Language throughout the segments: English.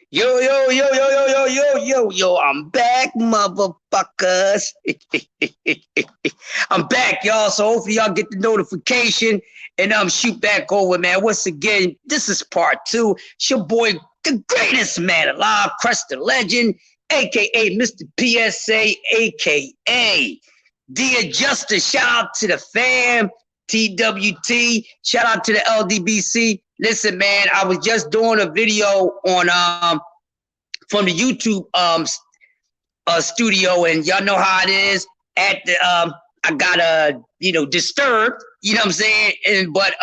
Yo, yo, yo, yo, yo, yo, yo, yo, yo, I'm back, motherfuckers. I'm back, y'all. So hopefully y'all get the notification and shoot back over, man. Once again, this is part two. It's your boy, the greatest man alive, Crest the Legend, aka Mr. PSA, aka The Adjuster. Shout out to the fam, TWT. Shout out to the LDBC. Listen, man, I was just doing a video on from the YouTube studio, and y'all know how it is. At the I got disturbed, you know what I'm saying? But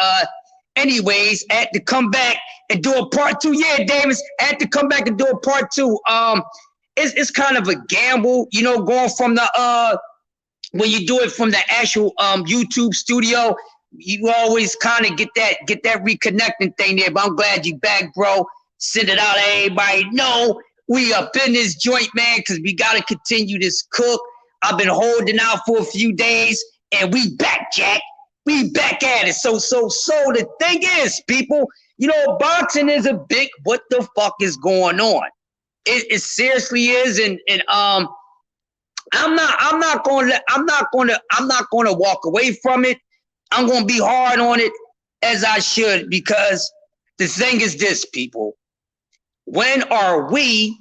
anyways, I had to come back and do a part two. Yeah, Davis, I had to come back and do a part two. It's kind of a gamble, going from the when you do it from the actual YouTube studio. You always kind of get that reconnecting thing there. But I'm glad you back, bro. Send it out, everybody know we up in this joint, man, because we got to continue this cook. I've been holding out for a few days, and we back, Jack. We back at it. So the thing is, people, boxing is a big what the fuck is going on. It seriously is, and I'm not gonna walk away from it. I'm gonna be hard on it as I should, because the thing is this, people. When are we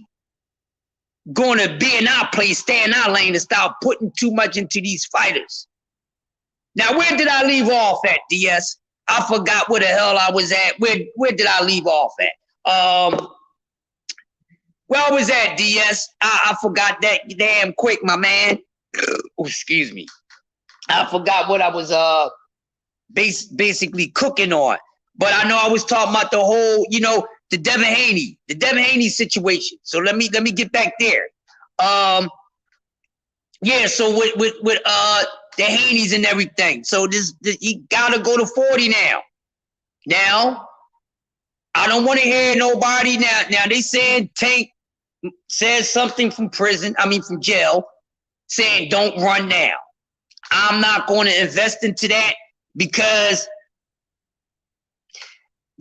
going to be in our place, stay in our lane, and stop putting too much into these fighters? Now, where did I leave off at, DS? I forgot where the hell I was at. Where did I leave off at? Where I was at, DS? I forgot that damn quick, my man. Oh, excuse me. I forgot what I was basically cooking on. But I know I was talking about the whole, the Devin Haney situation. So let me get back there. Yeah, so with the Haneys and everything. So he gotta go to 40 now. Now, I don't want to hear nobody now. Now they said Tank says something from jail, saying don't run now. I'm not going to invest into that because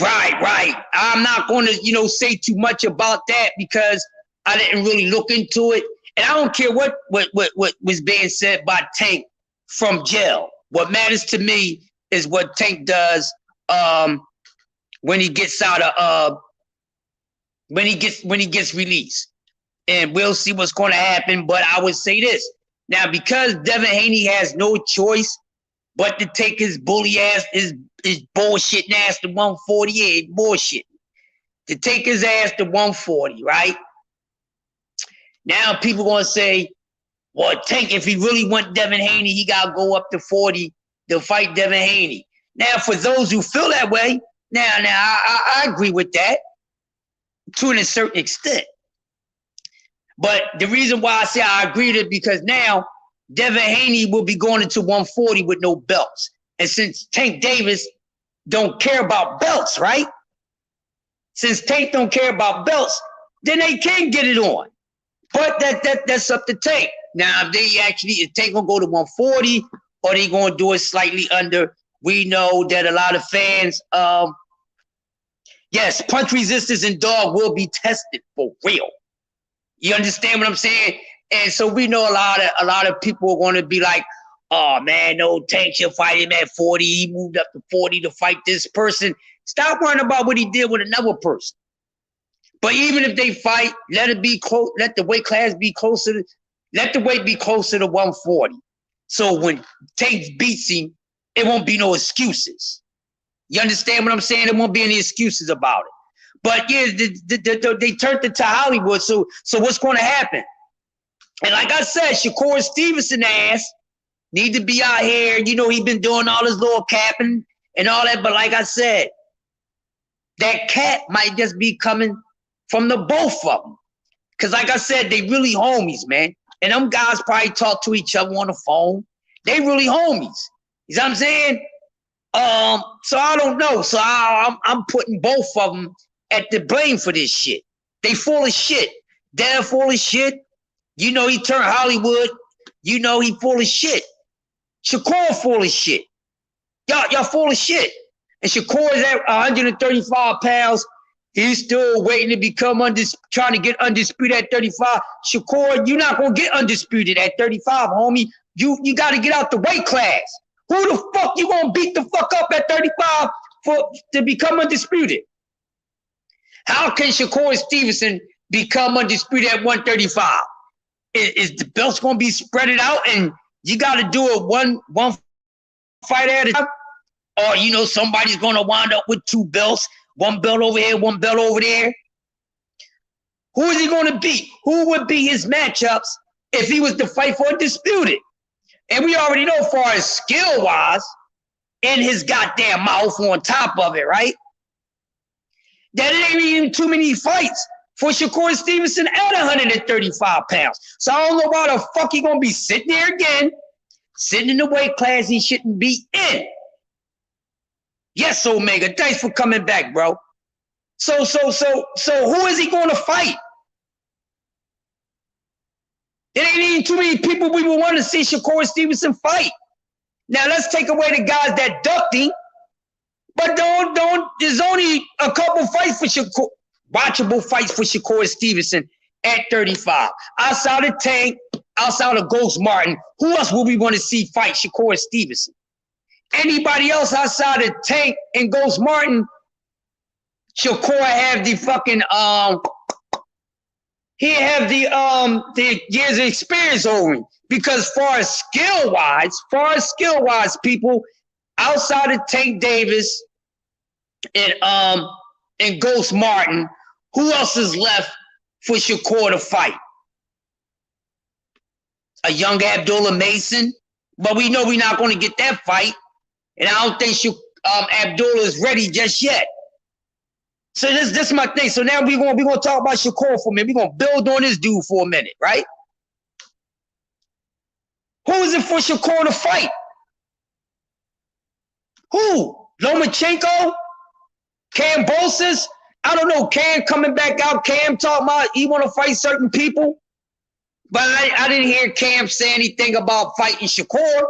Right. I'm not going to, say too much about that because I didn't really look into it. And I don't care what was being said by Tank from jail. What matters to me is what Tank does when he gets out of when he gets released. And we'll see what's going to happen. But I would say this. Now, because Devin Haney has no choice but to take his bully ass, his bullshit ass to 148, bullshit. To take his ass to 140, right? Now people gonna say, well, Tank, if he really want Devin Haney, he gotta go up to 40 to fight Devin Haney. Now, for those who feel that way, I agree with that to a certain extent. But the reason why I say I agree with it because now Devin Haney will be going into 140 with no belts. And since Tank Davis don't care about belts, right? Since Tank don't care about belts, then they can get it on. But that's up to Tank. Now, if Tank gonna go to 140 or they gonna do it slightly under, we know that a lot of fans, yes, punch resistance and dog will be tested for real. You understand what I'm saying? And so we know a lot of people are going to be like, oh, man, no, Tank should fight him at 40. He moved up to 40 to fight this person. Stop worrying about what he did with another person. But even if they fight, let it be close. Let the weight class be closer. Let the weight be closer to 140. So when Tank beats him, it won't be no excuses. You understand what I'm saying? There won't be any excuses about it. But yeah, they turned it to Hollywood. So what's going to happen? And like I said, Shakur Stevenson ass need to be out here. He been doing all his little capping and all that. But like I said, that cat might just be coming from the both of them. Because like I said, they really homies, man. And them guys probably talk to each other on the phone. They really homies. You know what I'm saying? So I don't know. So I'm putting both of them at the blame for this shit. They full of shit. They're full of shit. He turned Hollywood. He full of shit. Shakur full of shit. Y'all full of shit. And Shakur is at 135 pounds. He's still waiting to become trying to get undisputed at 35. Shakur, you're not gonna get undisputed at 35, homie. You got to get out the weight class. Who the fuck you gonna beat the fuck up at 35 to become undisputed? How can Shakur Stevenson become undisputed at 135? Is the belts gonna be spread out and you got to do it one fight at a time? Or somebody's gonna wind up with two belts. One belt over here, one belt over there. Who is he going to beat? Who would be his matchups if he was to fight for undisputed? And we already know, as far as skill-wise, in his goddamn mouth on top of it, right? That it ain't even too many fights for Shakur Stevenson at 135 pounds. So I don't know why the fuck he going to be sitting there again, sitting in the weight class he shouldn't be in. Yes, Omega. Thanks for coming back, bro. So who is he going to fight? There ain't even too many people we would want to see Shakur Stevenson fight. Now let's take away the guys that ducked him, but don't. There's only a couple fights for Shakur, watchable fights for Shakur Stevenson at 35. Outside of Tank, outside of Ghost Martin, who else would we want to see fight Shakur Stevenson? Anybody else outside of Tank and Ghost Martin, Shakur have the fucking he have the years of experience over him. Because far as skill wise, people outside of Tank Davis and Ghost Martin, who else is left for Shakur to fight? A young Abdullah Mason, but we know we're not going to get that fight. And I don't think Abdullah is ready just yet. So this is my thing. So now we're gonna talk about Shakur for a minute. We're gonna build on this dude for a minute, right? Who is it for Shakur to fight? Who? Lomachenko? Kambosos? I don't know. Cam coming back out. Cam talking about he want to fight certain people. But I didn't hear Cam say anything about fighting Shakur.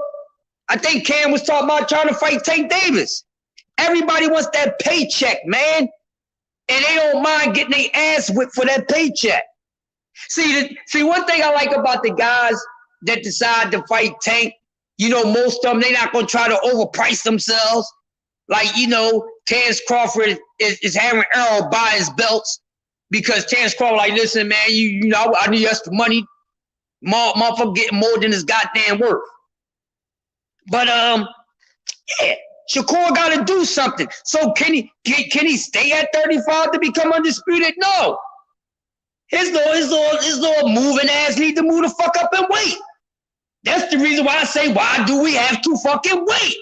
I think Cam was talking about trying to fight Tank Davis. Everybody wants that paycheck, man. And they don't mind getting their ass whipped for that paycheck. See, one thing I like about the guys that decide to fight Tank, most of them, they're not going to try to overprice themselves. Like, Terrence Crawford is having Errol buy his belts because Terrence Crawford like, listen, man, I need extra money. Motherfucker getting more than his goddamn worth. But yeah, Shakur got to do something. So can he stay at 35 to become undisputed? No. His little moving ass need to move the fuck up and wait. That's the reason why I say, why do we have to fucking wait?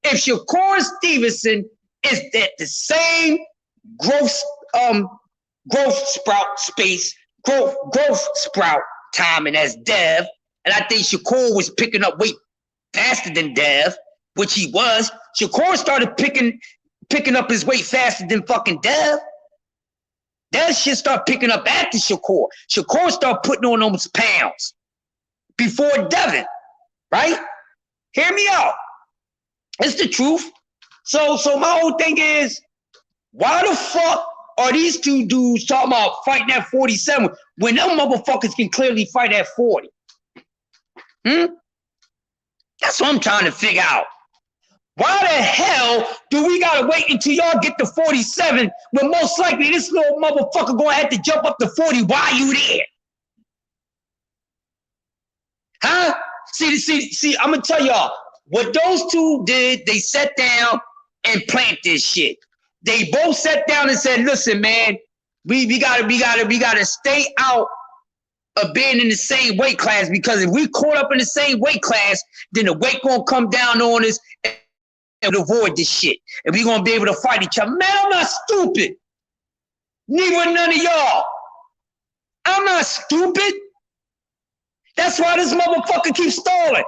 If Shakur Stevenson is at the same growth sprout timing as Dev, and I think Shakur was picking up weight faster than Dev, which he was. Shakur started picking up his weight faster than fucking Dev. That shit start picking up after Shakur. Shakur start putting on those pounds before Devin, right? Hear me out. It's the truth. So my whole thing is, why the fuck are these two dudes talking about fighting at 47 when them motherfuckers can clearly fight at 40? That's what I'm trying to figure out. Why the hell do we gotta wait until y'all get to 47 when most likely this little motherfucker gonna have to jump up to 40 while you there? Huh? See, I'm gonna tell y'all what those two did. They sat down and planned this shit. They both sat down and said, listen, man, we gotta stay out of being in the same weight class, because if we caught up in the same weight class, then the weight gonna come down on us and avoid this shit. And we gonna be able to fight each other. Man, I'm not stupid. Neither none of y'all. I'm not stupid. That's why this motherfucker keeps stalling.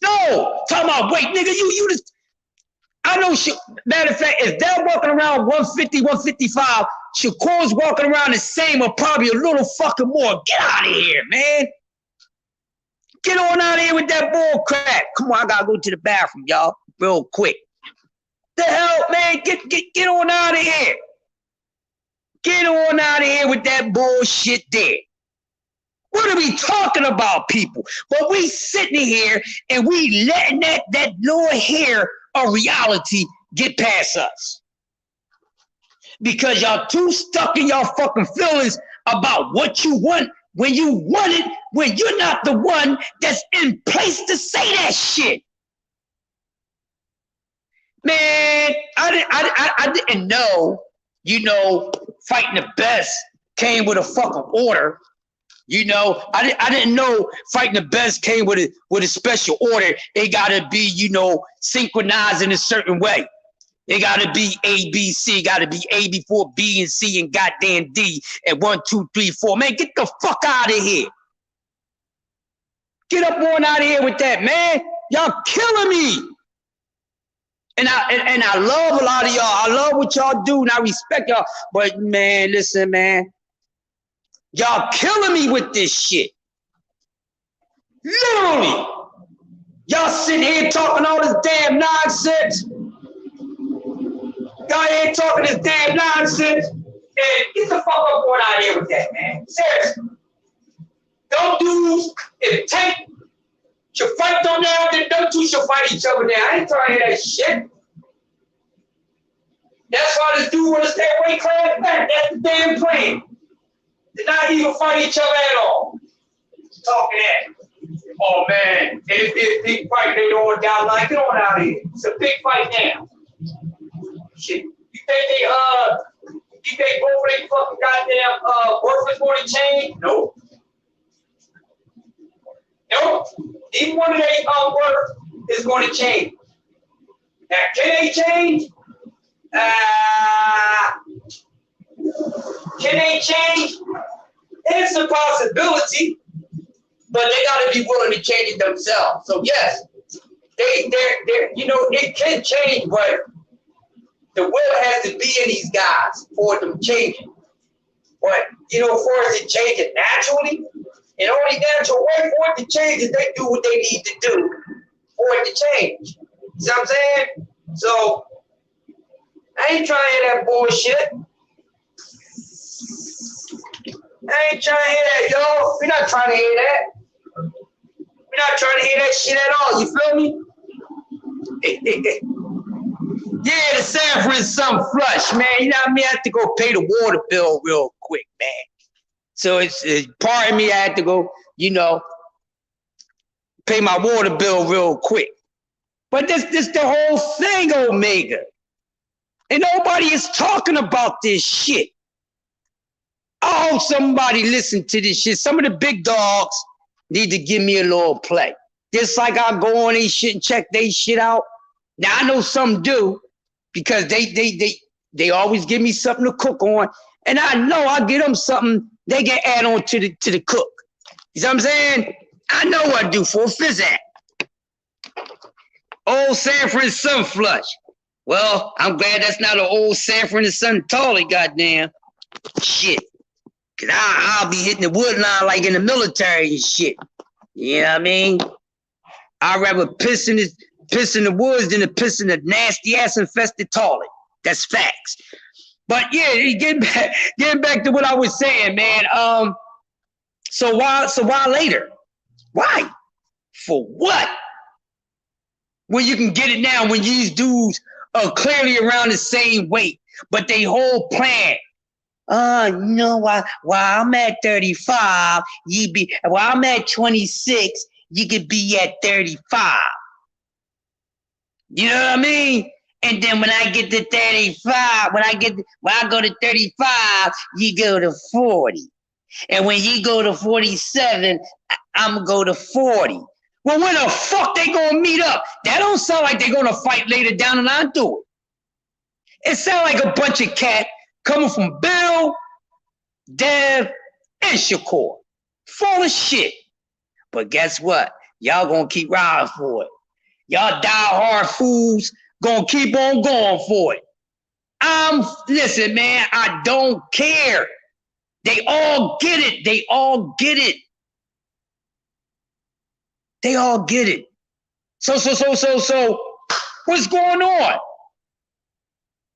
No, talking about, wait, nigga, you just, I know shit. Matter of fact, if they're walking around 150, 155, Shakur's walking around the same or probably a little fucking more. Get out of here, man. Get on out of here with that bull crap. Come on, I gotta go to the bathroom, y'all, real quick. The hell, man, get on out of here. Get on out of here with that bullshit there. What are we talking about, people? But we sitting here and we letting that little hair of reality get past us. Because y'all too stuck in y'all fucking feelings about what you want when you want it, when you're not the one that's in place to say that shit. Man, I didn't know, fighting the best came with a fucking order. I didn't know fighting the best came with a special order. It gotta be, synchronized in a certain way. It gotta be A, B, C. It gotta be A before B and C and goddamn D and 1, 2, 3, 4. Man, get the fuck out of here. Get up on out of here with that, man. Y'all killing me. And I love a lot of y'all. I love what y'all do, and I respect y'all. But man, listen, man. Y'all killing me with this shit. Literally. Y'all sitting here talking all this damn nonsense. Y'all here talking this damn nonsense. And get the fuck up going out of here with that, man. Seriously. Them dudes, if Tank should fight them now, then them two should fight each other now. I ain't trying to hear that shit. That's why this dude want to stay away class back. That's the damn plan. They're not even fight each other at all. Talking that. Oh man, it's this big fight they all down like, get on out of here. It's a big fight now. Shit. You think they both of they fucking goddamn worth is going to change? Nope. Nope. Even one of their worth is going to change. Now, can they change? Can they change? It's a possibility, but they got to be willing to change it themselves. So yes, they're it can change, but the will has to be in these guys for them changing. But for it to change it naturally, and only natural way for it to change is they do what they need to do for it to change. You know what I'm saying? So I ain't trying to hear that bullshit. I ain't trying to hear that, yo. We're not trying to hear that. We're not trying to hear that shit at all. You feel me? Yeah, the Sanford is something flush, man. You know what I mean? I have to go pay the water bill real quick, man. So it's pardon me, I had to go, pay my water bill real quick. But this the whole thing, Omega. And nobody is talking about this shit. I hope somebody listen to this shit. Some of the big dogs need to give me a little play. Just like I go on these shit and check they shit out. Now I know some do because they always give me something to cook on. And I know I get them something they can add on to the cook. You know what I'm saying? I know what I do for a Fizzat. Old Sanford and Son flush. Well, I'm glad that's not an old Sanford and Son Tolly, goddamn. Shit. Cause I'll be hitting the wood line like in the military and shit. You know what I mean? I'd rather piss in the woods than to piss in the nasty ass infested toilet. That's facts. But yeah, getting back to what I was saying, man. So why later? Why? For what? When you can get it now, when these dudes are clearly around the same weight, but they whole plan. While I'm at 35, while I'm at 26, you could be at 35. You know what I mean? And then when I get to 35, when I go to 35, you go to 40. And when you go to 47, I'm gonna go to 40. Well, when the fuck they gonna meet up? That don't sound like they're gonna fight later down the line, do it? It sounds like a bunch of cat coming from Bill, Dev, and Shakur. Full of shit. But guess what? Y'all gonna keep riding for it. Y'all die-hard fools gonna keep on going for it. Listen, man, I don't care. They all get it. They all get it. They all get it. So, what's going on?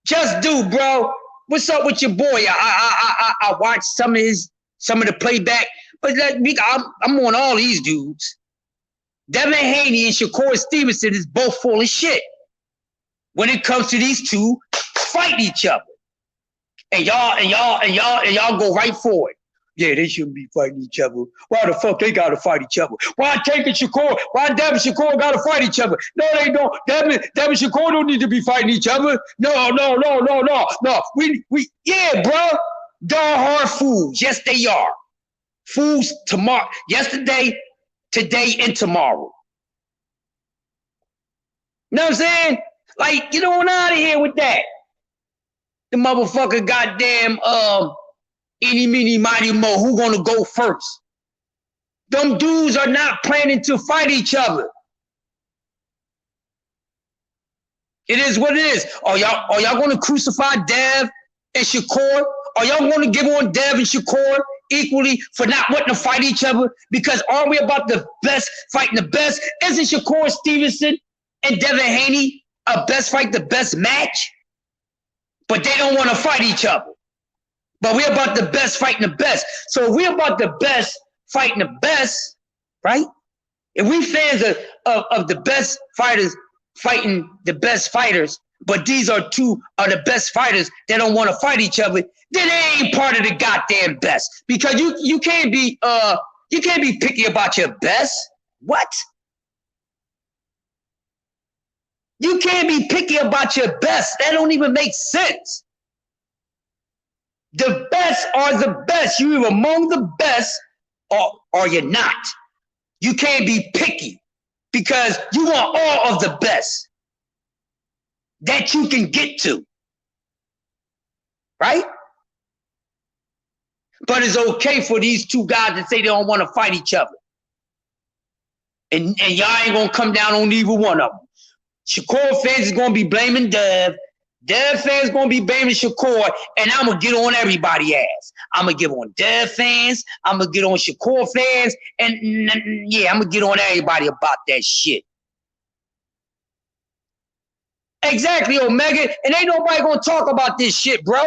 Just do, bro. What's up with your boy? I watched some of the playback, but I'm on all these dudes. Devin Haney and Shakur Stevenson is both full of shit when it comes to these two fighting each other. And y'all go right for it. Yeah, they shouldn't be fighting each other. Why the fuck they gotta fight each other? Why Tank and Shakur? Why Devin Shakur gotta fight each other? No, they don't. Devin Shakur don't need to be fighting each other. No. Yeah, bro. Die-hard fools. Yes, they are. Fools tomorrow. Yesterday, today, and tomorrow. You know what I'm saying? Like, get on out of here with that. The motherfucker goddamn eeny, meeny, miny, mo, who gonna go first? Them dudes are not planning to fight each other. It is what it is. Are y'all gonna crucify Dev and Shakur? Are y'all gonna give on Dev and Shakur equally for not wanting to fight each other? Because aren't we about the best fighting the best? Isn't Shakur Stevenson and Devin Haney a best fight the best match? But they don't want to fight each other. But we're about the best fighting the best. So if we're about the best fighting the best, right? If we fans of the best fighters fighting the best fighters, but these are two of the best fighters that don't want to fight each other, then they ain't part of the goddamn best. Because you can't be picky about your best. What? You can't be picky about your best. That don't even make sense. The best are the best. You're either among the best or you're not. You can't be picky because you want all of the best that you can get to. Right? But it's okay for these two guys to say they don't want to fight each other. And y'all ain't going to come down on either one of them. Shakur fans is going to be blaming Dev. Dev fans going to be blaming Shakur. And I'm going to get on everybody's ass. I'm going to get on Dev fans. I'm going to get on Shakur fans. And yeah, I'm going to get on everybody about that shit. Exactly, Omega. And ain't nobody going to talk about this shit, bro.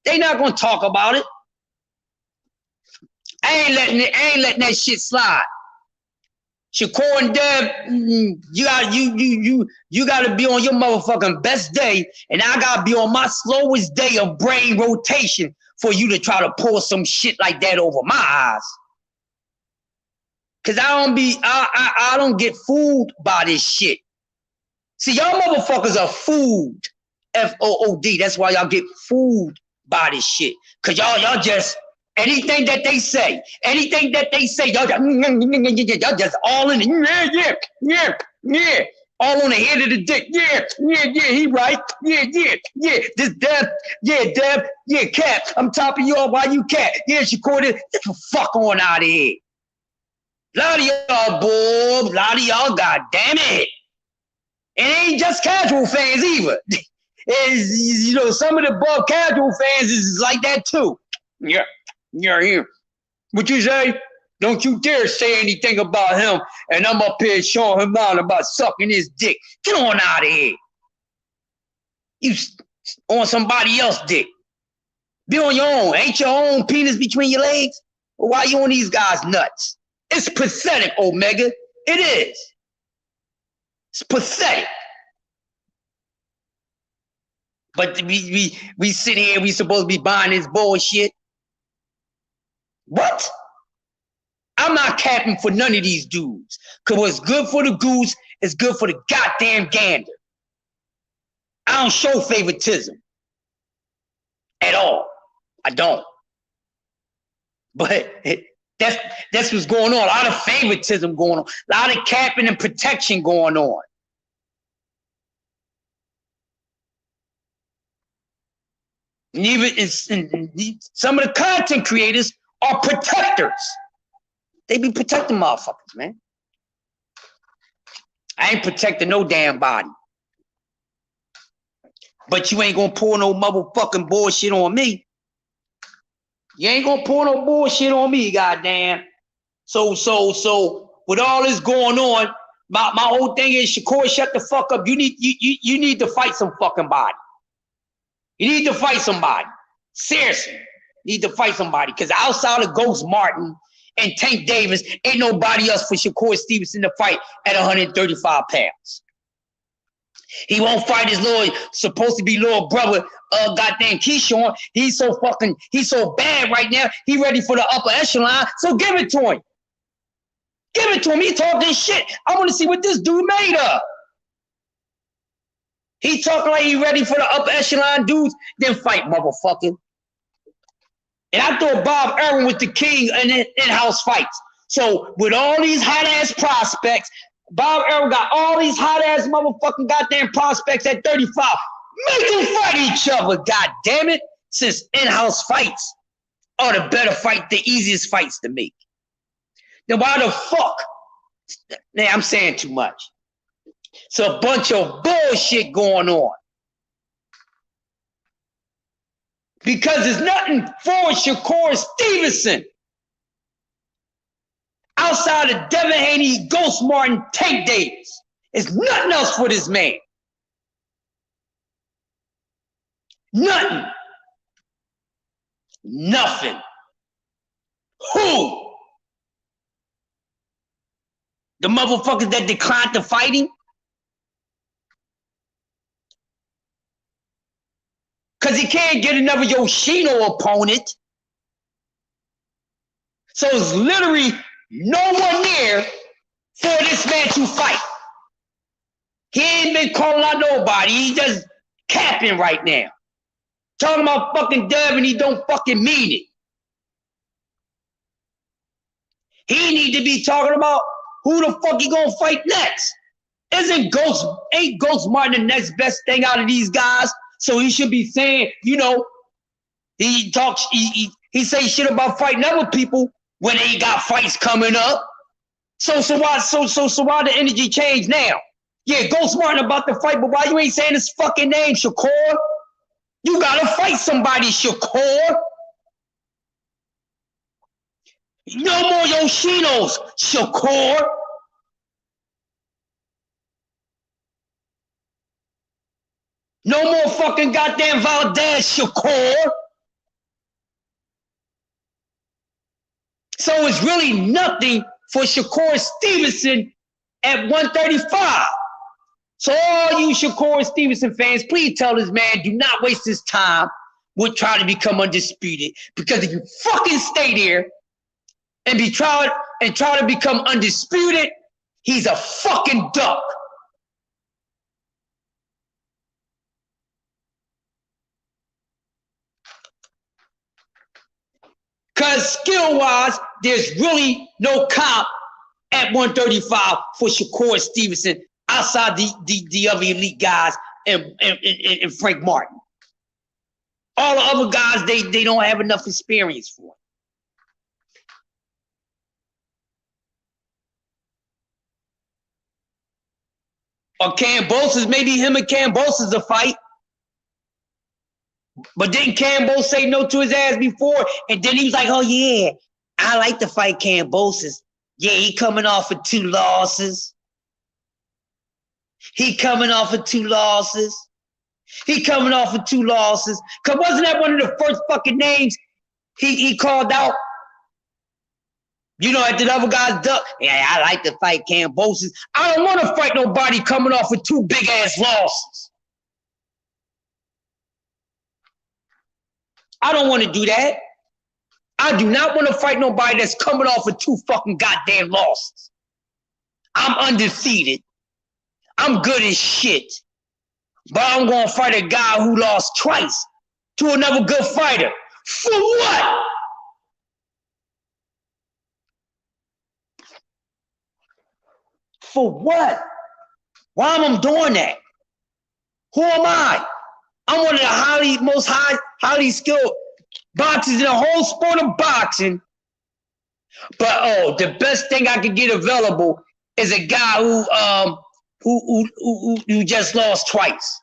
They not going to talk about it. I ain't letting that shit slide. Shakur and Dev, you gotta be on your motherfucking best day, and I gotta be on my slowest day of brain rotation for you to try to pull some shit like that over my eyes. Cause I don't get fooled by this shit. See, y'all motherfuckers are fooled. F-O-O-D. That's why y'all get fooled by this shit. Cause y'all just anything that they say, y'all just all in it. Yeah. All on the head of the dick. Yeah, he right. Yeah. This Dev, yeah, Cap. I'm topping you off while you Cap. Yeah, Shakur, get the fuck on out of here. A lot of y'all, boy, a lot of y'all, goddamn it. And it ain't just casual fans either. It's, some of the above casual fans is like that too. Yeah. You're here. What you say? Don't you dare say anything about him. And I'm up here showing him out about sucking his dick. Get on out of here. You on somebody else's dick. Be on your own. Ain't your own penis between your legs? Or why you on these guys' nuts? It's pathetic, Omega. It is. It's pathetic. But we sit here, we supposed to be buying this bullshit. What? I'm not capping for none of these dudes. Because what's good for the goose is good for the goddamn gander. I don't show favoritism. At all. I don't. But that's what's going on. A lot of favoritism going on. A lot of capping and protection going on. And even some of the content creators are protectors. They be protecting motherfuckers, man. I ain't protecting no damn body. But you ain't gonna pull no motherfucking bullshit on me. You ain't gonna pull no bullshit on me, goddamn. So with all this going on, my whole thing is Shakur, shut the fuck up. You need to fight some fucking body. You need to fight somebody. Seriously. You need to fight somebody. Because outside of Ghost Martin and Tank Davis, ain't nobody else for Shakur Stevenson to fight at 135 pounds. He won't fight his little, supposed to be little brother, goddamn Keyshawn. He's so bad right now. He ready for the upper echelon. So give it to him. Give it to him. He talking shit. I want to see what this dude made of. He talking like he ready for the upper echelon dudes. Then fight, motherfucker. And I thought Bob Irwin was the king in in-house fights. So with all these hot-ass prospects, Bob Irwin got all these hot-ass motherfucking goddamn prospects at 35. Make them fight each other, god damn it. Since in-house fights are the better fight, the easiest fights to make. Then why the fuck? Now I'm saying too much. It's a bunch of bullshit going on. Because there's nothing for Shakur Stevenson outside of Devin Haney, Ghost Martin, Tank Davis. There's nothing else for this man. Nothing. Nothing. Who? The motherfuckers that declined to fight him? Because he can't get another Yoshino opponent. So it's literally no one there for this man to fight. He ain't been calling out nobody. He just capping right now. Talking about fucking Dev and he don't fucking mean it. He need to be talking about who the fuck he gonna fight next. Ain't Ghost Martin the next best thing out of these guys? So he should be saying, you know, he say shit about fighting other people when they got fights coming up. So why the energy change now? Yeah, Ghost Martin about to fight, but why you ain't saying his fucking name, Shakur? You gotta fight somebody, Shakur. No more Yoshinos, Shakur. No more fucking goddamn Valdez, Shakur. So it's really nothing for Shakur Stevenson at 135. So all you Shakur Stevenson fans, please tell this man, do not waste his time with trying to become undisputed. Because if you fucking stay there and try to become undisputed, he's a fucking duck. Because skill-wise, there's really no comp at 135 for Shakur Stevenson outside the other elite guys and Frank Martin. All the other guys, they don't have enough experience for it. Or Cambosis, maybe him and Cambosis a fight. But didn't Cambosis say no to his ass before? And then he was like, oh yeah, I like to fight Cambosis. Yeah, he coming off of 2 losses. He coming off of 2 losses. Cause wasn't that one of the first fucking names he called out? You know, at the other guy's duck. Yeah, I like to fight Cambosis. I don't want to fight nobody coming off of 2 big ass losses. I don't want to do that. I do not want to fight nobody that's coming off of 2 fucking goddamn losses. I'm undefeated. I'm good as shit. But I'm going to fight a guy who lost twice to another good fighter. For what? For what? Why am I doing that? Who am I? I'm one of the most highly skilled boxers in the whole sport of boxing. But the best thing I could get available is a guy who just lost twice.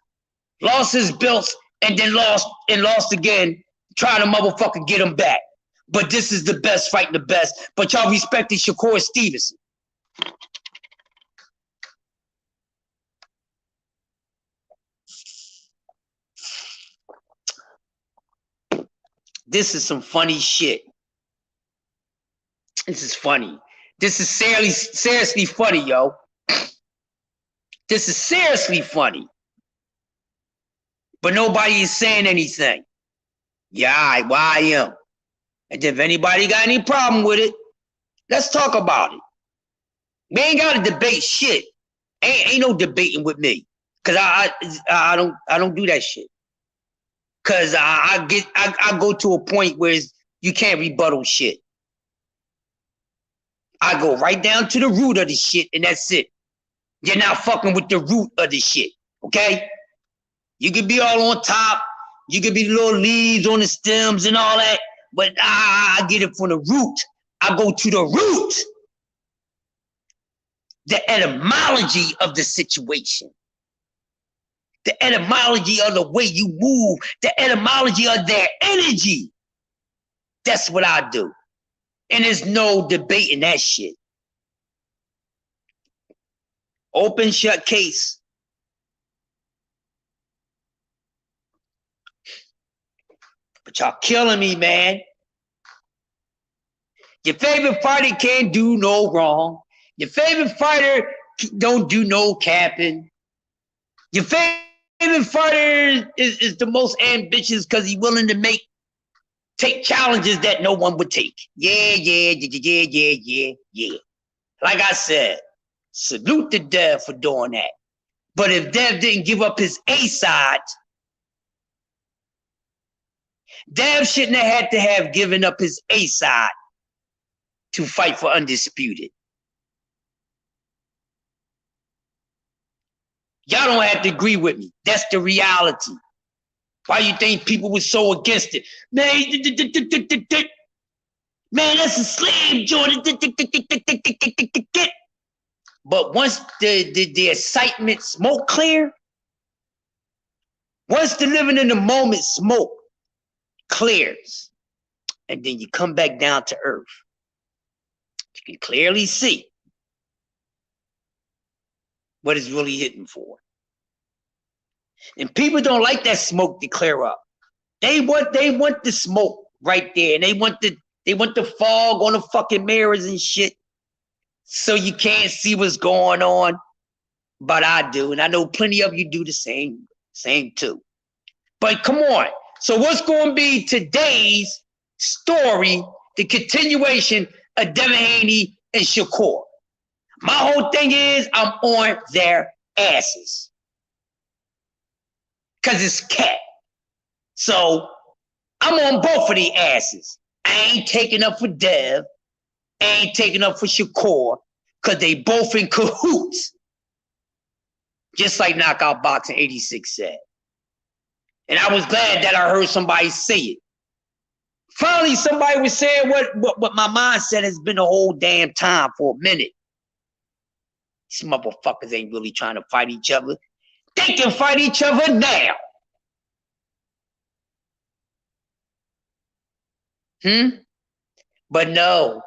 Lost his belts and then lost again, trying to motherfucker get him back. But this is the best fighting the best. But y'all respected Shakur Stevenson. This is some funny shit. This is funny. This is seriously funny, yo. This is seriously funny. But nobody is saying anything. Yeah, why I am. And if anybody got any problem with it, let's talk about it. We ain't got to debate shit. Ain't no debating with me. Cause I don't do that shit. Cause I go to a point where you can't rebuttal shit. I go right down to the root of the shit, and that's it. You're not fucking with the root of the shit, okay? You could be all on top. You could be little leaves on the stems and all that, but I get it from the root. I go to the root. The etymology of the situation. The etymology of the way you move. The etymology of their energy. That's what I do. And there's no debating that shit. Open, shut case. But y'all killing me, man. Your favorite fighter can't do no wrong. Your favorite fighter don't do no capping. Your favorite fighter is the most ambitious because he's willing to take challenges that no one would take. Yeah. Like I said, salute to Dev for doing that. But if Dev didn't give up his A side, Dev shouldn't have had to have given up his A side to fight for Undisputed. Y'all don't have to agree with me. That's the reality. Why you think people were so against it? Man, that's a slave joint. But once the excitement smoke clear, once the living in the moment smoke clears, and then you come back down to earth, you can clearly see what it's really hitting for. And people don't like that smoke to clear up. They want the smoke right there, and they want the fog on the fucking mirrors and shit, so you can't see what's going on. But I do, and I know plenty of you do the same too. But come on. So what's going to be today's story, the continuation of Devin Haney and Shakur? My whole thing is I'm on their asses. Because it's cat. So I'm on both of the asses. I ain't taking up for Dev. I ain't taking up for Shakur. Because they both in cahoots. Just like Knockout Boxing 86 said. And I was glad that I heard somebody say it. Finally, somebody was saying what my mindset has been the whole damn time for a minute. These motherfuckers ain't really trying to fight each other. They can fight each other now. But no.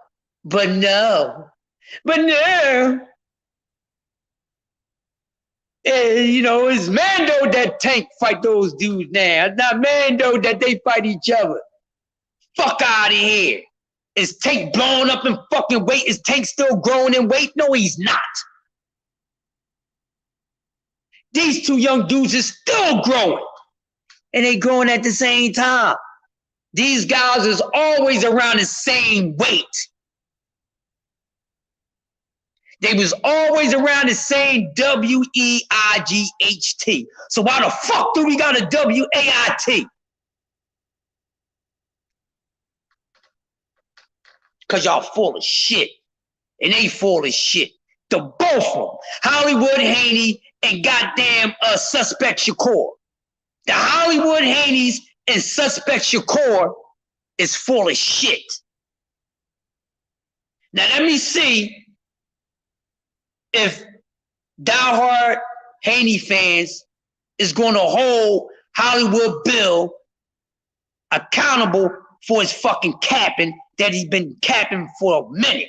It's Mando that Tank fight those dudes now. It's not Mando that they fight each other. Fuck out of here. Is Tank blown up in fucking weight? Is Tank still growing in weight? No, he's not. These two young dudes is still growing. And they growing at the same time. These guys is always around the same weight. They was always around the same WEIGHT. So why the fuck do we got a WAIT? Because y'all full of shit. And they full of shit. The both of them. Hollywood Haney and goddamn Suspect Shakur. The Hollywood Haneys and Suspect Shakur is full of shit. Now let me see if diehard Haney fans is going to hold Hollywood Bill accountable for his fucking capping that he's been capping for a minute.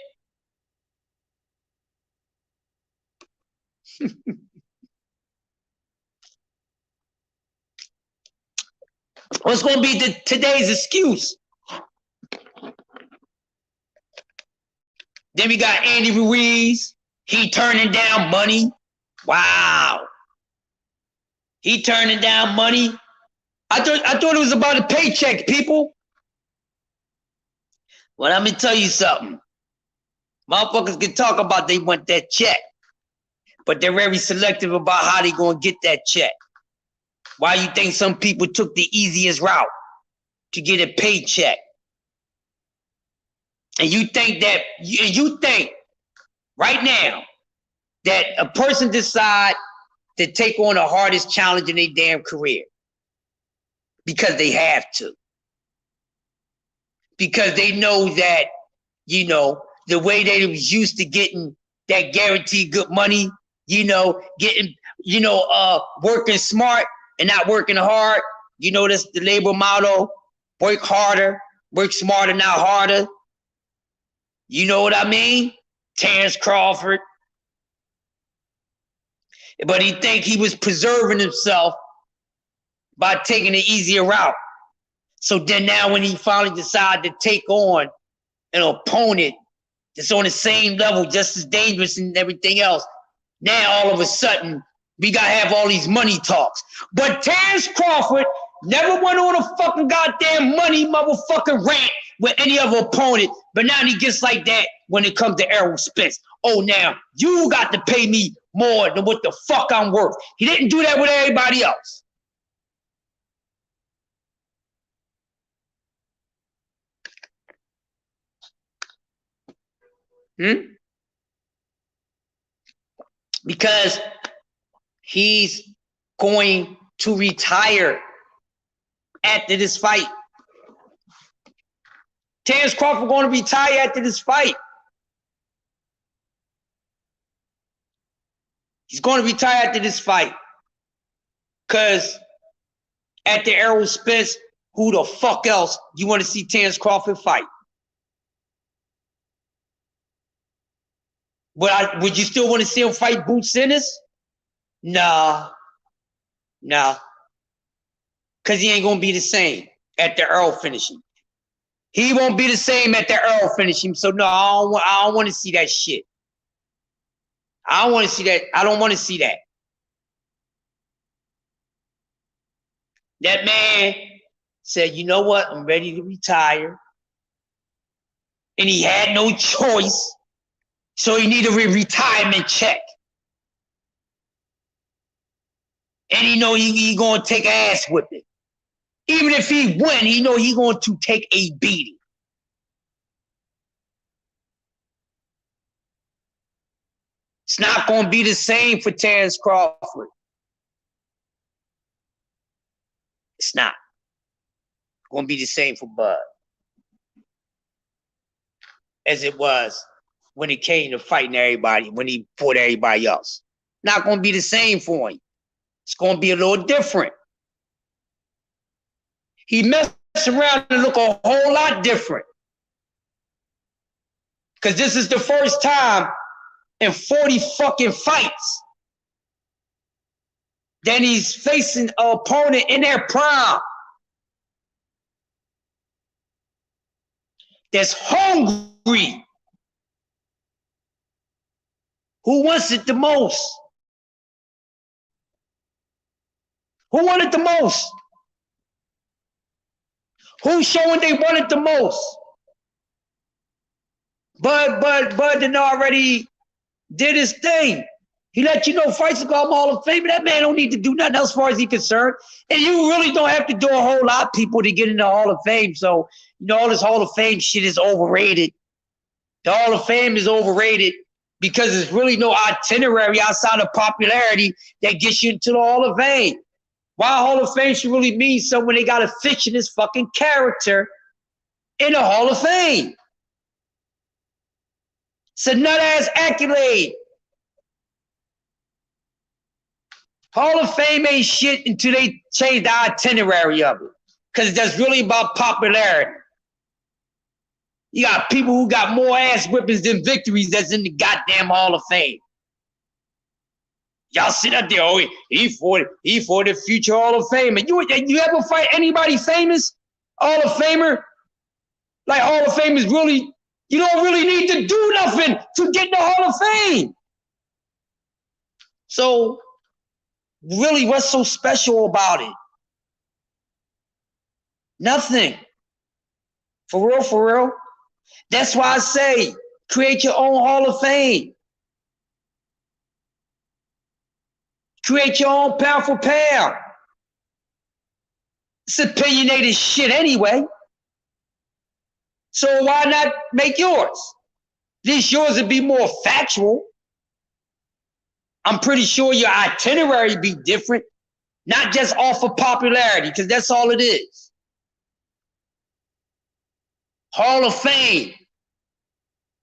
What's going to be today's excuse? Then we got Andy Ruiz. He turning down money. Wow. He turning down money. I thought it was about a paycheck, people. Well, let me tell you something. Motherfuckers can talk about they want that check, but they're very selective about how they gonna get that check. Why you think some people took the easiest route to get a paycheck? And you think that you think right now that a person decide to take on the hardest challenge in their damn career because they have to. Because they know that, you know, the way they was used to getting that guaranteed good money, you know, getting, you know, working smart and not working hard. You know, that's the labor motto. Work harder, work smarter, not harder. You know what I mean? Terrence Crawford. But he think he was preserving himself by taking the easier route. So then now when he finally decided to take on an opponent that's on the same level, just as dangerous and everything else, now all of a sudden we gotta have all these money talks. But Terrence Crawford never went on a fucking goddamn money motherfucking rant with any other opponent, but now he gets like that when it comes to Errol Spence. Oh, now you got to pay me more than what the fuck I'm worth. He didn't do that with everybody else. Because he's going to retire after this fight. Terrence Crawford going to retire after this fight. He's going to retire after this fight. Because after Errol Spence, who the fuck else you want to see Terrence Crawford fight? Would you still want to see him fight Boots Ennis? Nah. Nah. Because he ain't going to be the same after Errol finishing. He won't be the same after Errol finishing. So no, I don't want to see that shit. I don't want to see that. I don't want to see that. That man said, you know what? I'm ready to retire. And he had no choice. So he needed a retirement check. And he know he going to take ass whipping. Even if he win, he know he going to take a beating. It's not going to be the same for Terrence Crawford. It's not going to be the same for Bud as it was when it came to fighting everybody, when he fought everybody else. Not going to be the same for him. It's going to be a little different. He messed around and look a whole lot different. Because this is the first time in 40 fucking fights that he's facing an opponent in their prime that's hungry. Who wants it the most? Who wanted the most? Who's showing they want it the most? Bud done already did his thing. He let you know fights will go Hall of Fame. That man don't need to do nothing else as far as he's concerned. And you really don't have to do a whole lot, people, to get in the Hall of Fame. So, you know, all this Hall of Fame shit is overrated. The Hall of Fame is overrated because there's really no itinerary outside of popularity that gets you into the Hall of Fame. Why Hall of Fame should really mean something when they got a fictitious fucking character in the Hall of Fame. It's a nut-ass accolade. Hall of Fame ain't shit until they change the itinerary of it. Because that's really about popularity. You got people who got more ass whippings than victories that's in the goddamn Hall of Fame. Y'all sit up there, oh, he fought the future Hall of Fame. And you ever fight anybody famous? Hall of Famer? Like Hall of Fame is really You don't really need to do nothing to get in the Hall of Fame. So, really, what's so special about it? Nothing. For real, for real. That's why I say, create your own Hall of Fame. Create your own pound for pound. It's opinionated shit anyway. So why not make yours? At least yours would be more factual. I'm pretty sure your itinerary would be different, not just off of popularity, because that's all it is. Hall of Fame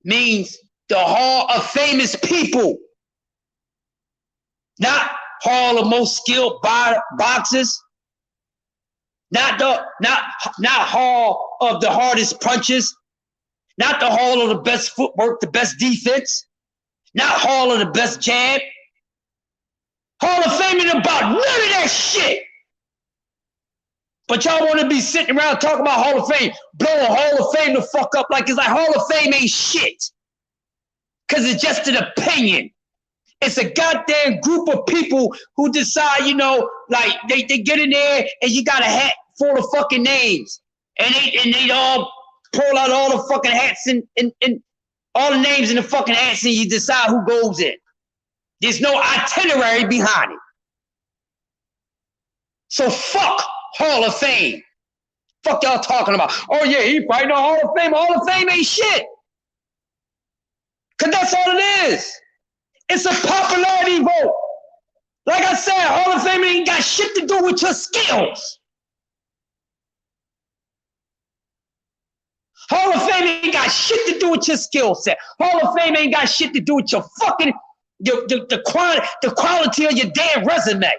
means the Hall of Famous People, not Hall of Most Skilled Boxers, not Hall of the Hardest Punches, not the Hall of the Best Footwork, the Best Defense, not Hall of the Best Jab. Hall of Fame ain't about none of that shit. But y'all want to be sitting around talking about Hall of Fame, blowing Hall of Fame the fuck up like it's like Hall of Fame ain't shit. Because it's just an opinion. It's a goddamn group of people who decide, you know, like they get in there and you got a hat full of fucking names. And they all pull out all the fucking hats and all the names in the fucking hats and you decide who goes in. There's no itinerary behind it. So fuck Hall of Fame. Fuck y'all talking about. Oh yeah, he fighting the Hall of Fame. Hall of Fame ain't shit. Cause that's all it is. It's a popularity vote. Like I said, Hall of Fame ain't got shit to do with your skills. Hall of Fame ain't got shit to do with your skill set. Hall of Fame ain't got shit to do with your fucking the quality of your damn resume.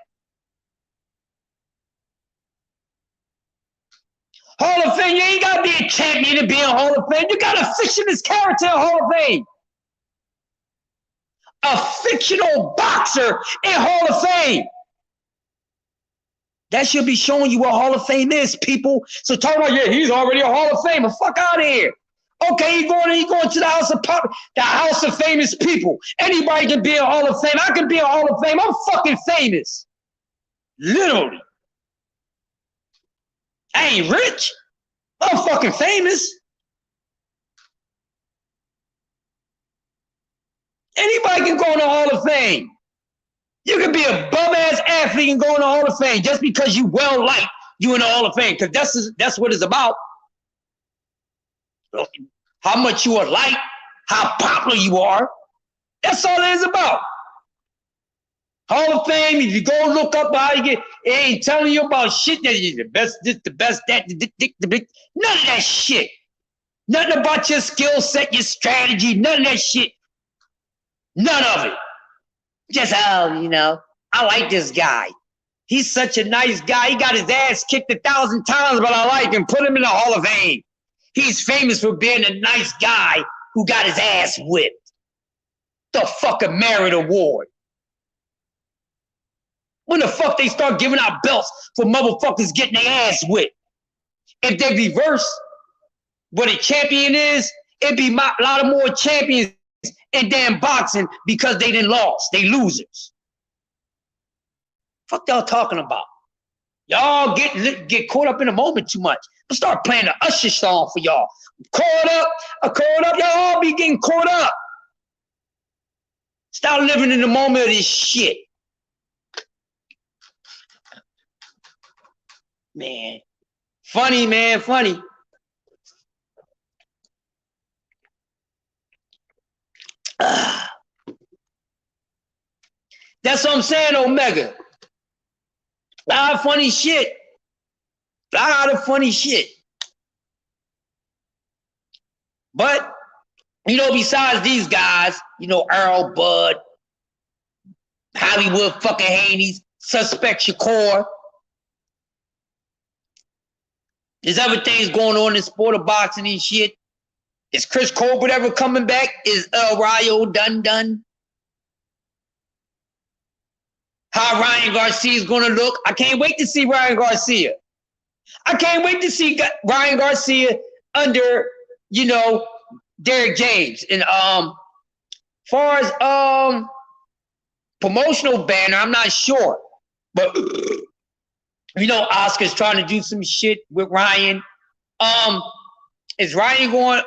Hall of Fame, you ain't gotta be a champion to be in Hall of Fame. You got a fictionless character in Hall of Fame. A fictional boxer in Hall of Fame. That should be showing you what Hall of Fame is, people. So talk about, yeah, he's already a Hall of Famer. Fuck out of here. Okay, he going to the House of Famous People. Anybody can be a Hall of Fame. I can be a Hall of Fame. I'm fucking famous. Literally. I ain't rich. I'm fucking famous. Anybody can go in the Hall of Fame. You can be a bum-ass athlete and go in the Hall of Fame just because you well-liked you in the Hall of Fame, because that's what it's about. How much you are liked, how popular you are. That's all it is about. Hall of Fame, if you go look up how you get, it ain't telling you about shit that you're the best, this, the best, that, none of that shit. Nothing about your skill set, your strategy, none of that shit. None of it. Just, you know, I like this guy. He's such a nice guy. He got his ass kicked 1,000 times, but I like him. Put him in the Hall of Fame. He's famous for being a nice guy who got his ass whipped. The fucking merit award. When the fuck they start giving out belts for motherfuckers getting their ass whipped? If they reverse what a champion is, it'd be a lot of more champions in damn boxing because they done lost. They losers. Fuck y'all talking about? Y'all get caught up in the moment too much. I'll start playing the Usher song for y'all. Caught up. Y'all all be getting caught up. Stop living in the moment of this shit. Man. Funny, man. Funny. That's what I'm saying, Omega. A lot of funny shit. A lot of funny shit. But, you know, besides these guys, you know, Earl Bud, Hollywood fucking Haney's, Suspect Shakur. There's other things going on in the sport of boxing and shit. Is Chris Colbert ever coming back? Is El Rayo done? How Ryan Garcia is going to look? I can't wait to see Ryan Garcia. I can't wait to see Ryan Garcia under, you know, Derrick James. And far as promotional banner, I'm not sure. But you know, Oscar's trying to do some shit with Ryan. Is Ryan going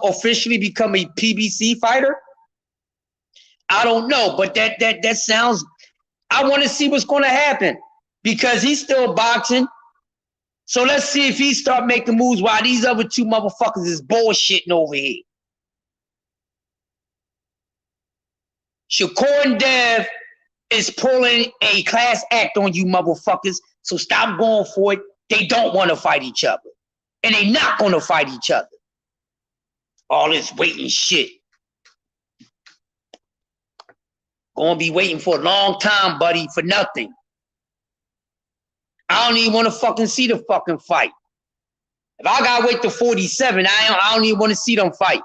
officially become a PBC fighter? I don't know, but that sounds. I want to see what's going to happen because he's still boxing. So let's see if he start making moves while these other two motherfuckers is bullshitting over here. Shakur and Dev is pulling a class act on you motherfuckers. So stop going for it. They don't want to fight each other. And they not going to fight each other. All this waiting shit. Going to be waiting for a long time, buddy, for nothing. I don't even want to fucking see the fucking fight. If I got to wait to 47, I don't even want to see them fight.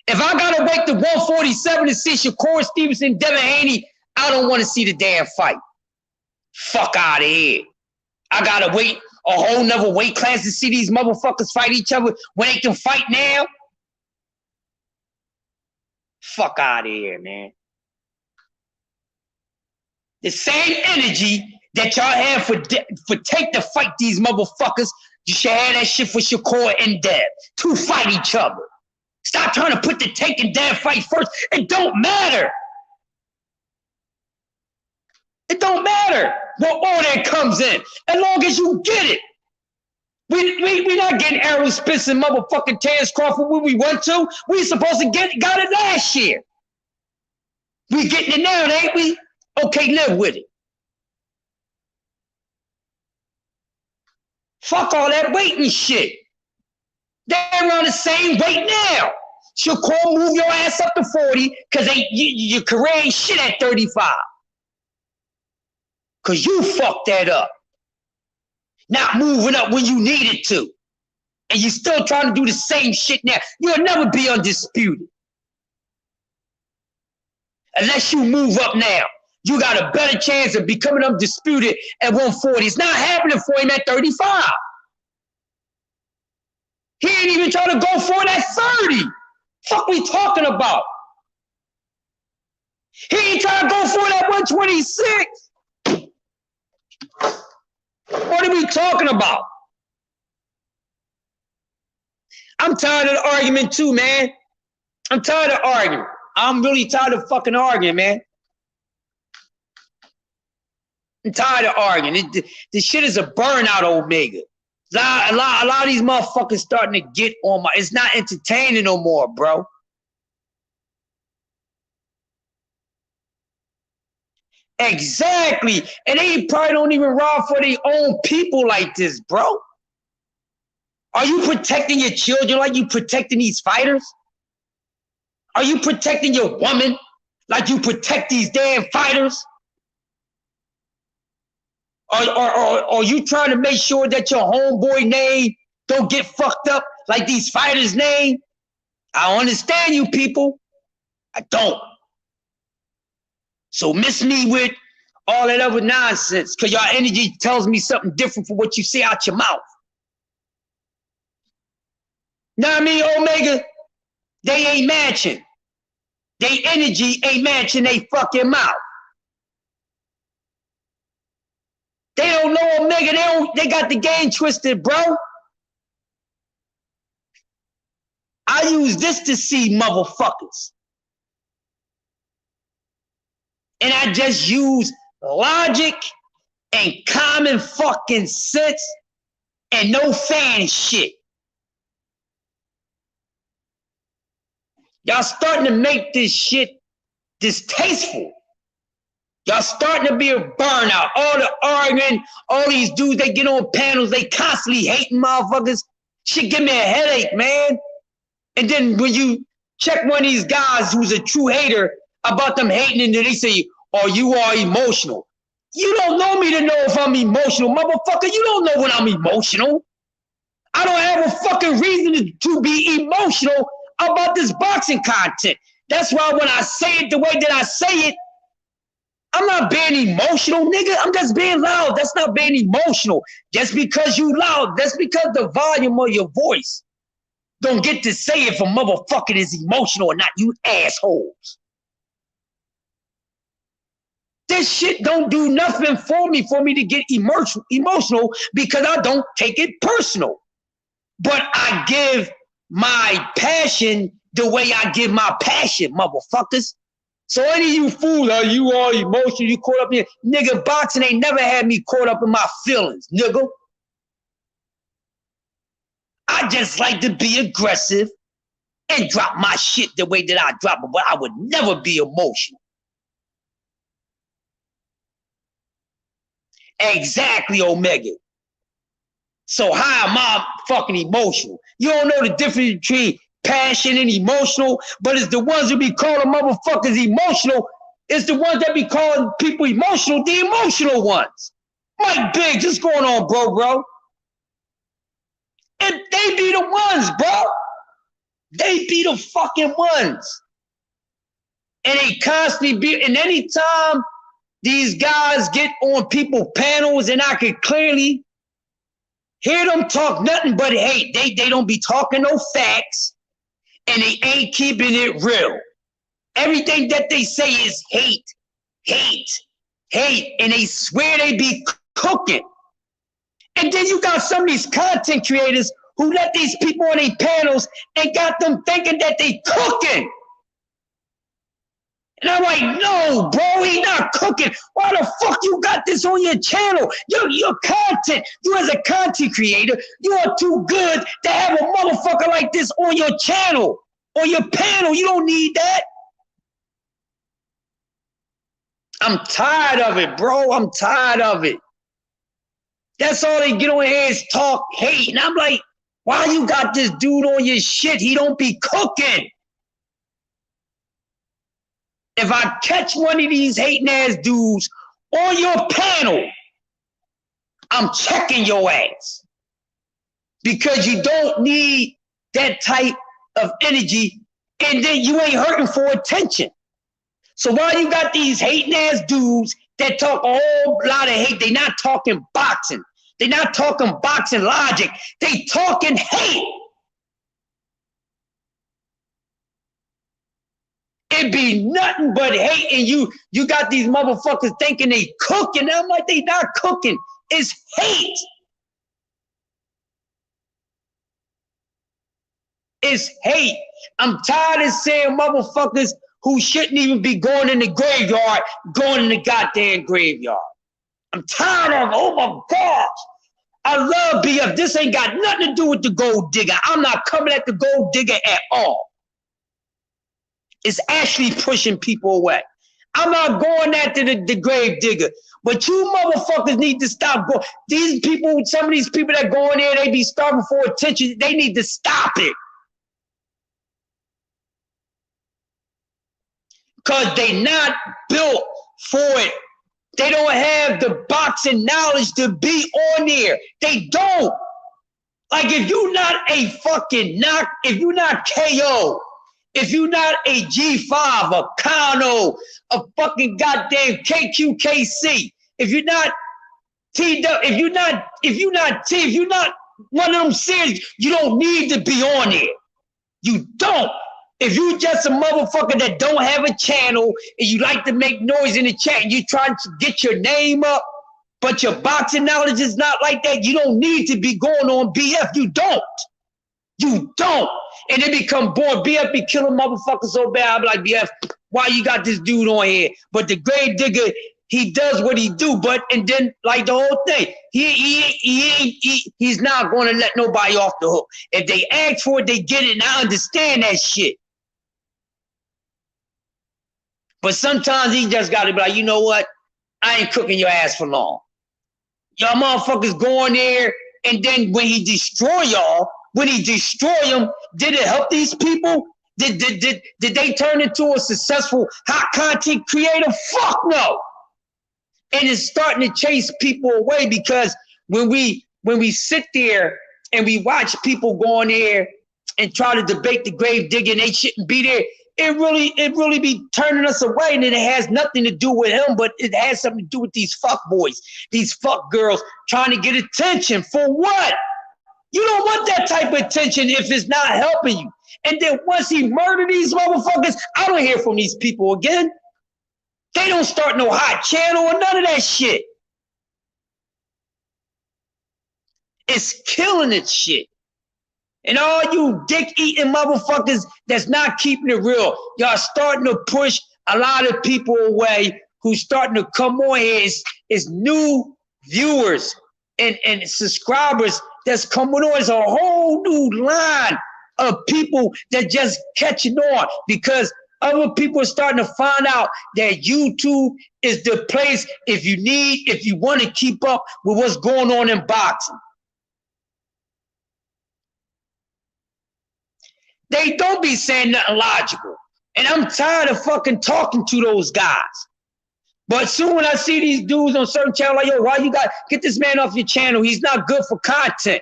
If I got to wait to 147 to see Shakur Stevenson, Devin Haney, I don't want to see the damn fight. Fuck out of here. I got to wait a whole nother weight class to see these motherfuckers fight each other when they can fight now? Fuck out of here, man. The same energy that y'all have for Tank to fight these motherfuckers, you should have that shit for Shakur and Dev to fight each other. Stop trying to put the Tank and Dev fight first. It don't matter. It don't matter what order it comes in, as long as you get it. We not getting Errol Spence and motherfucking Terrence Crawford when we want to. We supposed to got it last year. We getting it now, ain't we? Okay, live with it. Fuck all that waiting shit. They're around the same weight now. Shakur, move your ass up to 40 because your career ain't shit at 35. Because you fucked that up. Not moving up when you needed to. And you're still trying to do the same shit now. You'll never be undisputed. Unless you move up now. You got a better chance of becoming undisputed at 140. It's not happening for him at 35. He ain't even trying to go for it at 30. Fuck we talking about? He ain't trying to go for it at 126. What are we talking about? I'm tired of the argument too, man. I'm tired of arguing. I'm really tired of fucking arguing, man. I'm tired of arguing. This shit is a burnout, Omega. A lot of these motherfuckers starting to get on my... It's not entertaining no more, bro. Exactly. And they probably don't even rob for their own people like this, bro. Are you protecting your children like you protecting these fighters? Are you protecting your woman like you protect these damn fighters? Are you trying to make sure that your homeboy name don't get fucked up like these fighters' name? I don't understand you people. I don't. So miss me with all that other nonsense because your energy tells me something different from what you say out your mouth. Know what I mean, Omega? They ain't matching. They energy ain't matching they fucking mouth. They don't know Omega. They got the game twisted, bro. I use this to see motherfuckers. And I just use logic and common fucking sense and no fan shit. Y'all starting to make this shit distasteful. Y'all starting to be a burnout. All the arguing, all these dudes, they get on panels, they constantly hating motherfuckers. Shit give me a headache, man. And then when you check one of these guys who's a true hater about them hating, and then they say, oh, you are emotional. You don't know me to know if I'm emotional, motherfucker. You don't know when I'm emotional. I don't have a fucking reason to be emotional about this boxing content. That's why when I say it the way that I say it, I'm not being emotional, nigga. I'm just being loud. That's not being emotional. Just because you loud, that's because the volume of your voice. don't get to say if a motherfucker is emotional or not, you assholes. This shit don't do nothing for me to get emotional because I don't take it personal. But I give my passion the way I give my passion, motherfuckers. So any of you fools, you all emotional, you caught up in, nigga, boxing ain't never had me caught up in my feelings, nigga. I just like to be aggressive and drop my shit the way that I drop it, but I would never be emotional. Exactly, Omega. So how am I fucking emotional? You don't know the difference between passion and emotional, but it's the ones who be calling motherfuckers emotional. It's the ones that be calling people emotional, the emotional ones. Mike Biggs, what's going on, bro? And they be the ones, bro. They be the fucking ones. And they constantly be, and anytime these guys get on people panels and I can clearly hear them talk nothing but hate. They don't be talking no facts and they ain't keeping it real. Everything that they say is hate. And they swear they be cooking. And then you got some of these content creators who let these people on their panels and got them thinking that they cooking. And I'm like, no, bro, he not cooking. Why the fuck you got this on your channel? Your content, you as a content creator, you are too good to have a motherfucker like this on your channel, on your panel. You don't need that. I'm tired of it, bro. I'm tired of it. That's all they get on here is talk hate. And I'm like, why you got this dude on your shit? He don't be cooking. If I catch one of these hating ass dudes on your panel, I'm checking your ass. Because you don't need that type of energy and then you ain't hurting for attention. So while you got these hating ass dudes that talk a whole lot of hate, they not talking boxing. They not talking boxing logic. They talking hate. It be nothing but hate, and you got these motherfuckers thinking they cooking. I'm like, they not cooking. It's hate. It's hate. I'm tired of seeing motherfuckers who shouldn't even be going in the graveyard, going in the goddamn graveyard. I'm tired of it. Oh my gosh. I love BF. This ain't got nothing to do with the gold digger. I'm not coming at the gold digger at all. It's actually pushing people away. I'm not going after the grave digger. But you motherfuckers need to stop going. These people, some of these people that go in there, they be starving for attention. They need to stop it. Because they not built for it. They don't have the boxing knowledge to be on there. They don't. Like if you're not a fucking knock, if you're not KO, if you're not a G5, a Kano, a fucking goddamn KQKC, if you're not TW, if you're not one of them series, you don't need to be on there. You don't. If you just a motherfucker that don't have a channel and you like to make noise in the chat and you trying to get your name up, but your boxing knowledge is not like that, you don't need to be going on BF. You don't. You don't. And they become bored. BF be killing motherfuckers so bad. I'm like, BF, why you got this dude on here? But the grave digger, he does what he do. But, and then like the whole thing, he's not going to let nobody off the hook. If they ask for it, they get it. And I understand that shit. But sometimes he just got to be like, you know what? I ain't cooking your ass for long. Y'all motherfuckers go in there, and then when he destroy y'all, when he destroy them, did it help these people? Did they turn into a successful hot content creator? Fuck no. And it's starting to chase people away because when we sit there and we watch people go in there and try to debate the grave digger and they shouldn't be there, it really be turning us away, and it has nothing to do with him, but it has something to do with these fuck boys, these fuck girls trying to get attention for what? You don't want that type of attention if it's not helping you. And then once he murdered these motherfuckers, I don't hear from these people again. They don't start no hot channel or none of that shit. It's killing its shit. And all you dick-eating motherfuckers that's not keeping it real, y'all starting to push a lot of people away who's starting to come on here. It's new viewers and subscribers that's coming on. It's a whole new line of people that just catching on because other people are starting to find out that YouTube is the place if you want to keep up with what's going on in boxing. They don't be saying nothing logical. And I'm tired of fucking talking to those guys. But soon when I see these dudes on certain channels, like, yo, why you got, get this man off your channel. He's not good for content.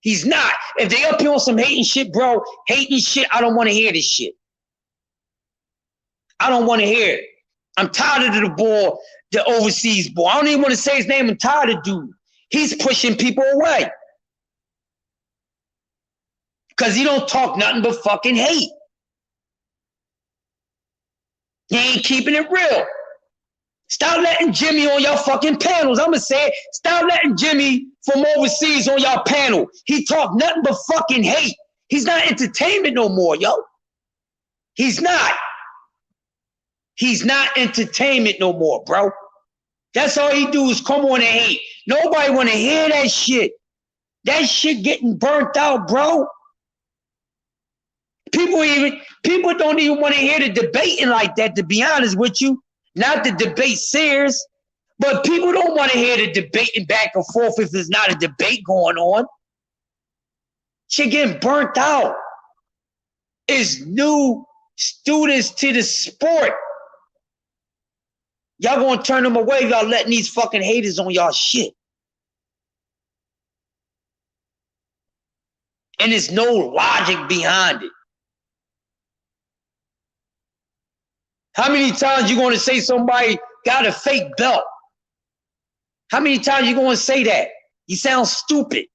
He's not. If they up here on some hating shit, bro, hating shit, I don't want to hear this shit. I don't want to hear it. I'm tired of the boy, the overseas boy. I don't even want to say his name. I'm tired of dude. He's pushing people away. Because he don't talk nothing but fucking hate. He ain't keeping it real. Stop letting Jimmy on your fucking panels. I'm going to say it. Stop letting Jimmy from overseas on your panel. He talk nothing but fucking hate. He's not entertainment no more, yo. He's not. He's not entertainment no more, bro. That's all he do is come on and hate. Nobody want to hear that shit. That shit getting burnt out, bro. People don't even want to hear the debating like that, to be honest with you. Not the debate serious, but people don't want to hear the debating back and forth if there's not a debate going on. Shit getting burnt out. It's new students to the sport. Y'all gonna turn them away, y'all letting these fucking haters on y'all shit. And there's no logic behind it. How many times you going to say somebody got a fake belt? How many times you going to say that? You sound stupid.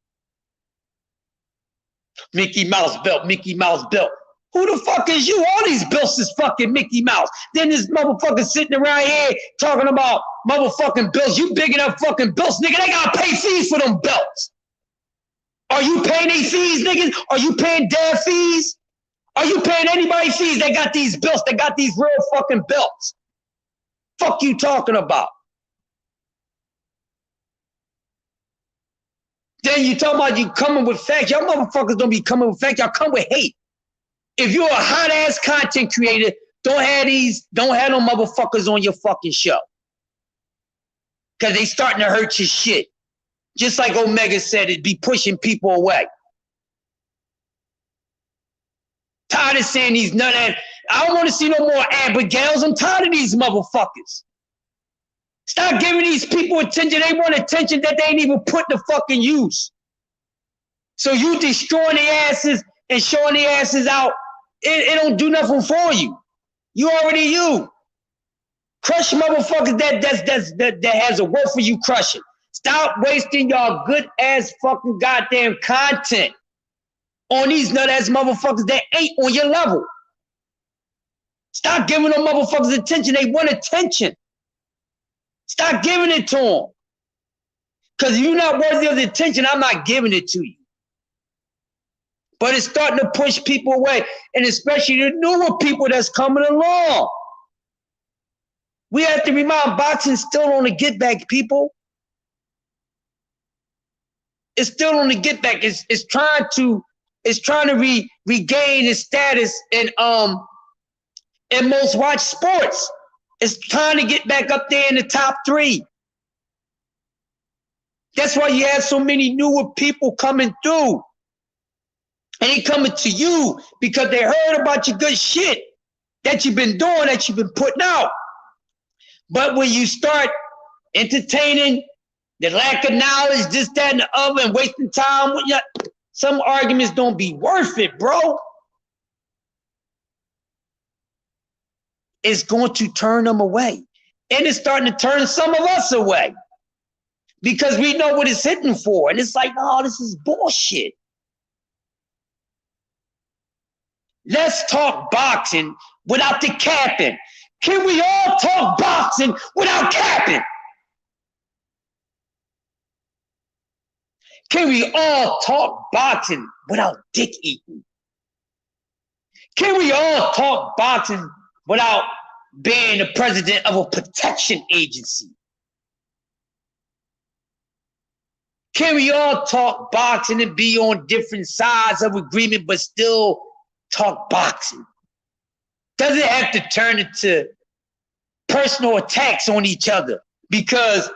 Mickey Mouse belt, Mickey Mouse belt. Who the fuck is you? All these belts is fucking Mickey Mouse. Then this motherfucker sitting around here talking about motherfucking belts. You big enough fucking belts, nigga. They gotta pay fees for them belts. Are you paying their fees, niggas? Are you paying their fees? Are you paying anybody fees? They got these belts. They got these real fucking belts. Fuck you talking about? Then you talking about you coming with facts. Y'all motherfuckers don't be coming with facts. Y'all come with hate. If you're a hot ass content creator, don't have no motherfuckers on your fucking show. Cause they starting to hurt your shit. Just like Omega said, it'd be pushing people away. Tired of seeing these nut-ass. I don't want to see no more Abigails. I'm tired of these motherfuckers. Stop giving these people attention. They want attention that they ain't even put to fucking use. So you destroying their asses and showing their asses out, it don't do nothing for you. You already you. Crush motherfuckers that has a word for you crushing. Stop wasting y'all good ass fucking goddamn content on these nut ass motherfuckers that ain't on your level. Stop giving them motherfuckers attention. They want attention. Stop giving it to them. Because if you're not worthy of the attention, I'm not giving it to you. But it's starting to push people away, and especially the newer people that's coming along. We have to remind boxing still on the get back, people. It's still on the get back. It's trying to regain its status in most watched sports. It's trying to get back up there in the top 3. That's why you have so many newer people coming through. And they coming to you because they heard about your good shit that you've been doing, that you've been putting out. But when you start entertaining the lack of knowledge, this, that, and the other, and wasting time, some arguments don't be worth it, bro. It's going to turn them away. And it's starting to turn some of us away because we know what it's hitting for. And it's like, oh, this is bullshit. Let's talk boxing without the capping. Can we all talk boxing without capping? Can we all talk boxing without dick eating? Can we all talk boxing without being the president of a protection agency? Can we all talk boxing and be on different sides of agreement, but still talk boxing? Does it have to turn into personal attacks on each other because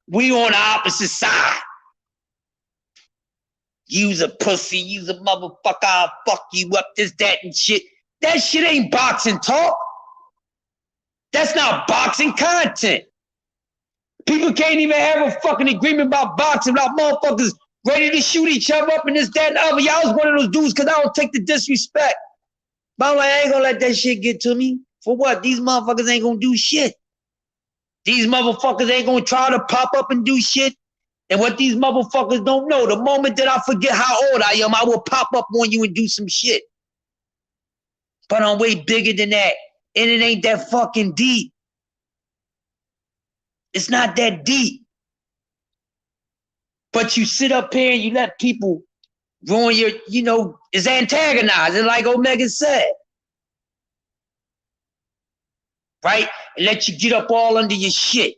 we on the opposite side? You's a pussy, you's a motherfucker, I'll fuck you up, this, that, and shit. That shit ain't boxing talk. That's not boxing content. People can't even have a fucking agreement about boxing without motherfuckers ready to shoot each other up and this, that, and the other. Y'all was one of those dudes because I don't take the disrespect. But I'm like, I ain't gonna let that shit get to me. For what? These motherfuckers ain't gonna do shit. These motherfuckers ain't gonna try to pop up and do shit. And what these motherfuckers don't know, the moment that I forget how old I am, I will pop up on you and do some shit. But I'm way bigger than that. And it ain't that fucking deep. It's not that deep. But you sit up here and you let people ruin your, it's antagonizing, like Omega said. Right? And let you get up all under your shit.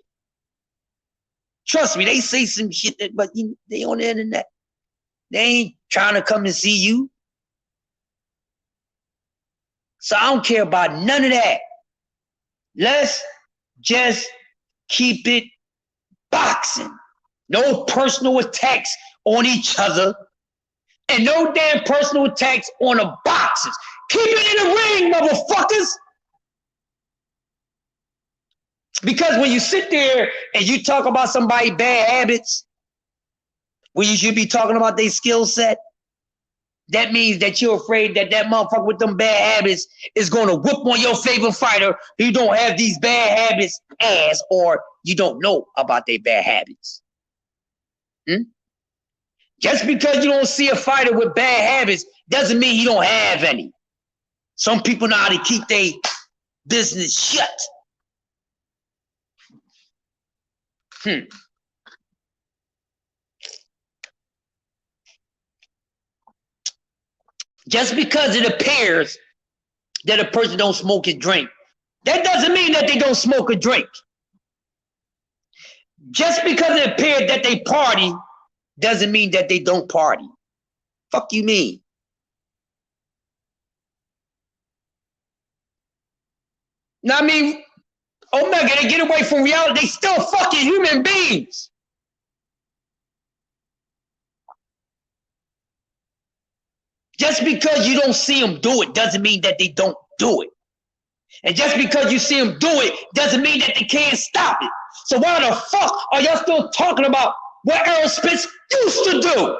Trust me, they say some shit that, but they on the internet. They ain't trying to come and see you. So I don't care about none of that. Let's just keep it boxing. No personal attacks on each other. And no damn personal attacks on the boxers. Keep it in the ring, motherfuckers. Because when you sit there and you talk about somebody's bad habits, when you should be talking about their skill set, that means that you're afraid that that motherfucker with them bad habits is going to whoop on your favorite fighter who don't have these bad habits as, or you don't know about their bad habits. Just because you don't see a fighter with bad habits doesn't mean he don't have any. Some people know how to keep their business shut. Just because it appears that a person don't smoke and drink, that doesn't mean that they don't smoke or drink. Just because it appears that they party doesn't mean that they don't party. Fuck you mean? Now, I mean, Omega, they get away from reality. They still fucking human beings. Just because you don't see them do it doesn't mean that they don't do it. And just because you see them do it doesn't mean that they can't stop it. So why the fuck are y'all still talking about what Errol Spence used to do?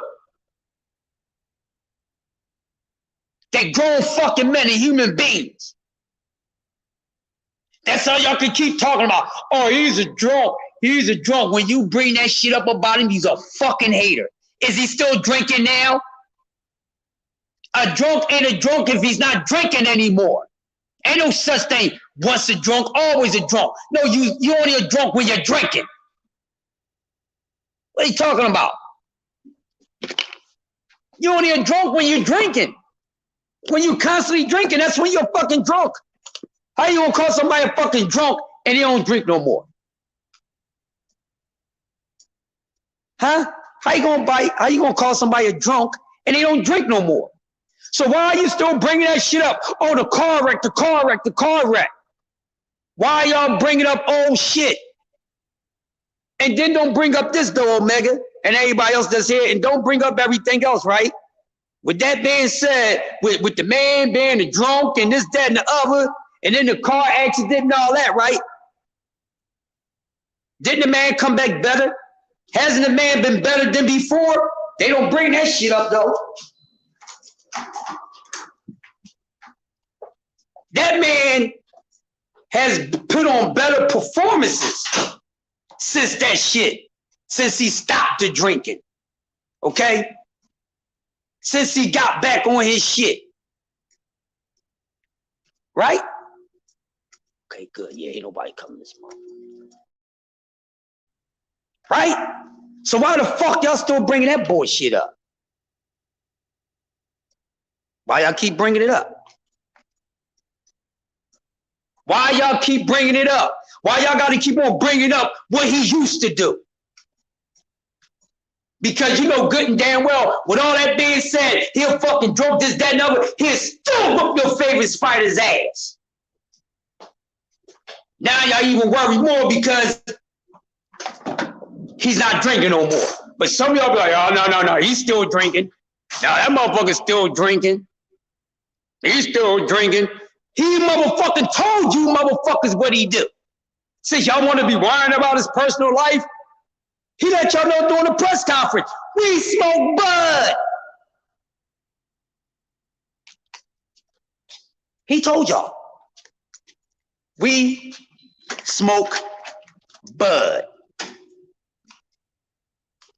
They grown fucking men and human beings. That's all y'all can keep talking about. Oh, he's a drunk. He's a drunk. When you bring that shit up about him, he's a fucking hater. Is he still drinking now? A drunk ain't a drunk if he's not drinking anymore. Ain't no such thing. Once a drunk, always a drunk. No, you only a drunk when you're drinking. What are you talking about? You only a drunk when you're drinking. When you constantly drinking, that's when you're fucking drunk. How you gonna call somebody a fucking drunk and they don't drink no more? Huh? How you gonna call somebody a drunk and they don't drink no more? So why are you still bringing that shit up? Oh, the car wreck, the car wreck, the car wreck. Why are y'all bringing up old shit? And then don't bring up this though, Omega, and everybody else that's here, and don't bring up everything else, right? With that being said, with the man being a drunk and this, that, and the other, and then the car accident and all that, right? Didn't the man come back better? Hasn't the man been better than before? They don't bring that shit up though. That man has put on better performances since that shit, since he stopped the drinking, okay? Since he got back on his shit. right? Okay, good. Yeah, ain't nobody coming this month. Right? So why the fuck y'all still bringing that bullshit up? Why y'all keep bringing it up? Why y'all keep bringing it up? Why y'all got to keep on bringing up what he used to do? Because you know good and damn well, with all that being said, he'll fucking drop this, that, and other. He'll still whoop your favorite spider's ass. Now y'all even worry more because he's not drinking no more. But some of y'all be like, oh, no, he's still drinking. Now that motherfucker's still drinking. He's still drinking. He motherfucking told you motherfuckers what he do. Since y'all want to be worrying about his personal life, he let y'all know during the press conference, we smoke bud. He told y'all, we smoke bud.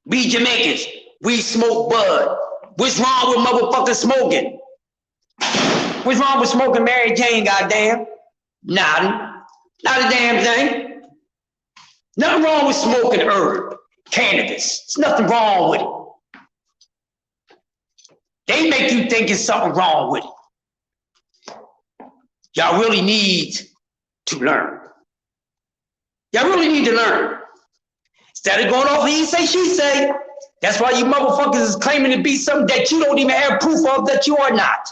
We Jamaicans, we smoke bud. What's wrong with motherfucking smoking? What's wrong with smoking Mary Jane, goddamn? Nothing. Not a damn thing. Nothing wrong with smoking herb, cannabis. There's nothing wrong with it. They make you think there's something wrong with it. Y'all really need to learn. Y'all really need to learn. Instead of going off he say, she say, that's why you motherfuckers is claiming to be something that you don't even have proof of that you are not.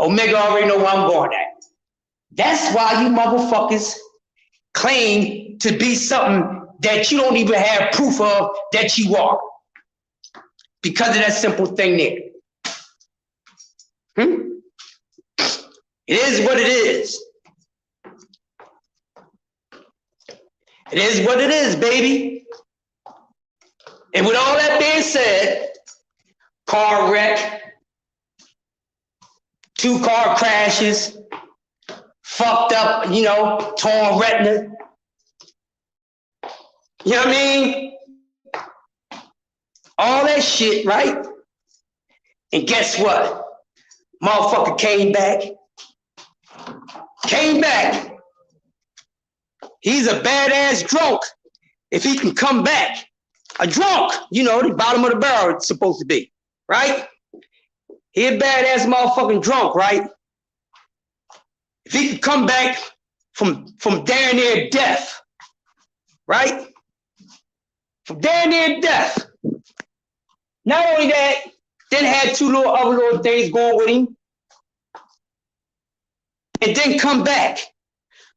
Omega already know where I'm going at. That's why you motherfuckers claim to be something that you don't even have proof of that you are. Because of that simple thing there. It is what it is. It is what it is, baby. And with all that being said, car wreck, 2 car crashes, fucked up, torn retina. You know what I mean? All that shit, right? And guess what? Motherfucker came back. Came back. He's a badass drunk if he can come back. A drunk, the bottom of the barrel it's supposed to be, right? He a badass motherfucking drunk, right? If he can come back from damn near death, right? From damn near death. Not only that, then had 2 other little things going with him. And then come back.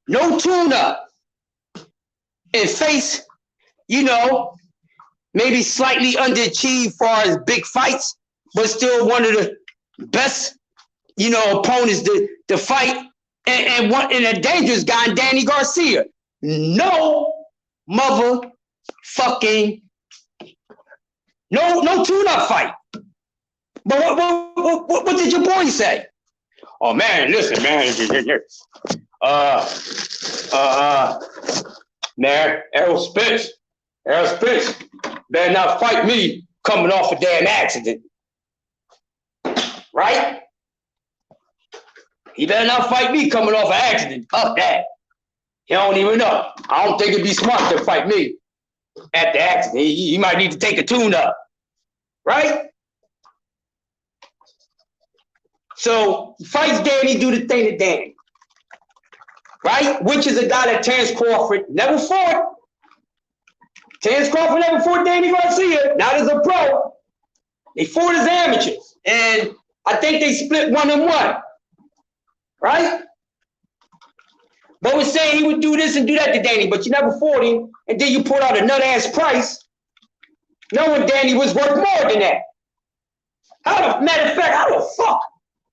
No tune-up. And face, maybe slightly underachieved far as big fights, but still one of the best, opponents to fight. And a dangerous guy, Danny Garcia. No motherfucking, no tune-up fight. But what did your boy say? Oh man, listen, man. Man, Errol Spence, better not fight me coming off a damn accident. Right? He better not fight me coming off an accident. Fuck that. He don't even know. I don't think it'd be smart to fight me at the accident. He might need to take a tune-up. Right? So, fights Danny, do the thing to Danny. Right? Which is a guy that Terence Crawford never fought. Terence Crawford never fought Danny Garcia, not as a pro. They fought as amateurs. And I think they split 1-1. Right? But was saying he would do this and do that to Danny, but you never fought him, and then you put out a nut-ass price, knowing Danny was worth more than that. Matter of fact, how the fuck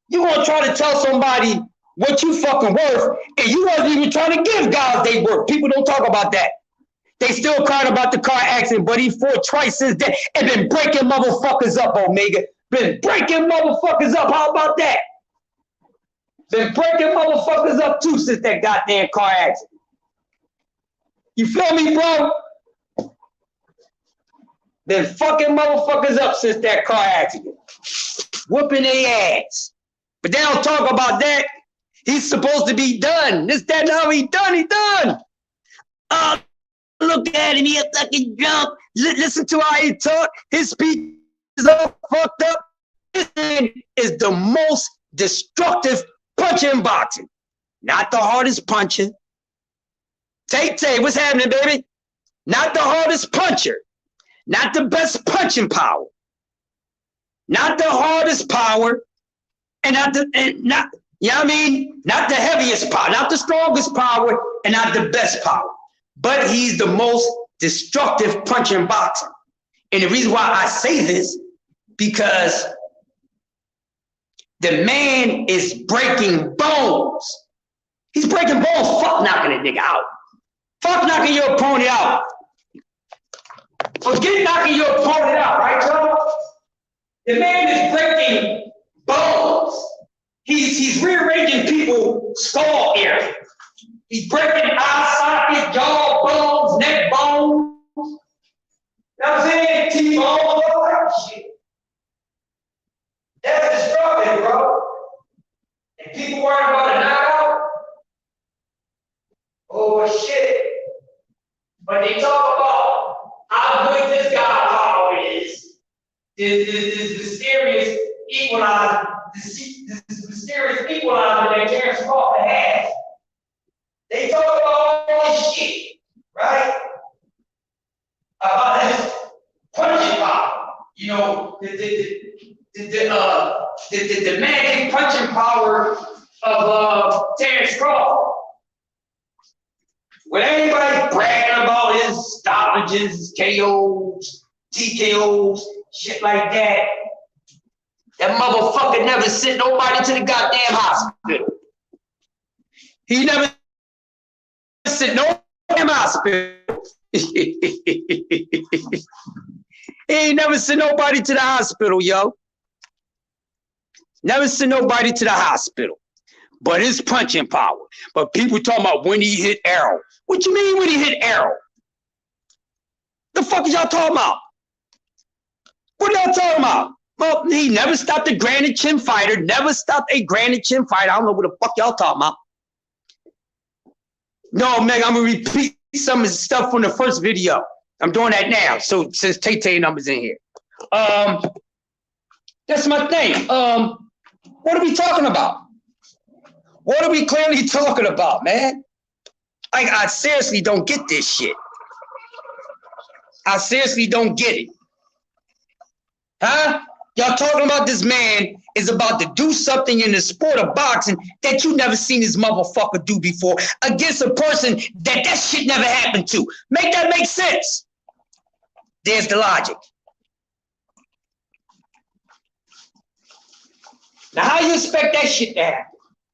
you gonna try to tell somebody what you fucking worth, and you wasn't even trying to give guys they worth? People don't talk about that. They still crying about the car accident, but he fought twice since then and been breaking motherfuckers up, Omega. Been breaking motherfuckers up. How about that? Been breaking motherfuckers up too since that goddamn car accident. You feel me, bro? Been fucking motherfuckers up since that car accident. Whooping their ass. But they don't talk about that. He's supposed to be done. This, that, now he done. He done. Look at him. He a fucking drunk. Listen to how he talk. His speech is all fucked up. This man is the most destructive puncher in boxing. Not the hardest puncher. Tay, what's happening, baby? Not the hardest puncher. Not the best punching power. Not the hardest power. And not, you know what I mean? Not the heaviest power. Not the strongest power. And not the best power. But he's the most destructive puncher in boxing. And the reason why I say this, because the man is breaking bones. He's breaking bones. Fuck knocking a nigga out. Fuck knocking your opponent out. Forget knocking your opponent out, right, y'all? The man is breaking bones. He's rearranging people's skull area. He's breaking eye socket, jaw bones, neck bones. You know what I'm saying? T-bones, all that shit. That's destructive, bro. And people worry about a knockout. Oh, shit. But they talk about how good this guy power is. This mysterious equalizer, this mysterious equalizer that Terrence Crawford has. They talk about all this shit, right? About his punching power. You know, the magic punching power of Terrence Crawford. When everybody's bragging about his stoppages, KOs, TKOs, shit like that, that motherfucker never sent nobody to the goddamn hospital. He never sent no damn hospital. He ain't never sent nobody to the hospital, yo. Never sent nobody to the hospital. But his punching power. But people talking about when he hit Errol. What you mean when he hit Errol? The fuck is y'all talking about? What are y'all talking about? Well, he never stopped a granite chin fighter. Never stopped a granite chin fighter. I don't know what the fuck y'all talking about. No, man, I'm going to repeat some of the stuff from the first video. I'm doing that now. So since Tay numbers in here. That's my thing. What are we talking about? What are we clearly talking about, man? I seriously don't get this shit. I seriously don't get it. Huh? Y'all talking about this man is about to do something in the sport of boxing that you never seen this motherfucker do before against a person that shit never happened to. Make that make sense. There's the logic. Now, how you expect that shit to happen?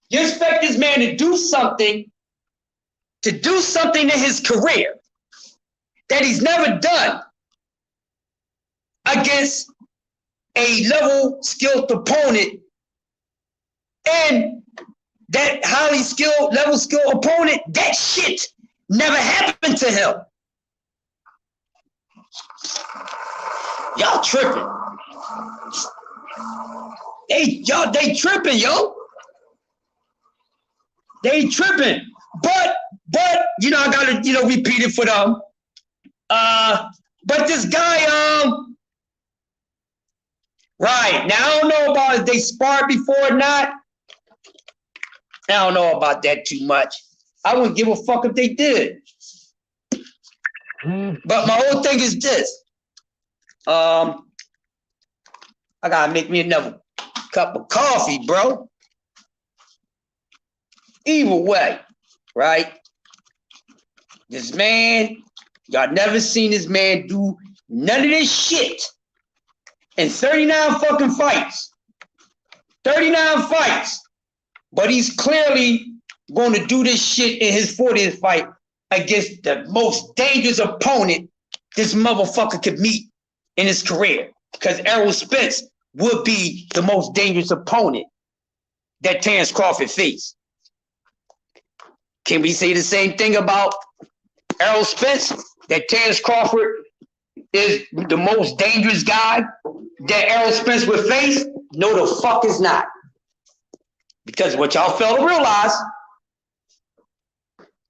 You expect this man to do something in his career that he's never done against a level skilled opponent, and that highly skilled, level skilled opponent, that shit never happened to him. Y'all tripping. They tripping, yo. They tripping. But you know, I gotta, you know, repeat it for them. But this guy, right, now I don't know about if they sparred before or not. I don't know about that too much. I wouldn't give a fuck if they did. But my whole thing is this. I gotta make me another cup of coffee, bro. Either way, right? This man, y'all never seen this man do none of this shit in 39 fucking fights. 39 fights. But he's clearly going to do this shit in his 40th fight against the most dangerous opponent this motherfucker could meet in his career. Because Errol Spence would be the most dangerous opponent that Terrence Crawford faced. Can we say the same thing about Errol Spence? That Terrence Crawford is the most dangerous guy that Errol Spence would face? No, the fuck is not. Because what y'all fail to realize,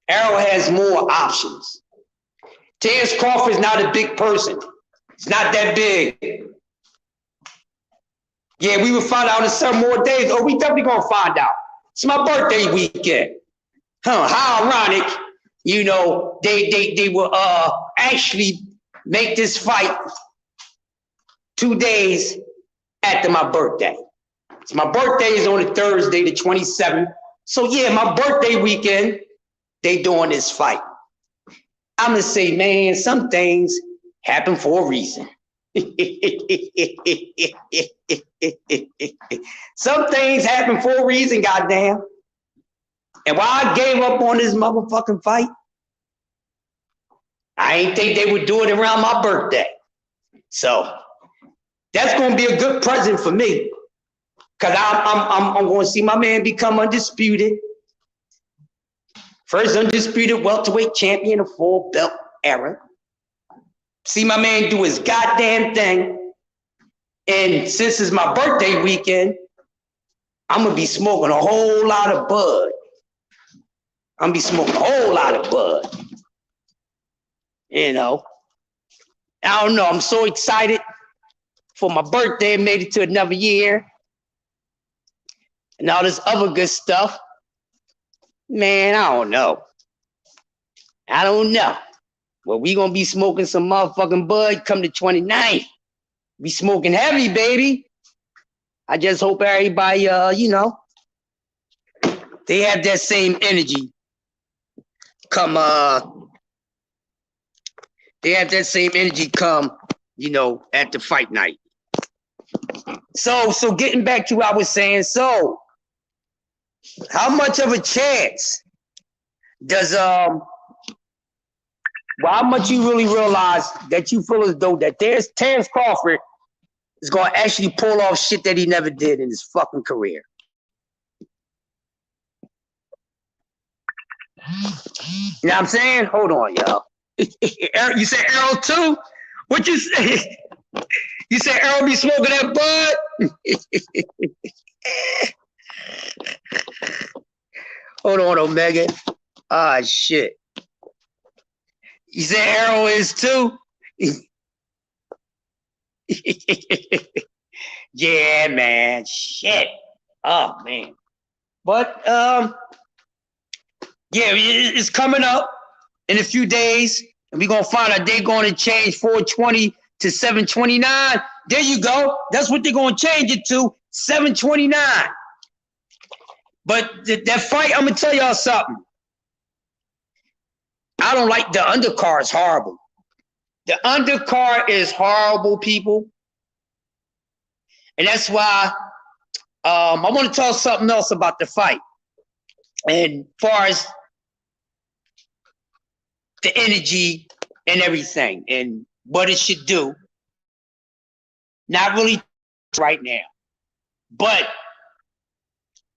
Errol has more options. Terrence Crawford's not a big person. It's not that big. Yeah, we will find out in some more days. Oh, we definitely gonna find out. It's my birthday weekend. Huh, how ironic, you know, they will actually make this fight 2 days after my birthday. So my birthday is on a Thursday, the 27th. So yeah, my birthday weekend, they doing this fight. I'm gonna say, man, some things happen for a reason. Some things happen for a reason, goddamn. And why I gave up on this motherfucking fight, I ain't think they would do it around my birthday. So that's gonna be a good present for me. Cause I'm gonna see my man become undisputed. First undisputed welterweight champion of full belt era. See my man do his goddamn thing. And since it's my birthday weekend, I'm gonna be smoking a whole lot of bud. I'm gonna be smoking a whole lot of bud. You know, I don't know. I'm so excited for my birthday. Made it to another year. And all this other good stuff. Man, I don't know. Well, we gonna be smoking some motherfucking bud come the 29th. Be smoking heavy, baby. I just hope everybody, you know, they have that same energy. Come, they have that same energy come, you know, at the fight night. So getting back to what I was saying, so how much of a chance does how much you really realize that you feel as though that there's Terrence Crawford is gonna actually pull off shit that he never did in his fucking career? You know what I'm saying? Hold on, y'all. You said Errol too? What you say? You said Errol be smoking that bud? Hold on, Omega. Ah, shit. You said Errol is too? Yeah, man. Shit. Oh, man. But, yeah, it's coming up in a few days. And we're going to find out they're going to change 420 to 729. There you go. That's what they're going to change it to, 729. But that fight, I'm going to tell y'all something. I don't like the undercard. It's horrible. The undercard is horrible, people. And that's why I want to talk something else about the fight. And as far as the energy and everything and what it should do. Not really right now. But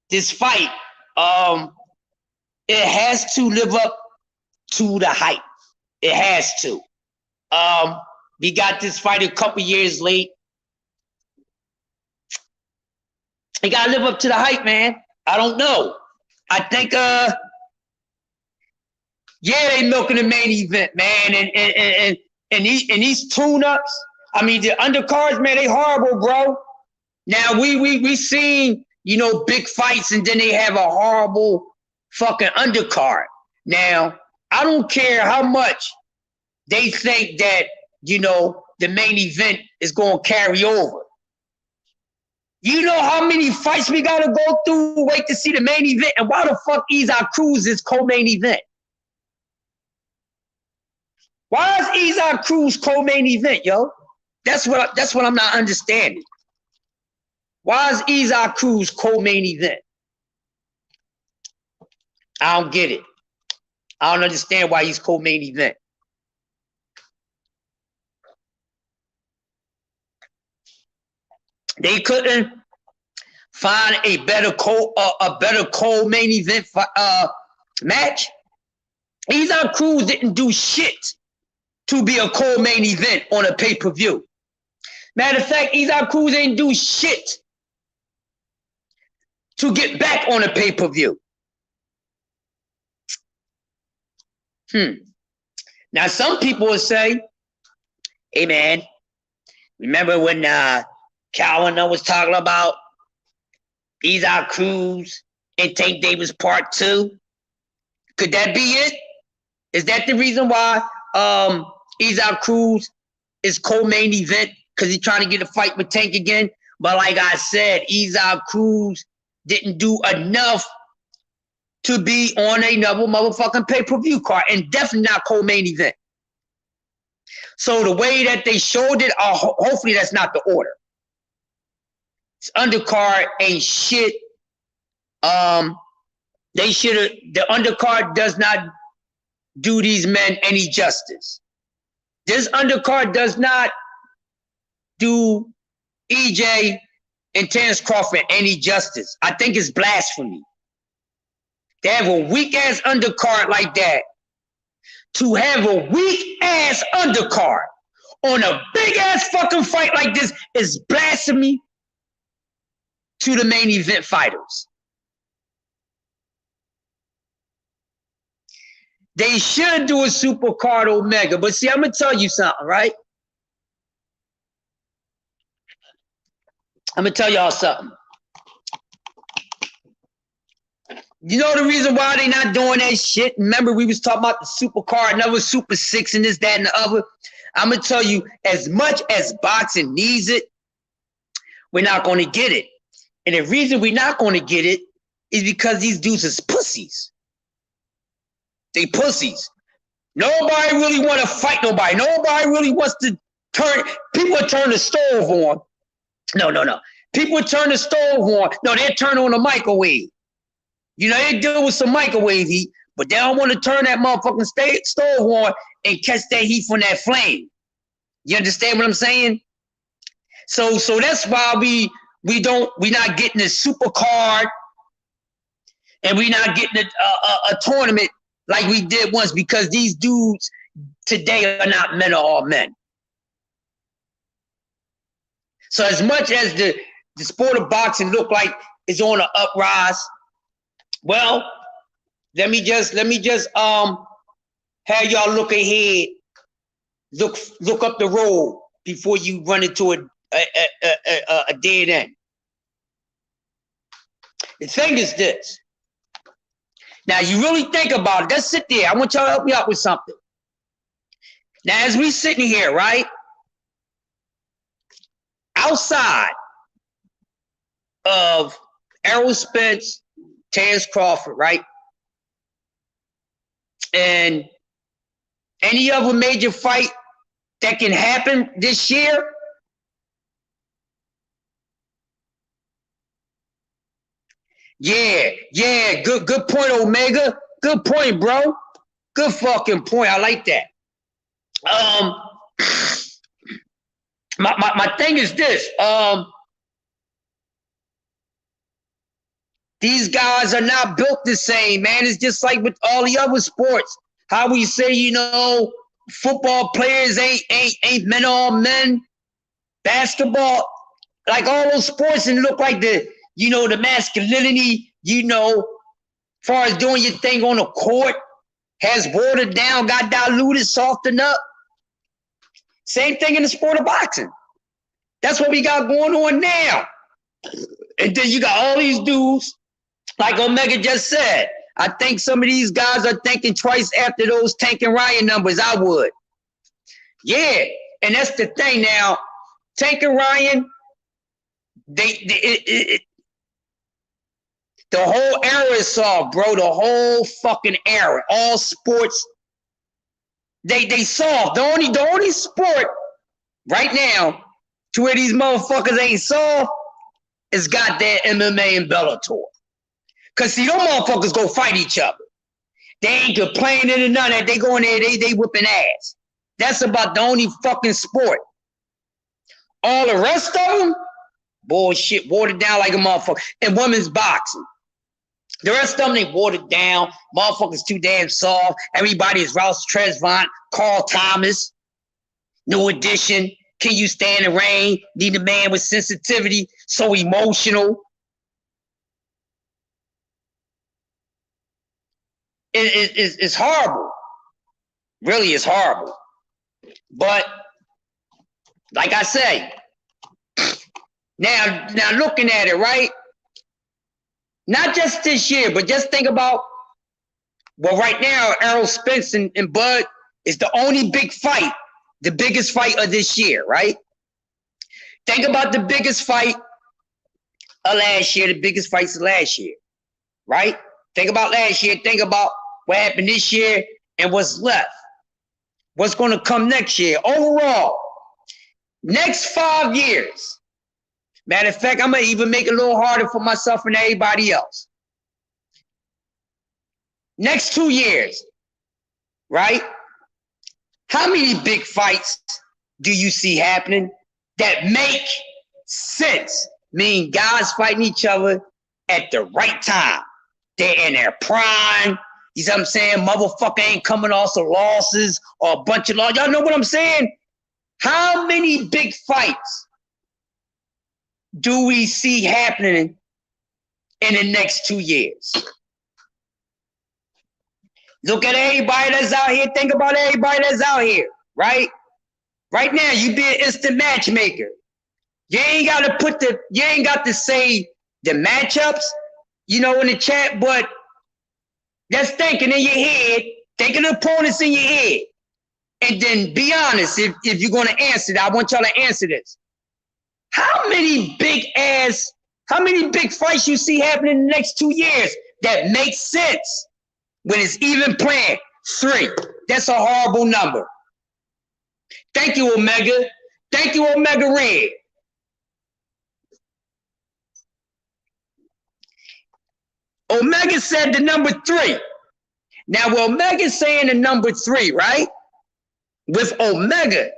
this fight, it has to live up to the hype. It has to. We got this fight a couple years late. You gotta live up to the hype, man. I don't know. I think yeah, they milking the main event, man. And these tune-ups, I mean the undercards, man, they horrible, bro. Now we seen, you know, big fights and then they have a horrible fucking undercard. Now, I don't care how much they think that, you know, the main event is going to carry over. You know how many fights we got to go through to wait to see the main event? And why the fuck Izak Cruz is co-main event? Why is Izak Cruz co-main event, yo? That's what I'm not understanding. Why is Izak Cruz co-main event? I don't get it. I don't understand why he's co-main event. They couldn't find a better co-main event match. Izak Cruz didn't do shit to be a co-main event on a pay-per-view. Matter of fact, Izak Cruz ain't do shit to get back on a pay-per-view. Now, some people will say, hey, man, remember when Calvin was talking about Izzy Cruz and Tank Davis Part 2? Could that be it? Is that the reason why Izzy Cruz is co-main event? Because he's trying to get a fight with Tank again? But like I said, Izzy Cruz didn't do enough to be on another motherfucking pay-per-view card, and definitely not co-main event. So the way that they showed it, hopefully that's not the order. This undercard ain't shit. They should have. The undercard does not do these men any justice. This undercard does not do EJ and Terrence Crawford any justice. I think it's blasphemy. They have a weak-ass undercard like that. To have a weak-ass undercard on a big-ass fucking fight like this is blasphemy to the main event fighters. They should do a super card Omega. But see, I'm going to tell you something, right? I'm going to tell y'all something. You know the reason why they not doing that shit? Remember we was talking about the super card, another super six and this, that, and the other? I'm going to tell you, as much as boxing needs it, we're not going to get it. And the reason we're not going to get it is because these dudes is pussies. They pussies. Nobody really want to fight nobody. Nobody really wants to people turn the stove on. No. People turn the stove on. No, they turn on the microwave. You know, they deal with some microwave heat, but they don't want to turn that motherfucking stove on and catch that heat from that flame. You understand what I'm saying? So that's why we not getting a super card, and we not getting a tournament like we did once, because these dudes today are not men of all men. So as much as the sport of boxing look like it's on an uprise, well, let me just have y'all look ahead, look up the road before you run into a dead end. The thing is this. Now you really think about it. Let's sit there. I want y'all to help me out with something. Now as we sitting here, right? Outside of Errol Spence, Terrence Crawford, right? And any other major fight that can happen this year? Yeah, good point, Omega. Good point, bro. Good fucking point. I like that. My thing is this. These guys are not built the same, man. It's just like with all the other sports. How we say, you know, football players ain't men all men. Basketball, like all those sports, and look like the masculinity, as far as doing your thing on the court, has watered down, got diluted, softened up. Same thing in the sport of boxing. That's what we got going on now. And then you got all these dudes, like Omega just said. I think some of these guys are thinking twice after those Tank and Ryan numbers. I would. Yeah, and that's the thing now. Tank and Ryan, the whole era is solved, bro. The whole fucking era. All sports, they solved. The only sport right now to where these motherfuckers ain't solved is goddamn MMA and Bellator. Cause see, those motherfuckers go fight each other. They ain't complaining and none of that. They go in there, they whipping ass. That's about the only fucking sport. All the rest of them, bullshit, watered down like a motherfucker. And women's boxing. The rest of them, they watered down. Motherfuckers too damn soft. Everybody is Rouse Tresvant, Carl Thomas, New Edition. Can you stand the rain? Need a man with sensitivity, so emotional. It's horrible. Really, it's horrible. But like I say, now looking at it, right? Not just this year, but just think about, well, right now, Errol Spence and Bud is the only big fight, the biggest fight of this year, right? Think about the biggest fight of last year, the biggest fights of last year, right? Think about last year. Think about what happened this year and what's left. What's going to come next year? Overall, next 5 years. Matter of fact, I'm going to even make it a little harder for myself and everybody else. Next 2 years, right? How many big fights do you see happening that make sense? Mean guys fighting each other at the right time. They're in their prime. You see what I'm saying? Motherfucker ain't coming off some losses or a bunch of losses. Y'all know what I'm saying? How many big fights do we see happening in the next 2 years? Look at everybody that's out here. Think about everybody that's out here, right? Right now, you be an instant matchmaker. You ain't got to say the matchups, in the chat, but just thinking in your head, thinking of opponents in your head. And then be honest, if you're going to answer that, I want y'all to answer this. How many big fights you see happening in the next 2 years that make sense when it's even planned? 3. That's a horrible number. Thank you, Omega. Thank you, Omega Red. Omega said the number 3. Now, with Omega saying the number 3, right? With Omega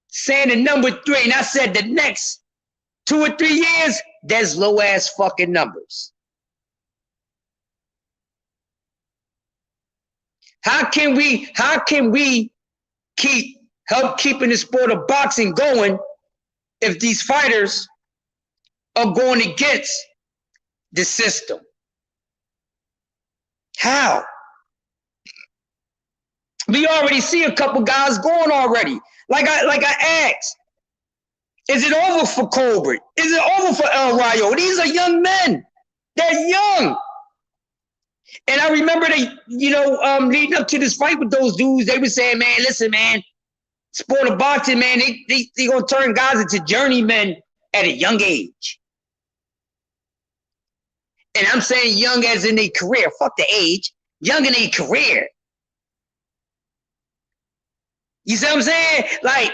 saying the number 3, and I said the next 2 or 3 years, there's low-ass fucking numbers. How can we help keeping the sport of boxing going if these fighters are going against the system? How? We already see a couple guys going already. Like I asked, is it over for Colbert? Is it over for El Rayo? These are young men. They're young. And I remember leading up to this fight with those dudes, they were saying, man, listen, man, sport of boxing, man, they gonna turn guys into journeymen at a young age. And I'm saying young as in a career. Fuck the age. Young in a career. You see what I'm saying? Like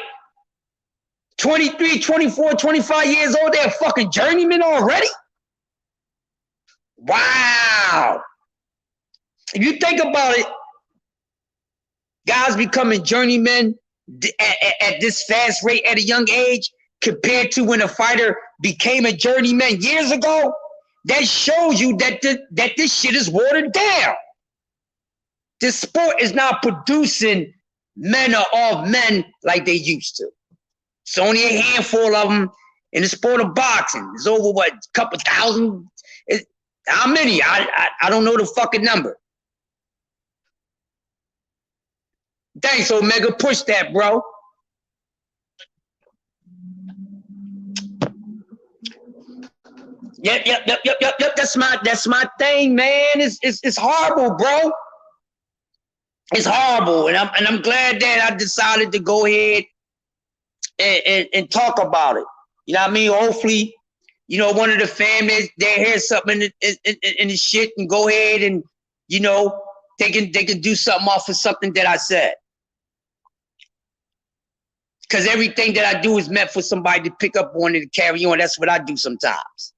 23, 24, 25 years old, they're fucking journeymen already? Wow. If you think about it, guys becoming journeymen at this fast rate at a young age compared to when a fighter became a journeyman years ago, that shows you that this shit is watered down. This sport is not producing men of men like they used to. It's only a handful of them in the sport of boxing. It's over, what, a couple thousand? How many? I don't know the fucking number. Thanks, Omega. Push that, bro. Yep. That's my thing, man. It's horrible, bro. It's horrible, and I'm glad that I decided to go ahead and talk about it. You know what I mean? Hopefully, one of the families they hear something in the shit and go ahead and they can do something off of something that I said. Because everything that I do is meant for somebody to pick up on and to carry on. That's what I do sometimes.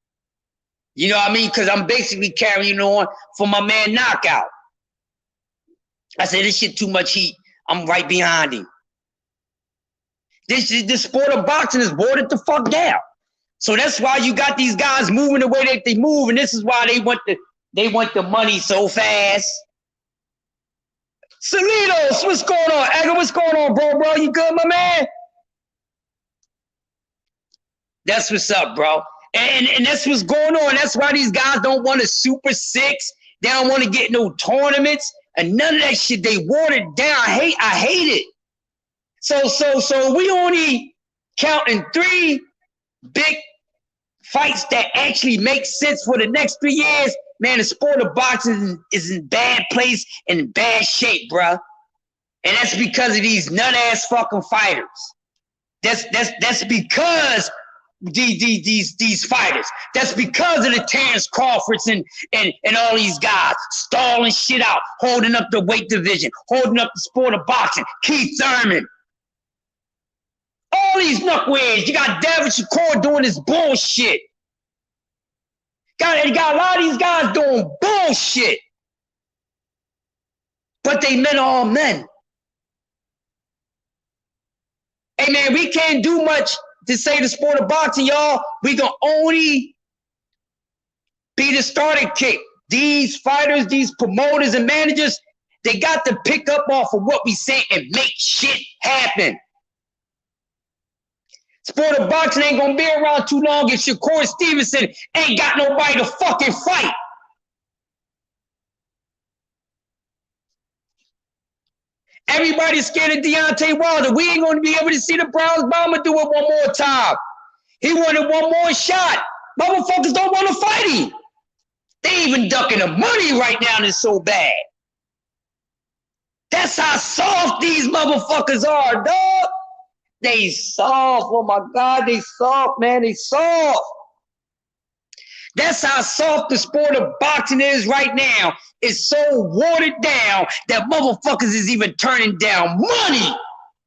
You know what I mean? Because I'm basically carrying on for my man Knockout. I said, this shit too much heat. I'm right behind him. This sport of boxing is watered the fuck down. So that's why you got these guys moving the way that they move, and this is why they want the money so fast. Salitos, what's going on? Edgar, what's going on, bro? You good, my man? That's what's up, bro. And that's what's going on. That's why these guys don't want a Super 6. They don't want to get no tournaments. And none of that shit, they watered down. I hate it. So we only counting 3 big fights that actually make sense for the next 3 years. Man, the sport of boxing is in bad place and in bad shape, bruh. And that's because of these nut-ass fucking fighters. That's because these fighters. That's because of the Terrence Crawfords and all these guys stalling shit out, holding up the weight division, holding up the sport of boxing. Keith Thurman. All these knuckleheads. You got David Shakur doing this bullshit. Got a lot of these guys doing bullshit. But they men all men. Hey man, we can't do much to say the sport of boxing, y'all. We can only be the starter kick. These fighters, these promoters and managers, they got to pick up off of what we say and make shit happen. Sport of boxing ain't gonna be around too long if Shakur Stevenson ain't got nobody to fucking fight. Everybody's scared of Deontay Wilder. We ain't gonna be able to see the Browns bomber do it one more time. He wanted one more shot. Motherfuckers don't want to fight him. They even ducking the money right now. It's so bad. That's how soft these motherfuckers are, dog. They soft. Oh my God, they soft, man. They soft. That's how soft the sport of boxing is right now. It's so watered down that motherfuckers is even turning down money.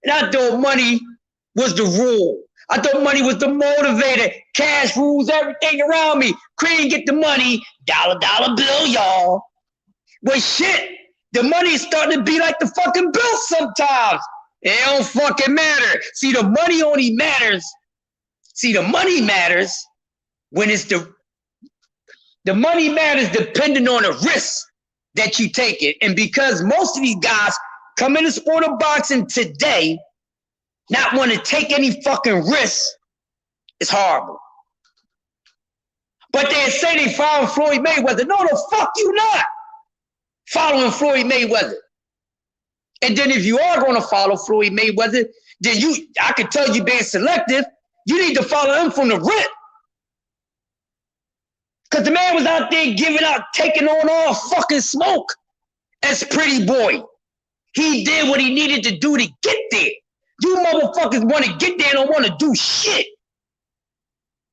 And I thought money was the rule. I thought money was the motivator. Cash rules everything around me. Cream get the money. Dollar bill, y'all. But shit, the money is starting to be like the fucking bill sometimes. It don't fucking matter. See, the money only matters. See, the money matters when it's the money matters depending on the risk that you take it. And because most of these guys come in the sport of boxing today, not want to take any fucking risk, it's horrible. But they say they following Floyd Mayweather. No, the fuck you not following Floyd Mayweather. And then if you are going to follow Floyd Mayweather, then I can tell you being selective, you need to follow him from the rip. Because the man was out there giving out, taking on all fucking smoke as Pretty Boy. He did what he needed to do to get there. You motherfuckers want to get there and don't want to do shit.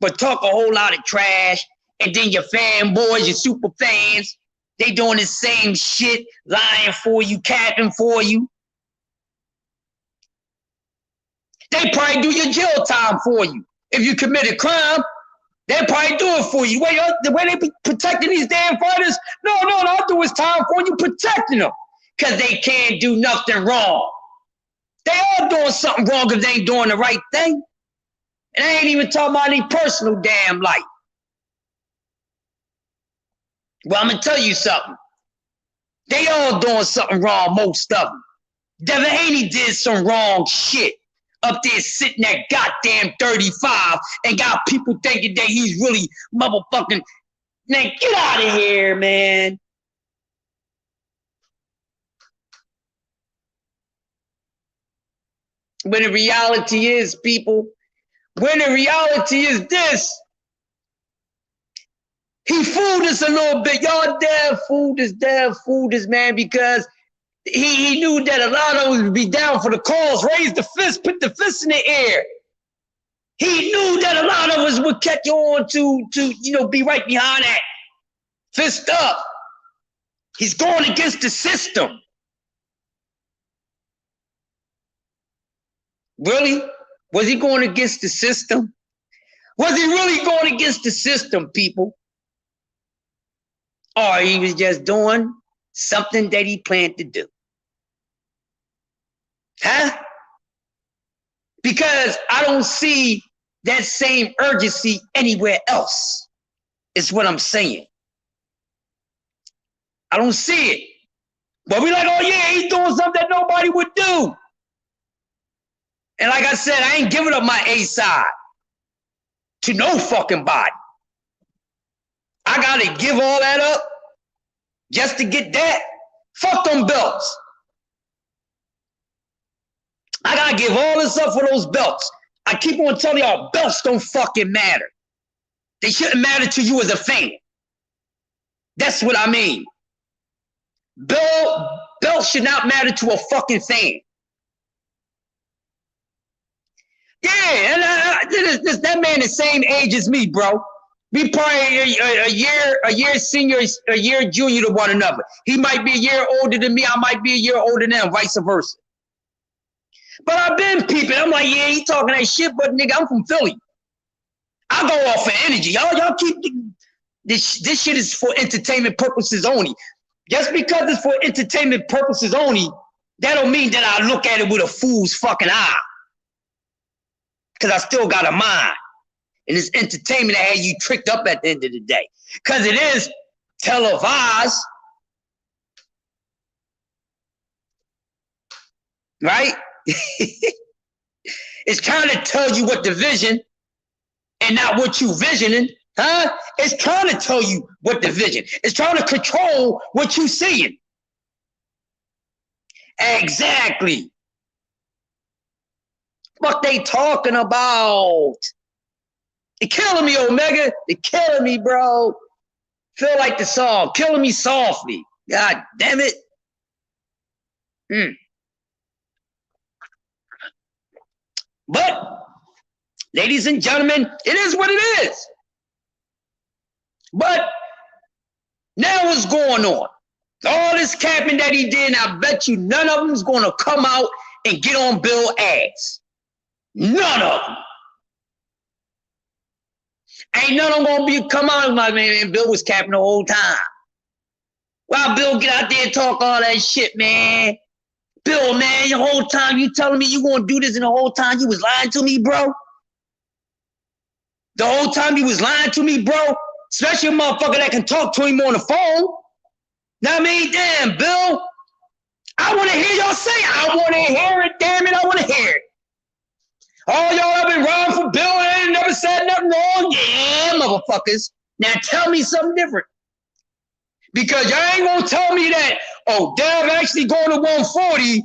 But talk a whole lot of trash. And then your fanboys, your super fans, they doing the same shit, lying for you, capping for you. They probably do your jail time for you. If you commit a crime, they'll probably do it for you. The way they be protecting these damn fighters, no, I'll do his time for you, protecting them. Because they can't do nothing wrong. They all doing something wrong if they ain't doing the right thing. And I ain't even talking about any personal damn life. Well, I'm going to tell you something. They all doing something wrong, most of them. Devin Haney did some wrong shit. Up there sitting at goddamn 35 and got people thinking that he's really motherfucking... Man, get out of here, man. When the reality is, people, when the reality is this, he fooled us a little bit. Y'all damn fooled us, man, because he knew that a lot of us would be down for the cause, raise the fist, put the fist in the air. He knew that a lot of us would catch on to be right behind that. Fist up. He's going against the system. Really? Was he going against the system? Was he really going against the system, people? Or he was just doing something that he planned to do? Huh? Because I don't see that same urgency anywhere else, is what I'm saying. I don't see it. But we like, oh yeah, he's doing something that nobody would do. And like I said, I ain't giving up my A side to no fucking body. I gotta give all that up just to get that. Fuck them belts. I gotta give all this up for those belts. I keep on telling y'all, belts don't fucking matter. They shouldn't matter to you as a fan. That's what I mean. Belts should not matter to a fucking fan. Yeah, and that man the same age as me, bro. We probably a year senior, a year junior to one another. He might be a year older than me. I might be a year older than him, vice versa. But I've been peeping. I'm like, yeah, he talking that shit, but nigga, I'm from Philly. I go off for energy. Y'all keep this shit is for entertainment purposes only. Just because it's for entertainment purposes only, that don't mean that I look at it with a fool's fucking eye. Because I still got a mind. And it's entertainment that had you tricked up at the end of the day. Because it is televised. Right? It's trying to tell you what the vision and not what you visioning. Huh? It's trying to tell you what the vision. It's trying to control what you seeing. Exactly. What they talking about? They're killing me, Omega. They're killing me, bro. Feel like the song. Killing me softly. God damn it. But, ladies and gentlemen, it is what it is. But, now what's going on? All this capping that he did, and I bet you none of them is going to come out and get on Bill's ass. None of them. Ain't none of them gonna be come out. My man, Bill was capping the whole time. Why Bill get out there and talk all that shit, man? Bill, man, the whole time you telling me you gonna do this, and the whole time you was lying to me, bro. The whole time you was lying to me, bro. Especially a motherfucker that can talk to him on the phone. Know what I mean? Damn, Bill. I want to hear y'all say it. I want to hear it. Damn it, I want to hear it. All y'all have been riding for Bill and ain't never said nothing wrong. Yeah, motherfuckers. Now tell me something different. Because y'all ain't going to tell me that, oh, Dev actually going to 140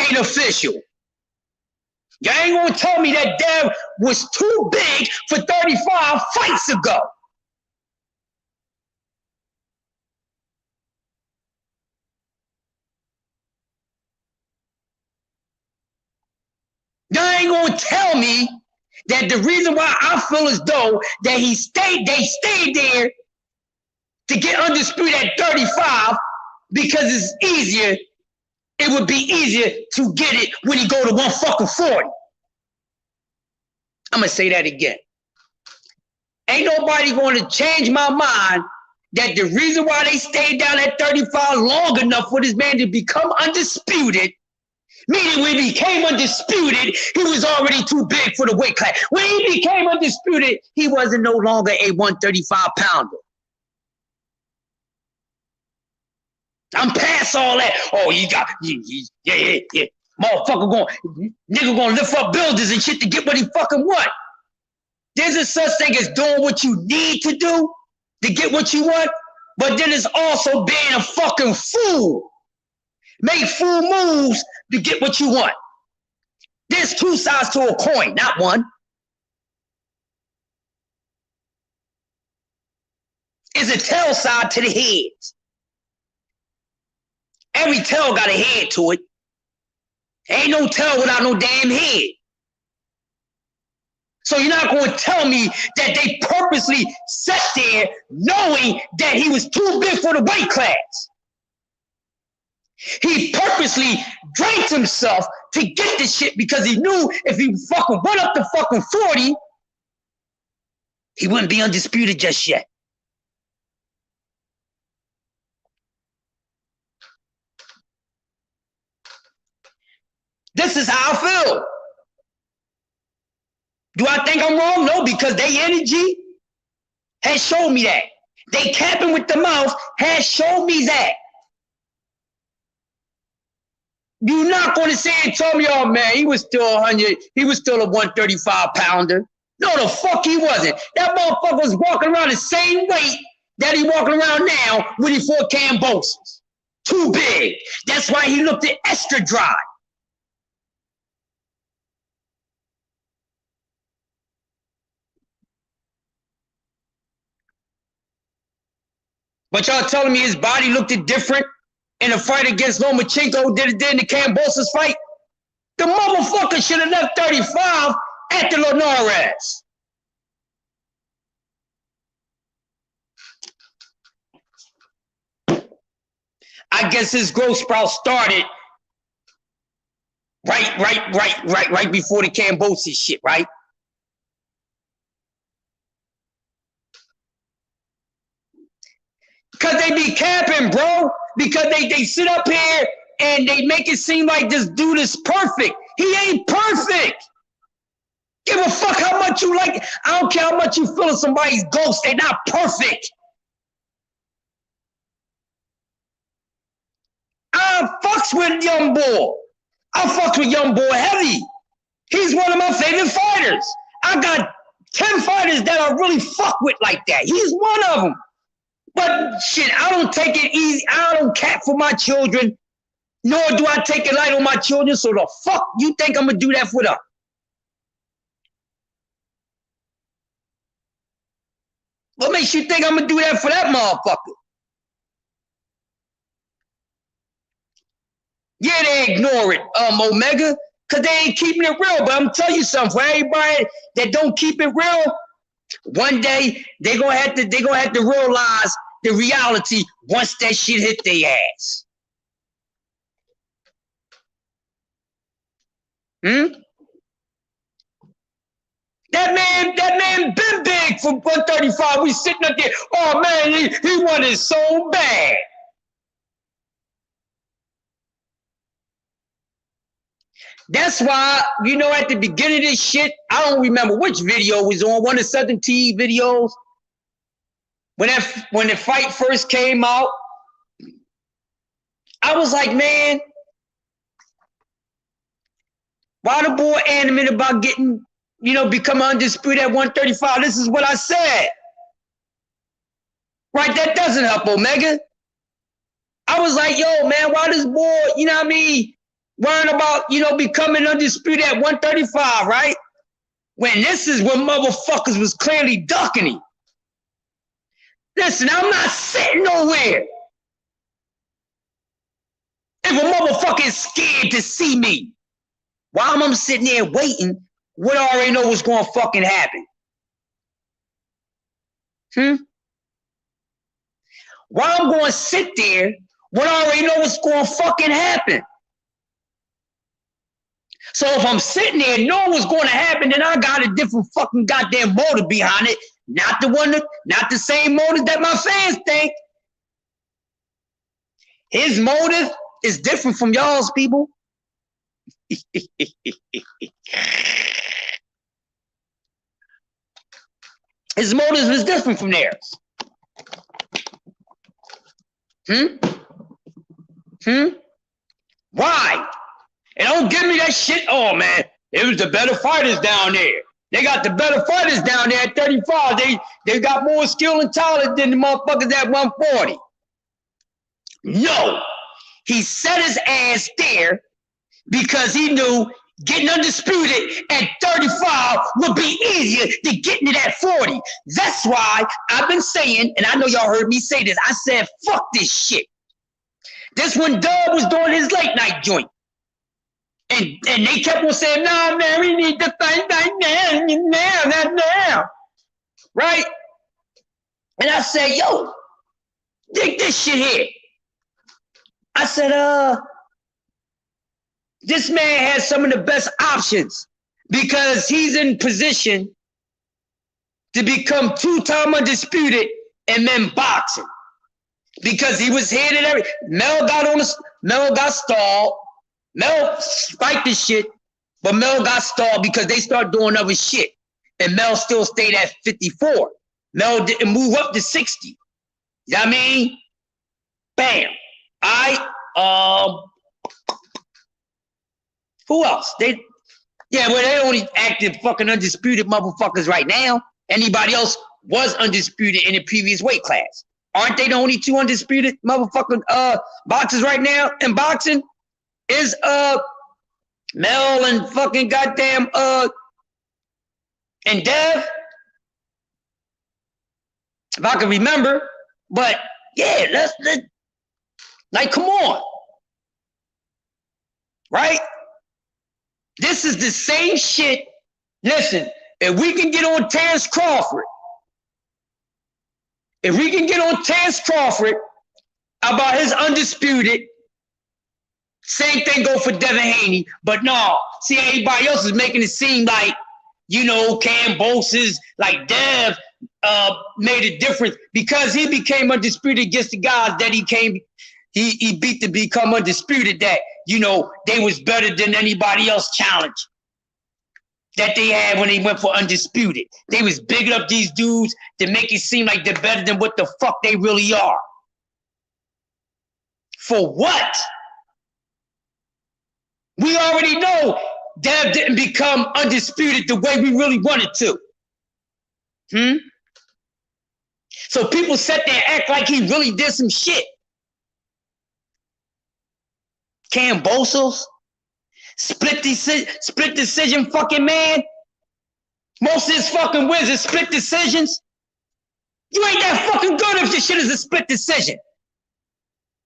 ain't official. Y'all ain't going to tell me that Dev was too big for 35 fights ago. Y'all ain't gonna tell me that the reason why I feel as though that they stayed there to get undisputed at 35 because it's easier. It would be easier to get it when he go to 140. I'm gonna say that again. Ain't nobody gonna change my mind that the reason why they stayed down at 35 long enough for this man to become undisputed. Meaning when he became undisputed, he was already too big for the weight class. When he became undisputed, he wasn't no longer a 135-pounder. I'm past all that. Oh, you got, yeah. Motherfucker nigga gonna lift up buildings and shit to get what he fucking want. There's a such thing as doing what you need to do to get what you want, but then there's also being a fucking fool. Make fool moves to get what you want. There's two sides to a coin, not one. It's a tail side to the head. Every tail got a head to it. Ain't no tail without no damn head. So you're not going to tell me that they purposely sat there knowing that he was too big for the weight class. He purposely drank himself to get this shit because he knew if he fucking went up to fucking 40, he wouldn't be undisputed just yet. This is how I feel. Do I think I'm wrong? No, because their energy has showed me that. They capping with the mouth has showed me that. You're not going to say and tell me, oh man, he was still 100, he was still a 135-pounder. No, the fuck he wasn't. That motherfucker was walking around the same weight that he walking around now when he fought Cambosis. too big. That's why he looked extra dry. But y'all telling me his body looked different in the fight against Lomachenko than it did in the Kambosos fight? The motherfucker should have left 35 at the Linares. I guess his growth sprout started right before the Kambosos shit, right? Because they be capping, bro. Because they sit up here and they make it seem like this dude is perfect. He ain't perfect. Give a fuck how much you like. I don't care how much you feel of somebody's ghost. They're not perfect. I fucks with Young Boy. I fucks with Young Boy heavy. He's one of my favorite fighters. I got 10 fighters that I really fuck with like that. He's one of them. But shit, I don't take it easy. I don't cap for my children, nor do I take it light on my children. So the fuck you think I'm gonna do that for them? What makes you think I'm gonna do that for that motherfucker? Yeah, they ignore it, Omega, because they ain't keeping it real. But I'm telling you something, for everybody that don't keep it real, one day they're gonna have to realize the reality once that shit hit their ass. That man been big for 135. We sitting up there, oh man, he wanted so bad. That's why, you know, at the beginning of this shit, I don't remember which video was on, one of the Southern TV videos. When the fight first came out, I was like, man, why the boy animated about getting, you know, become undisputed at 135? This is what I said. Right, that doesn't help Omega. I was like, yo, man, why this boy, you know what I mean, worrying about, you know, becoming undisputed at 135, right? When this is when motherfuckers was clearly ducking him. Listen, I'm not sitting nowhere. If a motherfucker is scared to see me, while I'm sitting there waiting, what I already know what's going to fucking happen. While I'm going to sit there, what I already know what's going to fucking happen. So if I'm sitting there knowing what's going to happen, then I got a different fucking goddamn motive behind it. Not the same motive that my fans think. His motive is different from y'all's, people. His motive is different from theirs. Why? And don't give me that shit. Oh man, it was the better fighters down there. They got the better fighters down there at 35. They got more skill and talent than the motherfuckers at 140. No, he set his ass there because he knew getting undisputed at 35 would be easier than getting it at 40. That's why I've been saying, and I know y'all heard me say this, I said, fuck this shit. This when Dub was doing his late night joint. And they kept on saying, nah, man, we need to fight right now, not now. Right? And I said, yo, dig this shit here. I said, this man has some of the best options because he's in position to become two-time undisputed in men boxing. Because he was here and everything. Mel got stalled. Mel spiked the shit, but Mel got stalled because they started doing other shit. And Mel still stayed at 54. Mel didn't move up to 60. You know what I mean? Bam. Who else? They only active fucking undisputed motherfuckers right now. Anybody else was undisputed in the previous weight class. Aren't they the only two undisputed motherfucking boxers right now in boxing? Is Mel and fucking goddamn and Dev, if I can remember. But yeah, let's like, come on, right? This is the same shit. Listen, if we can get on Terrence Crawford, about his undisputed, same thing go for Devin Haney. But no, see, everybody else is making it seem like, you know, Cam Bose's like Dev made a difference because he became undisputed against the guys that he beat to become undisputed, that, you know, they was better than anybody else challenge that they had when they went for undisputed. They was bigging up these dudes to make it seem like they're better than what the fuck they really are. For what? We already know Dev didn't become undisputed the way we really wanted to. So people sat there and act like he really did some shit. Cam Bosos, split decision fucking man. Most of his fucking wins are split decisions. You ain't that fucking good if your shit is a split decision.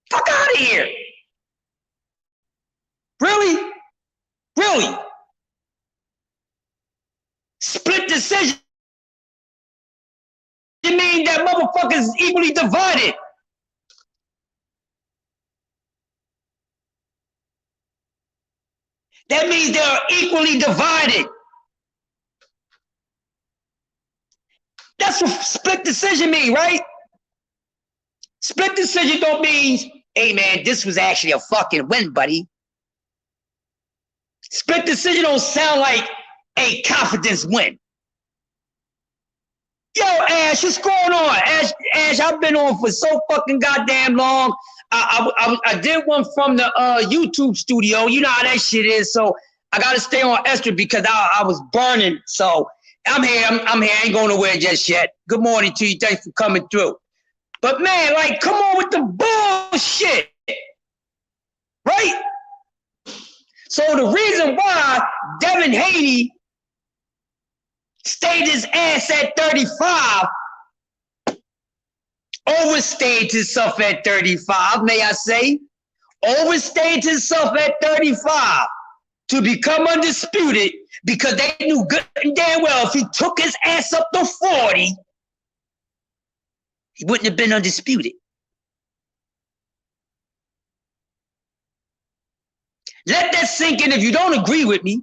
Fuck out of here. Really? Really? Split decision mean that motherfuckers is equally divided. That means they are equally divided. That's what split decision mean, right? Split decision don't mean, hey man, this was actually a fucking win, buddy. Split decision don't sound like a confidence win. Yo, Ash, what's going on? Ash, I've been on for so fucking goddamn long. I did one from the YouTube studio. You know how that shit is. So I got to stay on extra because I was burning. So I'm here. I'm here. I ain't going nowhere just yet. Good morning to you. Thanks for coming through. But man, like, come on with the bullshit. Right? So the reason why Devin Haney stayed his ass at 35, overstayed himself at 35, may I say, overstayed himself at 35 to become undisputed because they knew good and damn well if he took his ass up to 40, he wouldn't have been undisputed. Let that sink in. If you don't agree with me,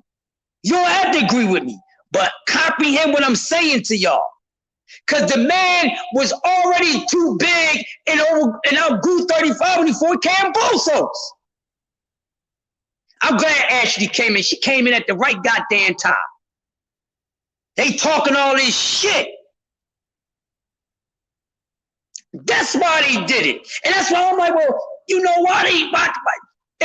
you don't have to agree with me. But comprehend what I'm saying to y'all. Because the man was already too big and outgrew 35 when he fought Cam Bosos. I'm glad Ashley came in. She came in at the right goddamn time. They talking all this shit. That's why they did it. And that's why I'm like, well, you know why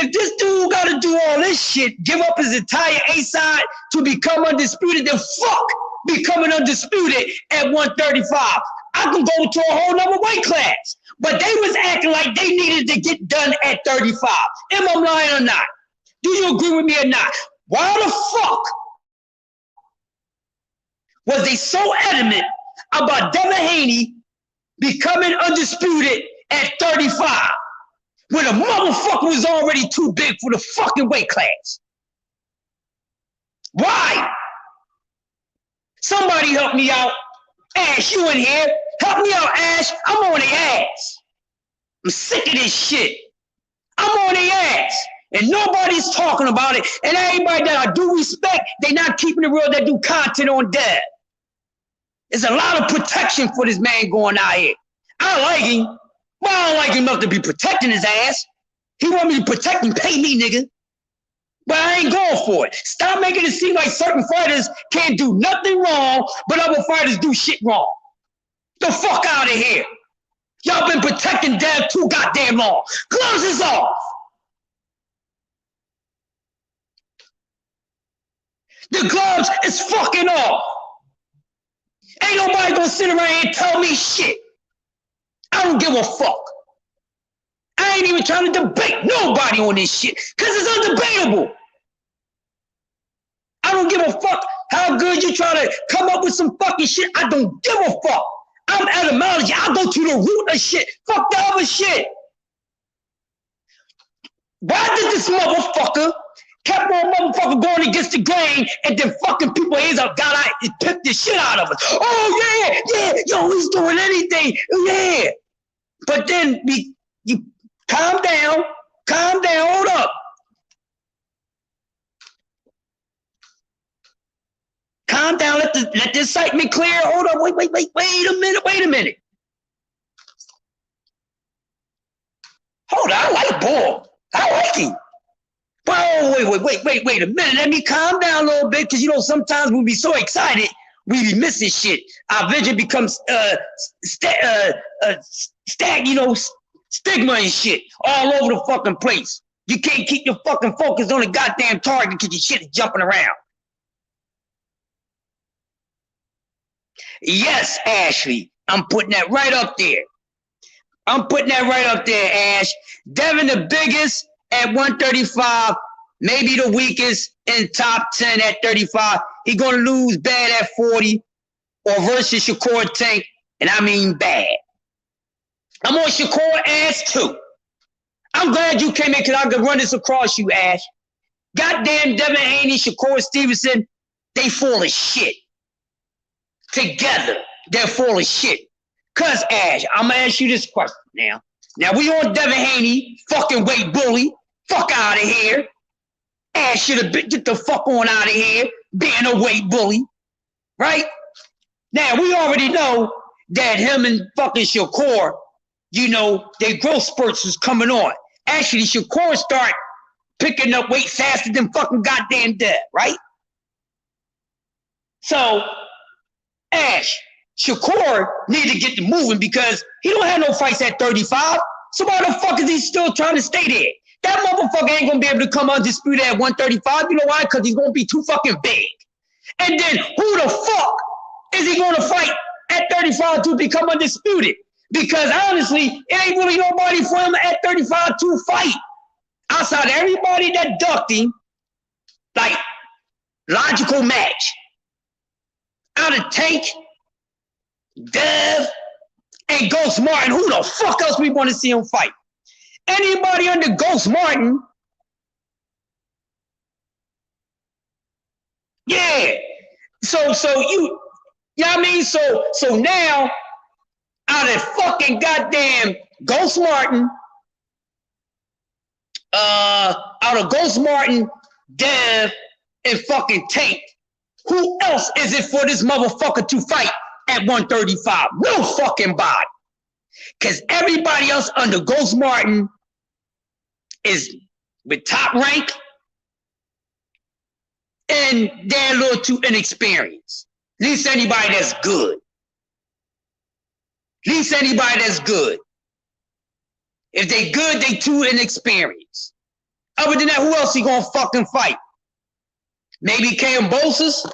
if this dude got to do all this shit, give up his entire A-side to become undisputed, then fuck becoming undisputed at 135. I can go to a whole nother weight class. But they was acting like they needed to get done at 35. Am I lying or not? Do you agree with me or not? Why the fuck was they so adamant about Devin Haney becoming undisputed at 35? When a motherfucker was already too big for the fucking weight class. Why? Somebody help me out. Ash, you in here. Help me out, Ash. I'm on their ass. I'm sick of this shit. I'm on their ass. And nobody's talking about it. And everybody that I do respect, they not keeping it real that do content on Dev. There's a lot of protection for this man going out here. I like him. But I don't like him enough to be protecting his ass. He want me to protect and pay me, nigga. But I ain't going for it. Stop making it seem like certain fighters can't do nothing wrong, but other fighters do shit wrong. The fuck out of here. Y'all been protecting Dev too goddamn long. Gloves is off. The gloves is fucking off. Ain't nobody gonna sit around here and tell me shit. I I don't give a fuck. I ain't even trying to debate nobody on this shit because it's undebatable. I don't give a fuck how good you try to come up with some fucking shit. I don't give a fuck. I'm etymology. I'll go to the root of shit. Fuck the other shit. Why did this motherfucker kept on motherfucker going against the grain and then fucking people ends up got out and picked the shit out of us? Oh yeah, yo, he's doing anything. Yeah. But then you calm down, hold up. Calm down, let the excitement clear. Hold up, wait a minute. Hold on, I like Bull. I like him. Whoa, wait a minute. Let me calm down a little bit, because sometimes we be so excited, we be missing shit. Our vision becomes stigma and shit all over the fucking place. You can't keep your fucking focus on the goddamn target because your shit is jumping around. Yes, Ashley, I'm putting that right up there. Ash. Devin the biggest at 135, maybe the weakest in top 10 at 35. He gonna lose bad at 40 or versus Shakur Tank, and I mean bad. I'm on Shakur ass too. I'm glad you came in because I could run this across you, Ash. Goddamn Devin Haney, Shakur Stevenson, they full of shit. Together, they're full of shit. Cause Ash, I'm gonna ask you this question now. Now we on Devin Haney, fucking weight bully. Fuck out of here. Ash should have get the fuck on out of here, being a weight bully. Right? Now we already know that him and fucking Shakur, their growth spurts was coming on. Actually, Shakur start picking up weight faster than fucking goddamn Dev, right? So, Ash, Shakur need to get to moving because he don't have no fights at 35. So why the fuck is he still trying to stay there? That motherfucker ain't gonna be able to come undisputed at 135. You know why? Because he's gonna be too fucking big. And then who the fuck is he gonna fight at 35 to become undisputed? Because honestly, it ain't really nobody for him at 35 to fight. Outside of everybody that ducked him, like logical match. Out of Tank, Dev, and Ghost Martin, who the fuck else we want to see him fight? Anybody under Ghost Martin? Yeah. So you know what I mean? So now, out of fucking goddamn Ghost Martin, out of Ghost Martin, Dev, and fucking Tank, who else is it for this motherfucker to fight at 135? No fucking body. Because everybody else under Ghost Martin is with top rank and they're a little too inexperienced. At least anybody that's good. If they good, they too inexperienced. Other than that, who else he gonna fucking fight? Maybe Kambosos?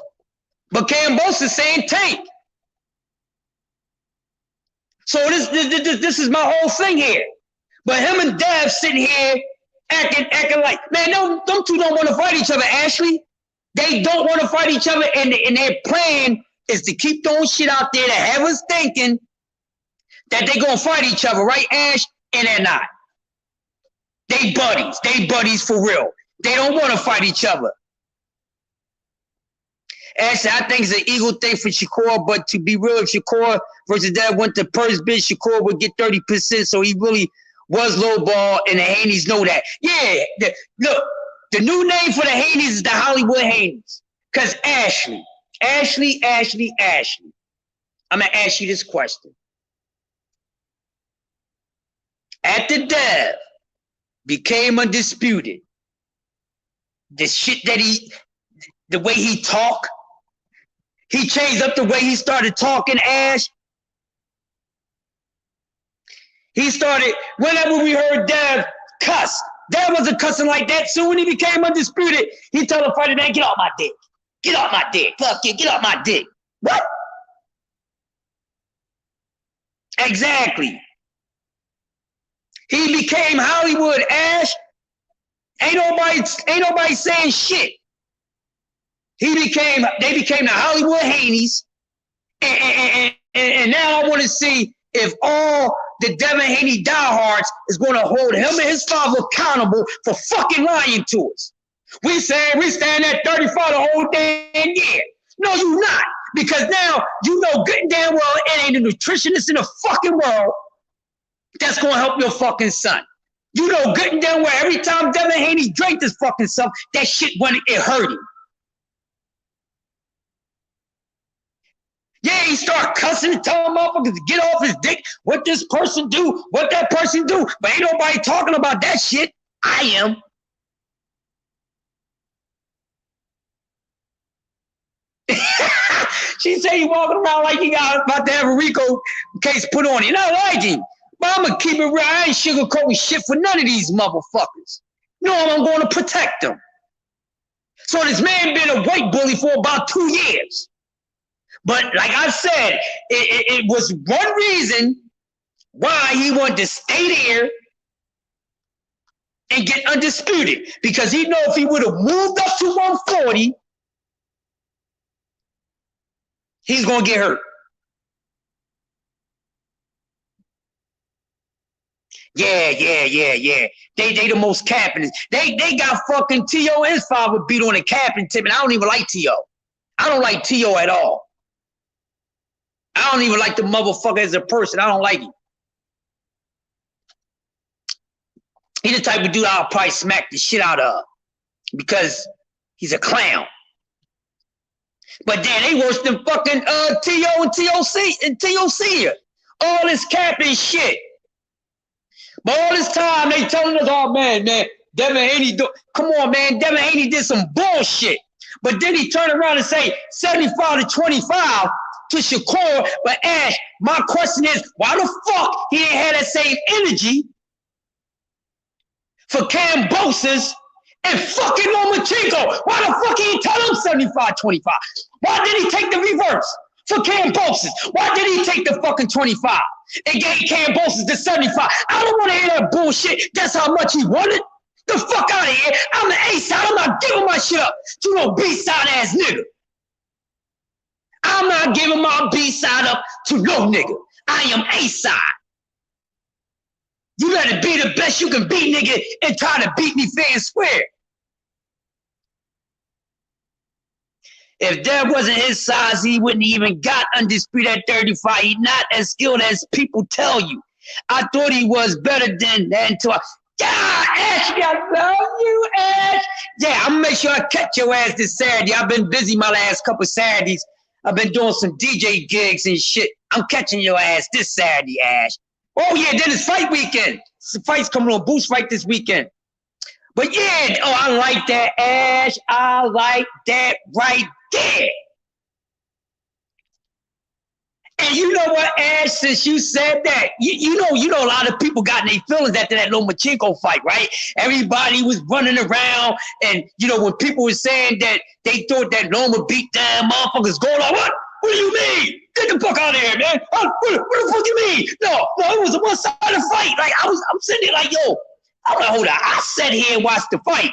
But Kambosos saying Tank. So this is my whole thing here. But him and Dev sitting here acting like, man, them two don't want to fight each other, Ashley. They don't want to fight each other, and their plan is to keep throwing shit out there to have us thinking that they gonna fight each other, right, Ash? And they're not. They buddies for real. They don't want to fight each other. Actually, I think it's an ego thing for Shakur, but to be real, if Shakur versus Dev went to purse bid, Shakur would get 30%, so he really was lowball, and the Haneys know that. Yeah, look, the new name for the Haneys is the Hollywood Haneys. Because Ashley, I'm going to ask you this question. After Dev became undisputed, the shit that the way he talked, he changed up the way he started talking, Ash. He started, whenever we heard Dev cuss, Dev wasn't cussing like that. So when he became undisputed, he told the fighter, man, get off my dick. Get off my dick. Fuck you, get off my dick. What? Exactly. He became Hollywood Ash. Ain't nobody saying shit. They became the Hollywood Haney's. And now I want to see if all the Devin Haney diehards is going to hold him and his father accountable for fucking lying to us. We stand at 35 the whole damn year. No, you not. Because now you know good and damn well it ain't a nutritionist in the fucking world that's going to help your fucking son. You know good and damn well every time Devin Haney drank this fucking stuff, that shit it hurt him. Yeah, he start cussing and telling motherfuckers to get off his dick, what this person do, what that person do. But ain't nobody talking about that shit. I am. She said he walking around like he got about to have a RICO case put on him. And I like him. But I'm going to keep it real. I ain't sugarcoating shit for none of these motherfuckers. No, I'm going to protect them. So this man been a white bully for about 2 years. But like I said, it was one reason why he wanted to stay there and get undisputed. Because he know if he would have moved up to 140, he's going to get hurt. Yeah. They the most capping. They got fucking T.O. and his father beat on the capping tip, and I don't even like T.O. I don't like T.O. at all. I don't even like the motherfucker as a person. I don't like him. He's the type of dude I'll probably smack the shit out of because he's a clown. But then they worse than fucking T.O. and T.O.C. All this capping shit. But all this time they telling us, oh man, Devin Haney, come on, man, Devin Haney did some bullshit. But then he turned around and say 75-25 to Shakur. But Ash, my question is, why the fuck he ain't had that same energy for Cambosis and fucking Lomachenko? Why the fuck he ain't tell him 75-25? Why did he take the reverse for Cambosis? Why did he take the fucking 25 and gave Cambosis the 75? I don't want to hear that bullshit. That's how much he wanted. The fuck out of here. I'm the A-side. I'm not giving my shit up to no B-side ass nigga. I'm not giving my B-side up to no nigga. I am A-side. You better be the best you can be, nigga, and try to beat me fair and square. If that wasn't his size, he wouldn't even got undisputed at 35. He's not as skilled as people tell you. I thought he was better than that until Ashley, I love you, Ash. Yeah, I'm gonna make sure I catch your ass this Saturday. I've been busy my last couple Saturdays. I've been doing some DJ gigs and shit. I'm catching your ass this Saturday, Ash. Oh yeah, then it's fight weekend. The fight's coming on, Boost fight this weekend. But yeah, oh, I like that, Ash. I like that right there. And you know what, Ash, since you said that, you know a lot of people got in their feelings after that Lomachenko fight, right? Everybody was running around, and you know, when people were saying that they thought that Loma beat down motherfuckers going on, what? What do you mean? Get the fuck out of here, man. What the fuck you mean? No, it was a one-sided fight. Like I'm sitting there like, yo, I'm like, hold on. I sat here and watched the fight.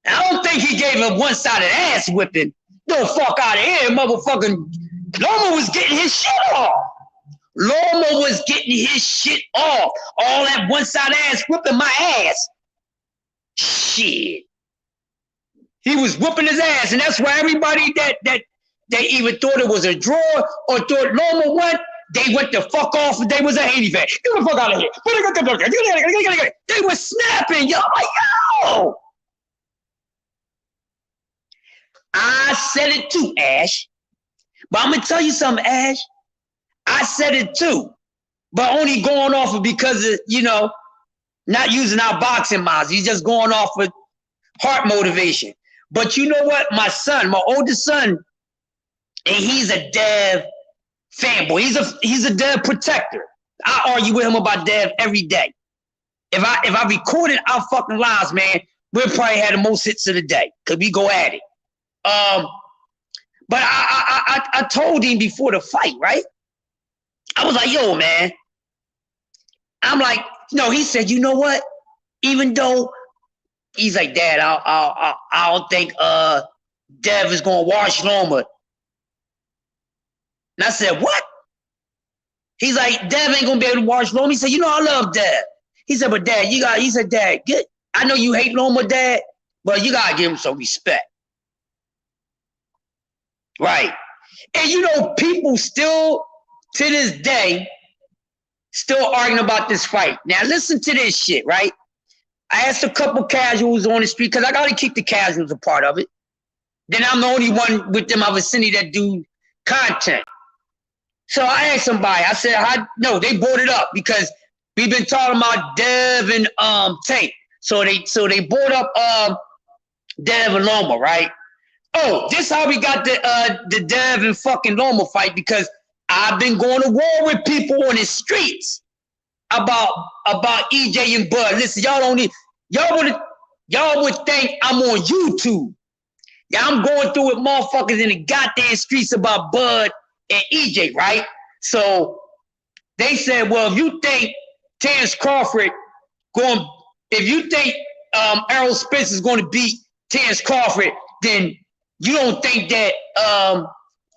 I don't think he gave him one-sided ass whipping. No, fuck out of here, motherfucking. Loma was getting his shit off. Loma was getting his shit off. All that one-sided ass whipping my ass. Shit. He was whooping his ass, and that's why everybody that they either thought it was a draw or thought Loma won, they went the fuck off if they was a Haney fan. Get the fuck out of here. They were snapping, yo. Like, yo. I said it too, Ash. But I'm going to tell you something, Ash. I said it too. But only going off of because of, you know, not using our boxing miles. He's just going off with heart motivation. But you know what? My son, my oldest son, and he's a Dev fanboy. He's a Dev protector. I argue with him about Dev every day. If I recorded our fucking lives, man, we'll probably have the most hits of the day because we go at it. But I told him before the fight, right? I was like, yo, man. I'm like, no, he said, you know what? Even though he's like, Dad, I don't think Dev is gonna watch Loma. And I said, what? He's like, Dev ain't gonna be able to watch Loma. He said, you know, I love Dev. He said, but Dad, he said, Dad, I know you hate Loma, Dad, but you gotta give him some respect. Right. And you know, people still, to this day, still arguing about this fight. Now listen to this shit, right? I asked a couple casuals on the street, because I gotta keep the casuals a part of it. Then I'm the only one with my vicinity that do content. So I asked somebody, I said, no, they brought it up because we've been talking about Dev and Tank. So they brought up Dev and Loma, right? Oh, this how we got the Dev and fucking Loma fight, because I've been going to war with people on the streets about EJ and Bud. Listen, y'all would think I'm on YouTube. Yeah, I'm going through with motherfuckers in the goddamn streets about Bud and EJ, right? So they said, well, if you think Terrence Crawford if you think Errol Spence is going to beat Terrence Crawford, then you don't think that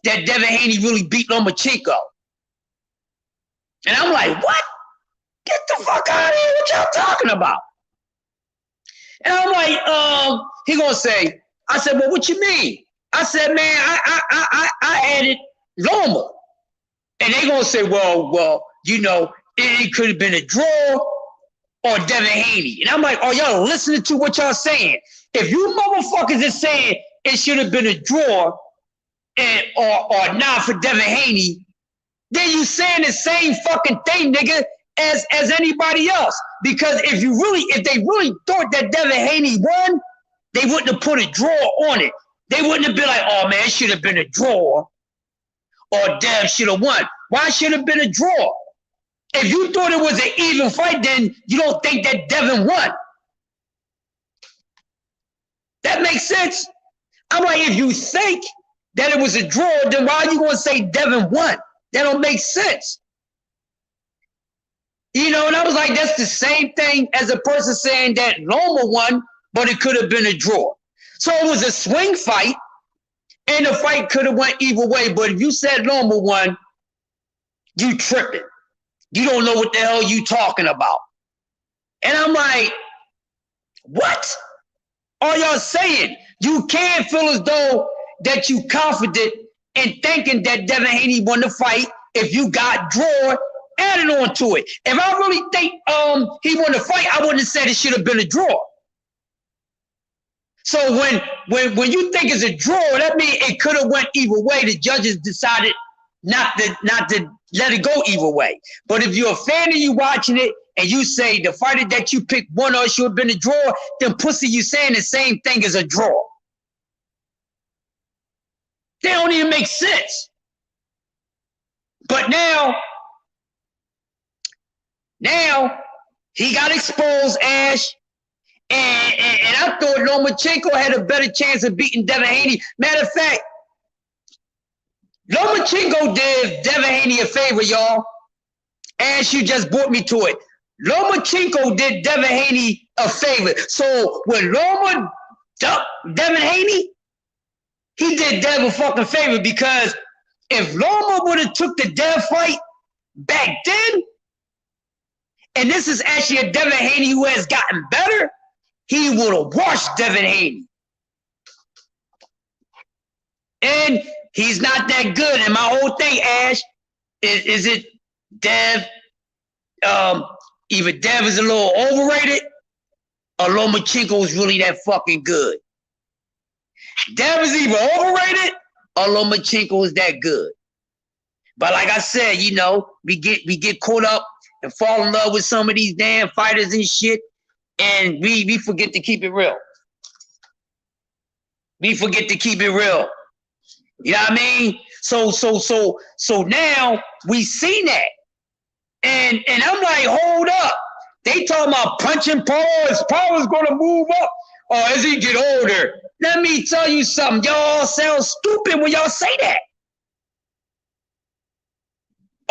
that Devin Haney really beat Lomachenko. And I'm like, what? Get the fuck out of here! What y'all talking about? And I'm like, he gonna say, I said, well, what you mean? I said, man, I added Loma. And they gonna say, well, you know, it could have been a draw or Devin Haney. And I'm like, oh, y'all listening to what y'all saying? If you motherfuckers is saying it should have been a draw or not for Devin Haney, then you saying the same fucking thing, nigga, as anybody else. Because if they really thought that Devin Haney won, they wouldn't have put a draw on it. They wouldn't have been like, oh man, it should have been a draw or Dev should have won. Why should it have been a draw? If you thought it was an even fight, then you don't think that Devin won. That makes sense. I'm like, if you think that it was a draw, then why are you going to say Devin won? That don't make sense. You know, and I was like, that's the same thing as a person saying that Loma won, but it could have been a draw. So it was a swing fight, and the fight could have went either way. But if you said Loma won, you tripping. You don't know what the hell you talking about. And I'm like, what are y'all saying? You can't feel as though that you confident in thinking that Devin Haney won the fight if you got draw added on to it. If I really think he won the fight, I wouldn't have said it should have been a draw. So when you think it's a draw, that means it could have went either way. The judges decided not to let it go either way. But if you're a fan and you watching it and you say the fighter that you picked won or should have been a draw, then pussy, you saying the same thing as a draw. They don't even make sense. But now he got exposed, Ash. And I thought Lomachenko had a better chance of beating Devin Haney. Matter of fact, Lomachenko did Devin Haney a favor, y'all. Ash, you just brought me to it. Lomachenko did Devin Haney a favor. So when Loma ducked Devin Haney, he did Dev a fucking favor, because if Loma would have took the Dev fight back then, and this is actually a Devin Haney who has gotten better, he would have washed Devin Haney. And he's not that good. And my whole thing, Ash, is it Dev? Either Dev is a little overrated or Lomachenko is really that fucking good. Dev is either overrated or Lomachenko is that good. But like I said, you know, we get caught up and fall in love with some of these damn fighters and shit, and we forget to keep it real. We forget to keep it real. You know what I mean? So now we seen that. And I'm like, hold up. They talking about punching power. His power's gonna move up. Or as he get older. Let me tell you something. Y'all sound stupid when y'all say that.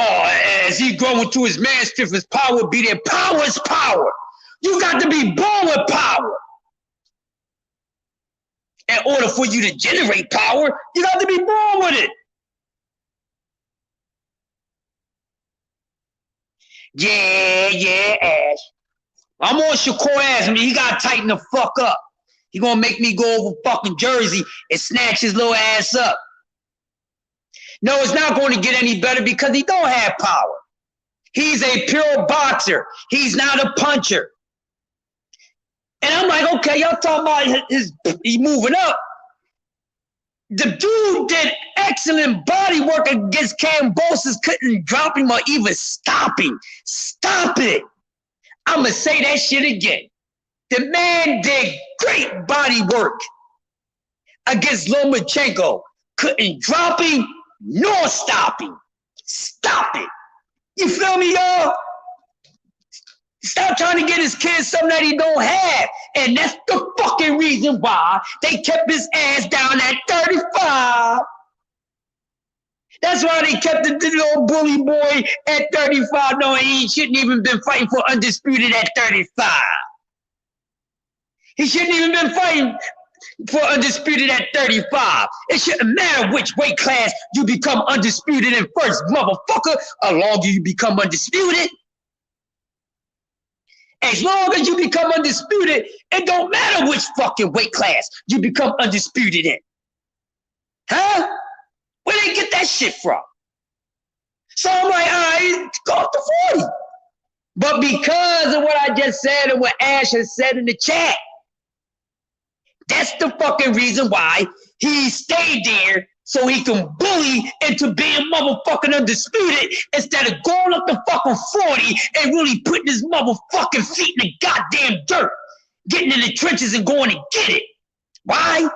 as he growing to his man strength, his power be there. Power is power. You got to be born with power. In order for you to generate power, you got to be born with it. Yeah, Ash. I'm on Shakur ass. I mean, he got to tighten the fuck up. He gonna make me go over fucking Jersey and snatch his little ass up. No, it's not going to get any better because he don't have power. He's a pure boxer. He's not a puncher. And I'm like, okay, y'all talking about he moving up. The dude did excellent body work against Kambosos, couldn't drop him or even stop him. Stop it. I'm going to say that shit again. The man did great body work against Lomachenko. Couldn't drop him nor stop him. Stop it. You feel me, y'all? Stop trying to get his kid something that he don't have. And that's the fucking reason why they kept his ass down at 35. That's why they kept the little bully boy at 35. No, he shouldn't even been fighting for undisputed at 35. He shouldn't even been fighting for undisputed at 35. It shouldn't matter which weight class you become undisputed in first, motherfucker. As long as you become undisputed. As long as you become undisputed, it don't matter which fucking weight class you become undisputed in. Huh? Where they get that shit from? So I'm like, all right, go up to 40. But because of what I just said and what Ash has said in the chat, that's the fucking reason why he stayed there so he can bully into being motherfucking undisputed instead of going up to fucking 40 and really putting his motherfucking feet in the goddamn dirt, getting in the trenches and going to get it. Why?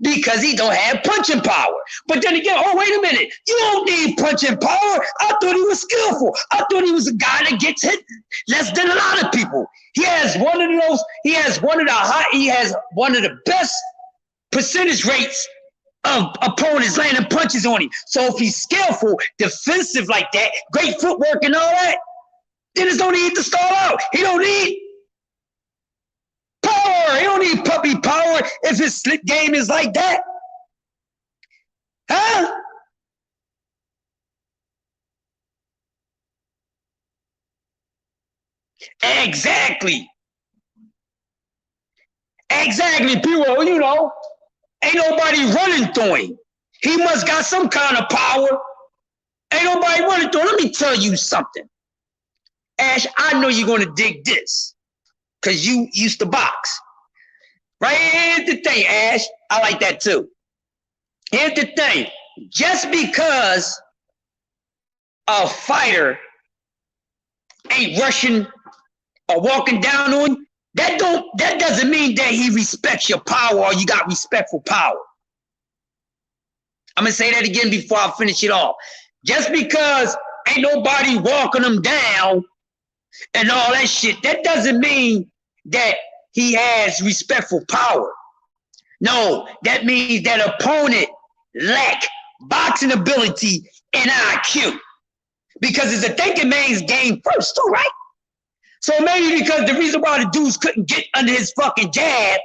Because he don't have punching power. But then again, oh, wait a minute. You don't need punching power. I thought he was skillful. I thought he was a guy that gets hit less than a lot of people. He has one of the best percentage rates of opponents landing punches on him. So if he's skillful, defensive like that, great footwork and all that, then there's no need to stall out. He don't need power. He don't need puppy power if his slip game is like that. Huh? Exactly. People, you know, ain't nobody running through him. He must got some kind of power. Ain't nobody running through him. Let me tell you something. Ash, I know you're going to dig this because you used to box. Right? Here's the thing, Ash. I like that too. Here's the thing. Just because a fighter ain't rushing or walking down on you, that doesn't mean that he respects your power or you got respect for power. I'm going to say that again before I finish it off. Just because ain't nobody walking him down and all that shit, that doesn't mean that he has respect for power. No, that means that opponent lack boxing ability and IQ. Because it's a thinking man's game first too, right? So maybe because the reason why the dudes couldn't get under his fucking jab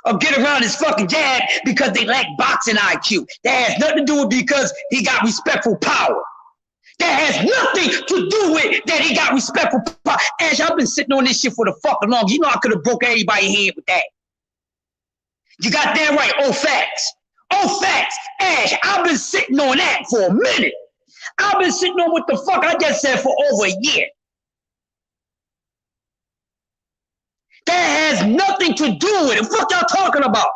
or get around his fucking jab because they lack boxing IQ. That has nothing to do with because he got respectful power. That has nothing to do with that he got respectful power. Ash, I've been sitting on this shit for the fucking long. You know I could have broke everybody's head with that. You got damn right. Oh, facts. Oh, facts. Ash, I've been sitting on that for a minute. I've been sitting on what the fuck I just said for over a year. That has nothing to do with it. What y'all talking about?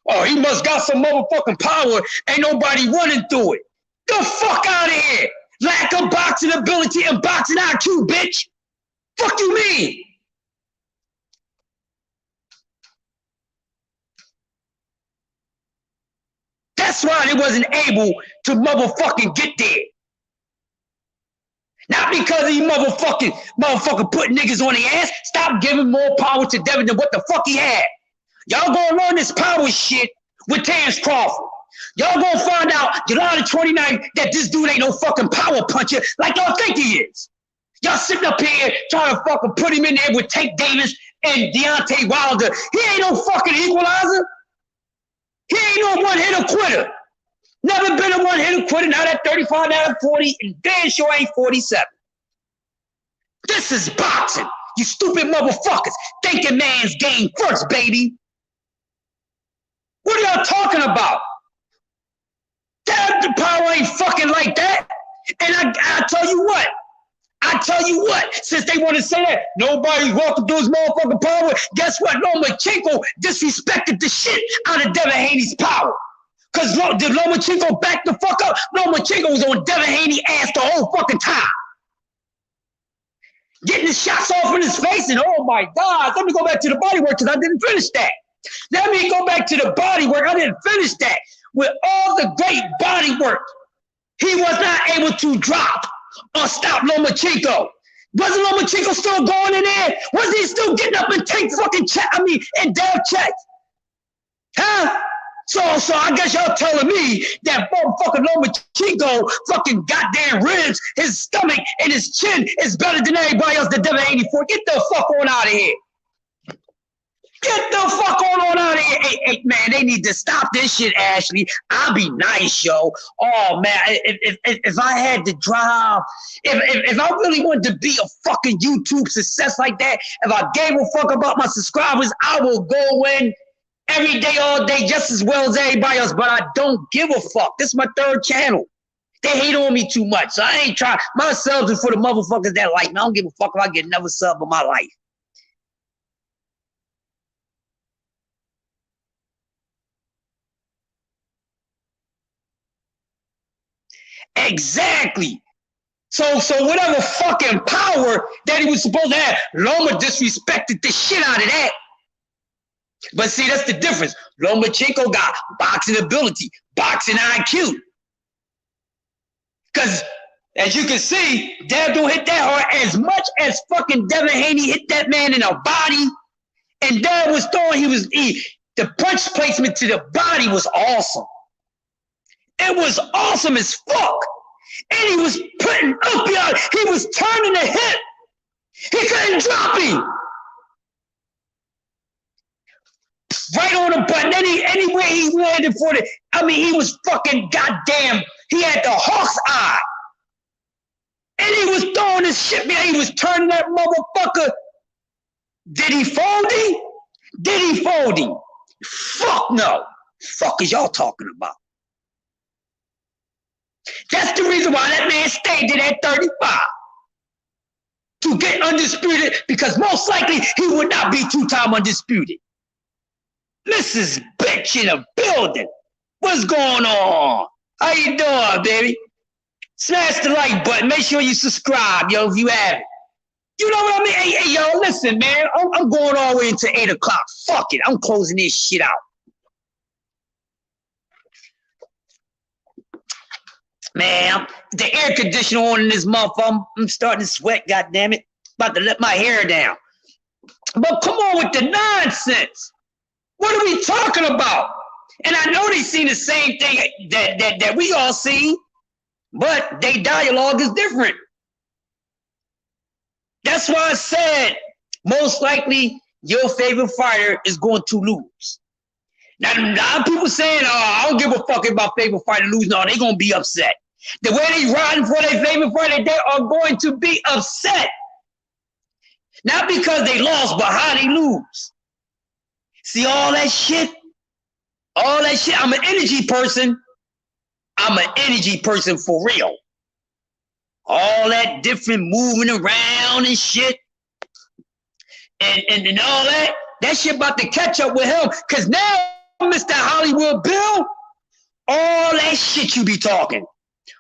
Oh, he must got some motherfucking power. Ain't nobody running through it. The fuck out of here. Lack of boxing ability and boxing IQ, bitch. Fuck you mean? That's why they wasn't able to motherfucking get there. Not because he motherfucking put niggas on the ass. Stop giving more power to Devin than what the fuck he had. Y'all gonna learn this power shit with Terrence Crawford. Y'all gonna find out July the 29th that this dude ain't no fucking power puncher like y'all think he is. Y'all sitting up here trying to fucking put him in there with Tank Davis and Deontay Wilder. He ain't no fucking equalizer. He ain't no one-hitter quitter. Never been a one-hitter quitter. Now that 35, now that 40, and damn sure ain't 47. This is boxing. You stupid motherfuckers. Thinking man's game first, baby. What are y'all talking about? Damn, the power ain't fucking like that. And I tell you what, since they want to say that nobody's walking through his motherfucking power, guess what? Lomachenko disrespected the shit out of Devin Haney's power. Because did Lomachenko back the fuck up? Lomachenko was on Devin Haney's ass the whole fucking time. Getting the shots off in his face, and oh my God, let me go back to the body work because I didn't finish that. Let me go back to the body work. I didn't finish that. With all the great body work, he was not able to drop or stop Lomachenko. Wasn't Lomachenko still going in there? Was he still getting up and take fucking check? And dab checks? Huh? So I guess y'all telling me that motherfucking Lomachenko fucking goddamn ribs, his stomach, and his chin is better than everybody else that Devin Haney for. Get the fuck on out of here. Get the fuck on out of here. Hey, man, they need to stop this shit, Ashley. I'll be nice, yo. Oh, man, if I had to drive, if I really wanted to be a fucking YouTube success like that, if I gave a fuck about my subscribers, I will go in every day, all day, just as well as everybody else, but I don't give a fuck. This is my third channel. They hate on me too much, so I ain't trying. My subs are for the motherfuckers that like me. I don't give a fuck if I get another sub in my life. Exactly. So whatever fucking power that he was supposed to have, Loma disrespected the shit out of that. But see, that's the difference. Lomachenko got boxing ability, boxing IQ. Because as you can see, Dev don't hit that hard as much as fucking Devin Haney hit that man in the body. And Dev was throwing, the punch placement to the body was awesome. It was awesome as fuck. And he was putting up, he was turning the hip. He couldn't drop him. Right on the button. Anywhere he landed for he was fucking goddamn, he had the hawk's eye. And he was throwing his shit, man. He was turning that motherfucker. Did he fold him? Did he fold him? Fuck no. Fuck is y'all talking about? That's the reason why that man stayed in at 35. To get undisputed, because most likely he would not be two-time undisputed. Mrs. Bitch in the building. What's going on? How you doing, baby? Smash the like button. Make sure you subscribe, yo, if you haven't. You know what I mean? Hey, yo, listen, man. I'm going all the way into 8 o'clock. Fuck it. I'm closing this shit out. Man, the air conditioner on in this motherfucker. I'm starting to sweat, goddammit. About to let my hair down. But come on with the nonsense. What are we talking about? And I know they see the same thing that we all see, but their dialogue is different. That's why I said most likely your favorite fighter is going to lose. Now, a lot of people saying, oh, I don't give a fuck if my favorite fighter lose. No, they're going to be upset. The way they riding for their favorite fighter, they are going to be upset. Not because they lost, but how they lose. See all that shit? All that shit. I'm an energy person. I'm an energy person for real. All that different moving around and shit. And all that. That shit about to catch up with him. Because now, Mr. Hollywood Bill, all that shit you be talking.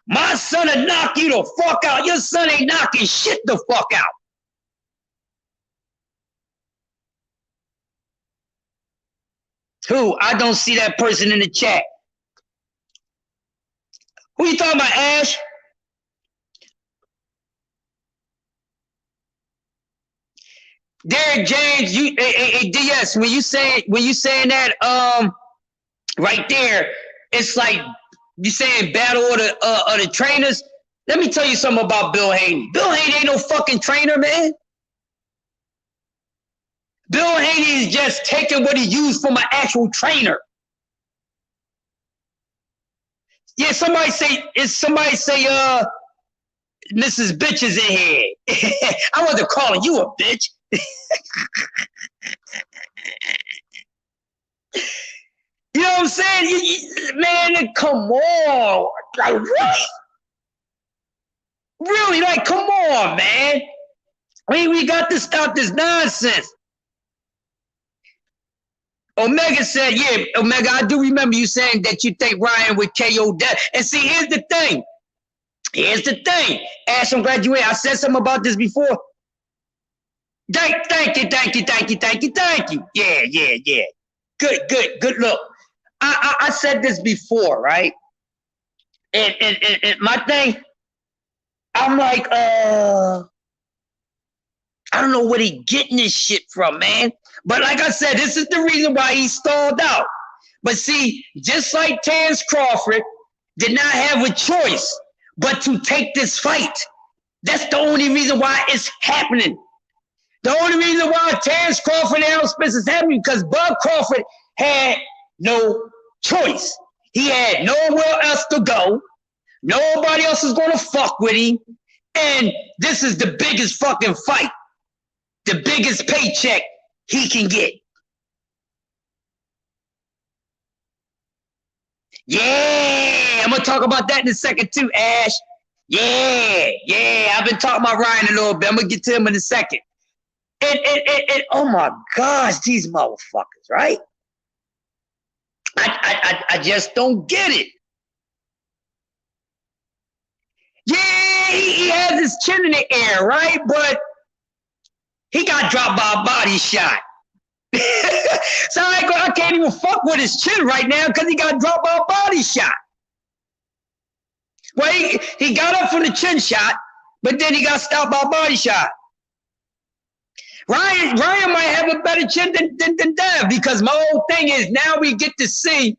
My son will knock you the fuck out. Your son ain't knocking shit the fuck out. Who? I don't see that person in the chat. Who you talking about, Ash? Derek James, you DS, when you saying that right there, it's like you saying battle of the trainers. Let me tell you something about Bill Haney. Bill Haney ain't no fucking trainer, man. Bill Haney is just taking what he used from an actual trainer. Yeah, somebody say, Mrs. Bitch is in here. I wasn't calling you a bitch. You know what I'm saying? Man, come on. Like, really? Really? Like, come on, man. I mean, we got to stop this nonsense. Omega said, yeah, Omega, I do remember you saying that you think Ryan would KO Death. And see, here's the thing. Ash, I'm glad you in. I said something about this before. Thank you. Yeah. Good. Look, I said this before, right? And my thing, I'm like, I don't know where he getting this shit from, man. But like I said, this is the reason why he stalled out. But see, just like Terrence Crawford did not have a choice but to take this fight. That's the only reason why it's happening. The only reason why Terrence Crawford and Errol Spence is happening because Bud Crawford had no choice. He had nowhere else to go. Nobody else is going to fuck with him. And this is the biggest fucking fight. The biggest paycheck he can get. Yeah, I'm going to talk about that in a second too, Ash. Yeah, I've been talking about Ryan a little bit. I'm going to get to him in a second. Oh my gosh, these motherfuckers, right? I just don't get it. Yeah, he has his chin in the air, right? But he got dropped by a body shot. So I can't even fuck with his chin right now because he got dropped by a body shot. Well, he got up from the chin shot, but then he got stopped by a body shot. Ryan might have a better chin than Dev because my whole thing is now we get to see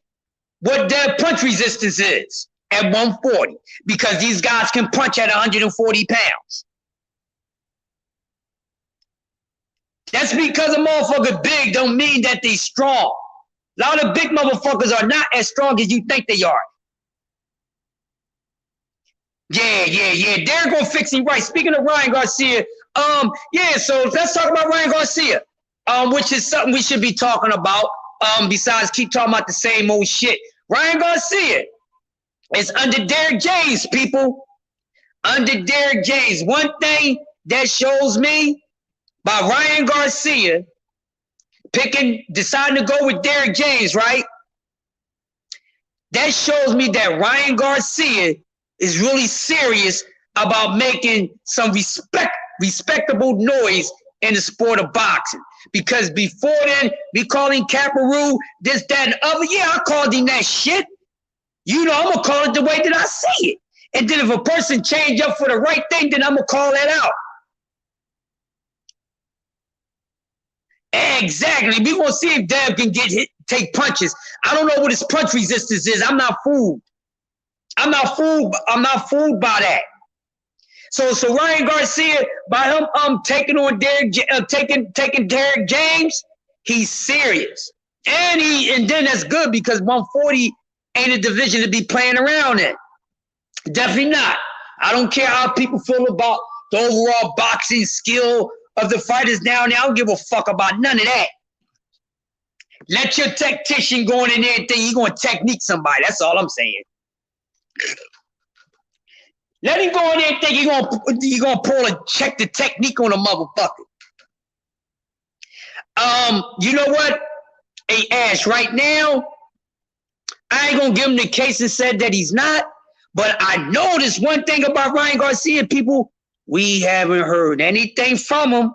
what Dev punch resistance is at 140 because these guys can punch at 140 pounds. That's because a motherfucker big don't mean that they strong. A lot of big motherfuckers are not as strong as you think they are. Yeah. They're gonna fix him right. Speaking of Ryan Garcia, so let's talk about Ryan Garcia, which is something we should be talking about. Besides keep talking about the same old shit. Ryan Garcia is under Derrick James, people. Under Derrick James. One thing that shows me by Ryan Garcia deciding to go with Derrick James, right? That shows me that Ryan Garcia is really serious about making some respectable noise in the sport of boxing. Because before then, we called him Caparoo, this, that, and other. Yeah, I called him that shit. You know, I'm going to call it the way that I see it. And then if a person change up for the right thing, then I'm going to call that out. Exactly. We're going to see if Dev can get hit, take punches. I don't know what his punch resistance is. I'm not fooled. I'm not fooled by that. So Ryan Garcia, by him taking on taking Derrick James, he's serious. And then that's good because 140 ain't a division to be playing around in. Definitely not. I don't care how people feel about the overall boxing skill of the fighters down there. I don't give a fuck about none of that. Let your tactician go in there and think you're going to technique somebody. That's all I'm saying. Let him go in there and think you're gonna pull and check the technique on a motherfucker. You know what? Hey, Ash, right now, I ain't gonna give him the case and said that he's not, but I know this one thing about Ryan Garcia, people, we haven't heard anything from him.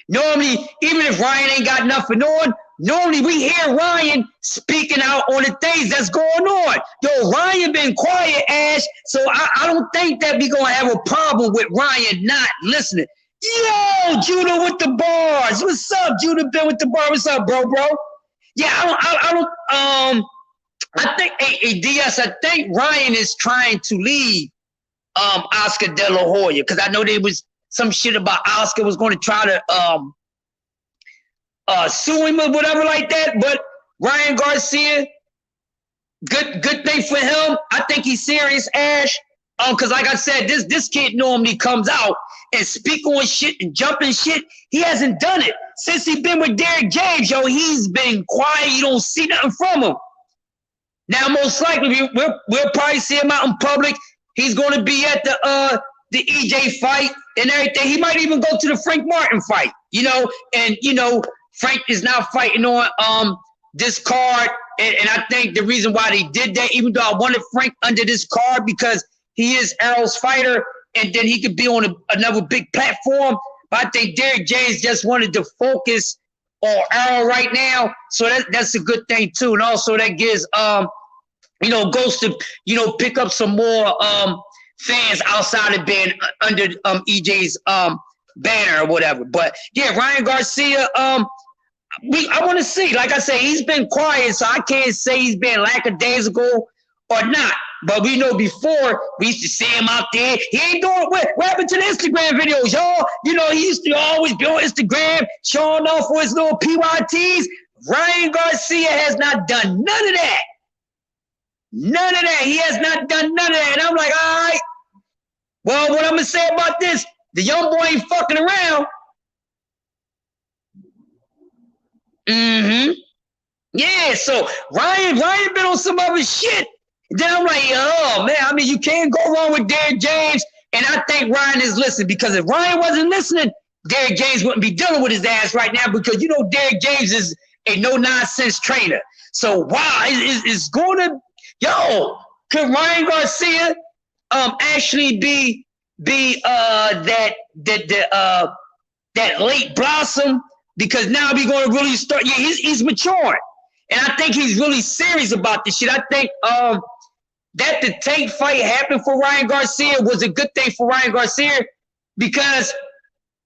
Normally, even if Ryan ain't got nothing on, normally we hear Ryan speaking out on the things that's going on. Yo, Ryan been quiet, Ash, so I don't think that we gonna have a problem with Ryan not listening. Yo, Judah with the bars. What's up, Judah? Been with the bar. What's up, bro? Yeah, I think DS. I think Ryan is trying to leave Oscar De La Hoya because I know there was some shit about Oscar was going to try to sue him or whatever like that. But Ryan Garcia, good thing for him. I think he's serious, Ash. Because like I said, this kid normally comes out and speak on shit and jumping shit. He hasn't done it since he been with Derrick James. Yo, he's been quiet. You don't see nothing from him. Now, most likely, we'll probably see him out in public. He's going to be at the EJ fight and everything. He might even go to the Frank Martin fight, you know. And you know, Frank is now fighting on this card, and I think the reason why they did that, even though I wanted Frank under this card because he is Errol's fighter, and then he could be on another big platform. But I think Derrick James just wanted to focus on Errol right now, so that's a good thing too. And also that gives you know, Ghost to, you know, pick up some more fans outside of being under EJ's banner or whatever. But yeah, Ryan Garcia, I want to see. Like I say, he's been quiet, so I can't say he's been lackadaisical or not. But we know before we used to see him out there. He ain't doing what happened to the Instagram videos, y'all. You know, he used to always be on Instagram showing off for his little PYTs. Ryan Garcia has not done none of that. None of that. He has not done none of that. And I'm like, all right. Well, what I'm gonna say about this, the young boy ain't fucking around. Mm-hmm. Yeah, so Ryan been on some other shit. Then I'm like, oh man, I mean, you can't go wrong with Derrick James. And I think Ryan is listening, because if Ryan wasn't listening, Derrick James wouldn't be dealing with his ass right now, because you know Derrick James is a no-nonsense trainer. So wow, it's going to, yo, could Ryan Garcia actually be that late blossom? Because now we're going to really start. Yeah, he's maturing, and I think he's really serious about this shit. I think that the Tank fight happened for Ryan Garcia was a good thing for Ryan Garcia, because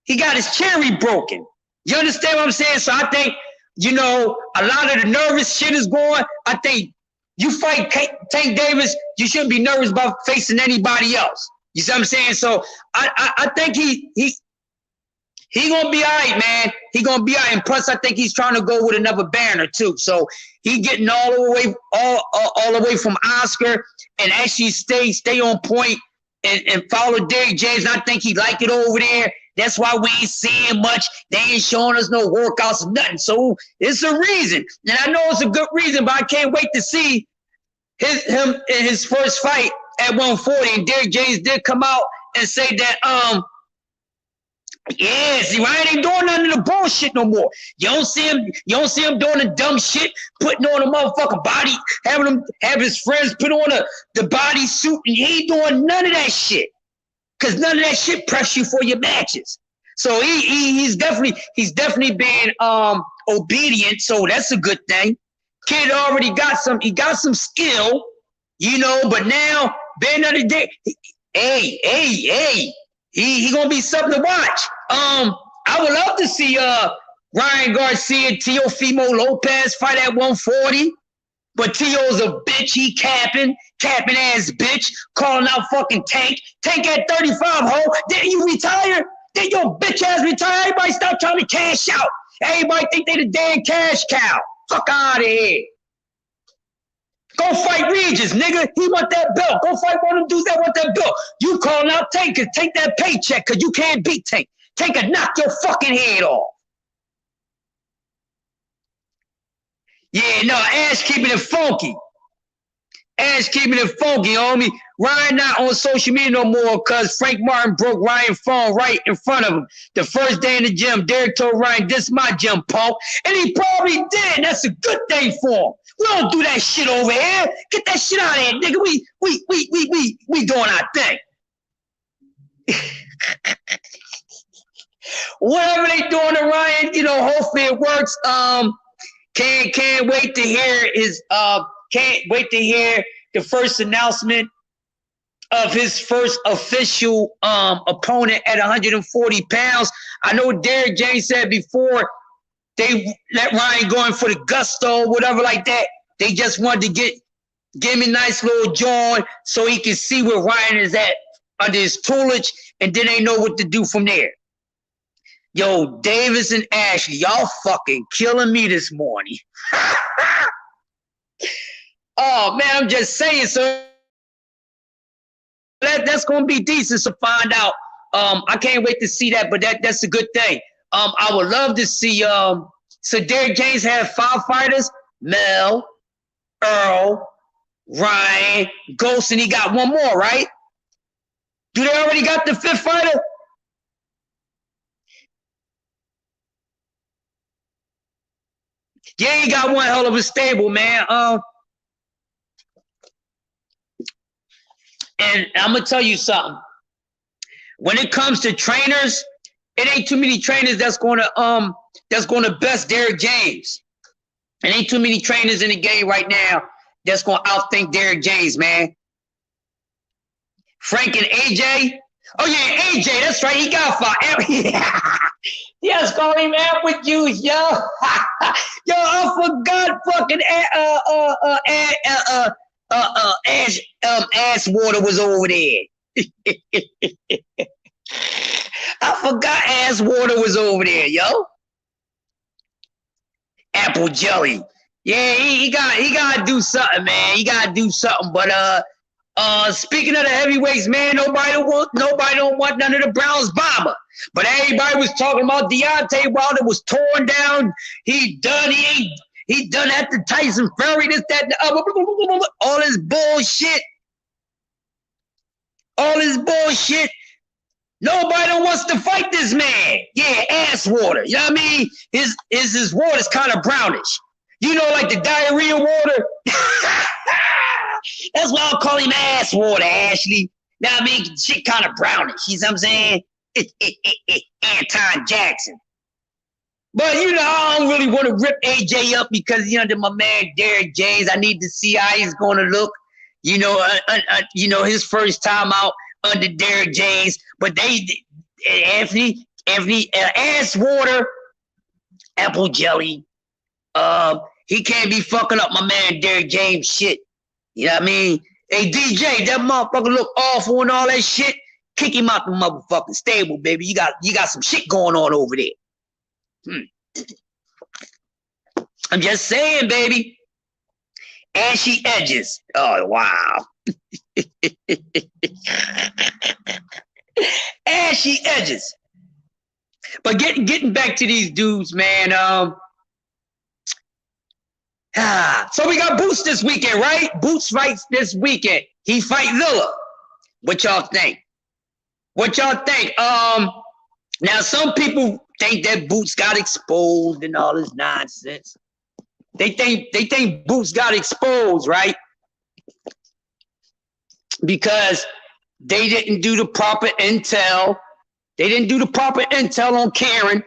he got his cherry broken. You understand what I'm saying? So I think, you know, a lot of the nervous shit is going. I think you fight Tank Davis, you shouldn't be nervous about facing anybody else. You see what I'm saying? So I think he gonna be all right, man. He gonna be all right. And plus, I think he's trying to go with another banner too. So he getting all the way from Oscar, and actually stay on point and follow Derrick James. And I think he like it over there. That's why we ain't seeing much. They ain't showing us no workouts or nothing. So it's a reason, and I know it's a good reason. But I can't wait to see him in his first fight at 140. And Derrick James did come out and say that yeah, see, Ryan ain't doing none of the bullshit no more. You don't see him doing the dumb shit, putting on a motherfucking body, having him have his friends put on the body suit, and he ain't doing none of that shit. Cause none of that shit press you for your matches. So he's definitely being obedient. So that's a good thing. Kid already got some skill, you know, but now being another day, hey. He gonna be something to watch. I would love to see Ryan Garcia and Teofimo Lopez fight at 140, but Teo's a bitch. He capping ass bitch, calling out fucking Tank at 35. Ho, didn't you retire? Did your bitch ass retire? Everybody stop trying to cash out. Everybody think they the damn cash cow. Fuck out of here. Go fight Regis, nigga. He want that belt. Go fight one of them dudes that want that belt. You calling out Tank and take that paycheck because you can't beat Tank. Tank can knock your fucking head off. Yeah, no, Ash keeping it funky. Homie. Ryan not on social media no more because Frank Martin broke Ryan's phone right in front of him. The first day in the gym, Derrick told Ryan, "This is my gym, punk." And he probably did. That's a good thing for him. We don't do that shit over here. Get that shit out of here, nigga. We doing our thing. Whatever they doing to Ryan, you know, hopefully it works. Can't wait to hear the first announcement of his first official opponent at 140 pounds. I know Derrick James said before they let Ryan go in for the gusto, whatever like that. They just wanted to get Give me a nice little joint so he can see where Ryan is at under his tutelage, and then they know what to do from there. Yo, Davis and Ashley, y'all fucking killing me this morning. Oh, man, I'm just saying. So that's going to be decent to find out. I can't wait to see that, but that's a good thing. I would love to see. So Derrick James had 5 fighters: Mel, Earl, Ryan, Ghost, and he got 1 more, right? Do they already got the 5th fighter? Yeah, he got 1 hell of a stable, man. And I'm gonna tell you something. When it comes to trainers, it ain't too many trainers that's gonna best Derrick James. It ain't too many trainers in the game right now that's gonna outthink Derrick James, man. Frank and AJ. Oh yeah, AJ, that's right. He got 5. Yes, call him Apple Juice, yo. Yo, I forgot fucking ass water was over there. I forgot ass water was over there, yo. Apple jelly. Yeah, he got to do something, man. He got to do something. But speaking of the heavyweights, man, nobody don't want none of the Browns bomber. But everybody was talking about Deontay Wilder was torn down. He done at the Tyson Fury, this, that, and the other. All this bullshit. All this bullshit. Nobody wants to fight this man. Yeah, ass water. You know what I mean? His water's kind of brownish. You know, like the diarrhea water? That's why I'll call him ass water, Ashley. You know what I mean? Shit kind of brownish. You know what I'm saying? Anton Jackson. But, you know, I don't really want to rip AJ up because, you know, my man Derrick James, I need to see how he's going to look. You know, his first time out under Derrick James. But Anthony, ass water, apple jelly. He can't be fucking up my man Derrick James shit. You know what I mean? Hey, DJ, that motherfucker look awful and all that shit. Kick him out the motherfucking stable, baby. You got some shit going on over there. I'm just saying, baby. Ashy edges. Oh, wow. Ashy edges. But getting back to these dudes, man. So we got Boots this weekend, right? Boots fights this weekend. He fight Villa. What y'all think? Now some people think that Boots got exposed and all this nonsense. They think Boots got exposed, right? Because they didn't do the proper intel. They didn't do the proper intel on Karen.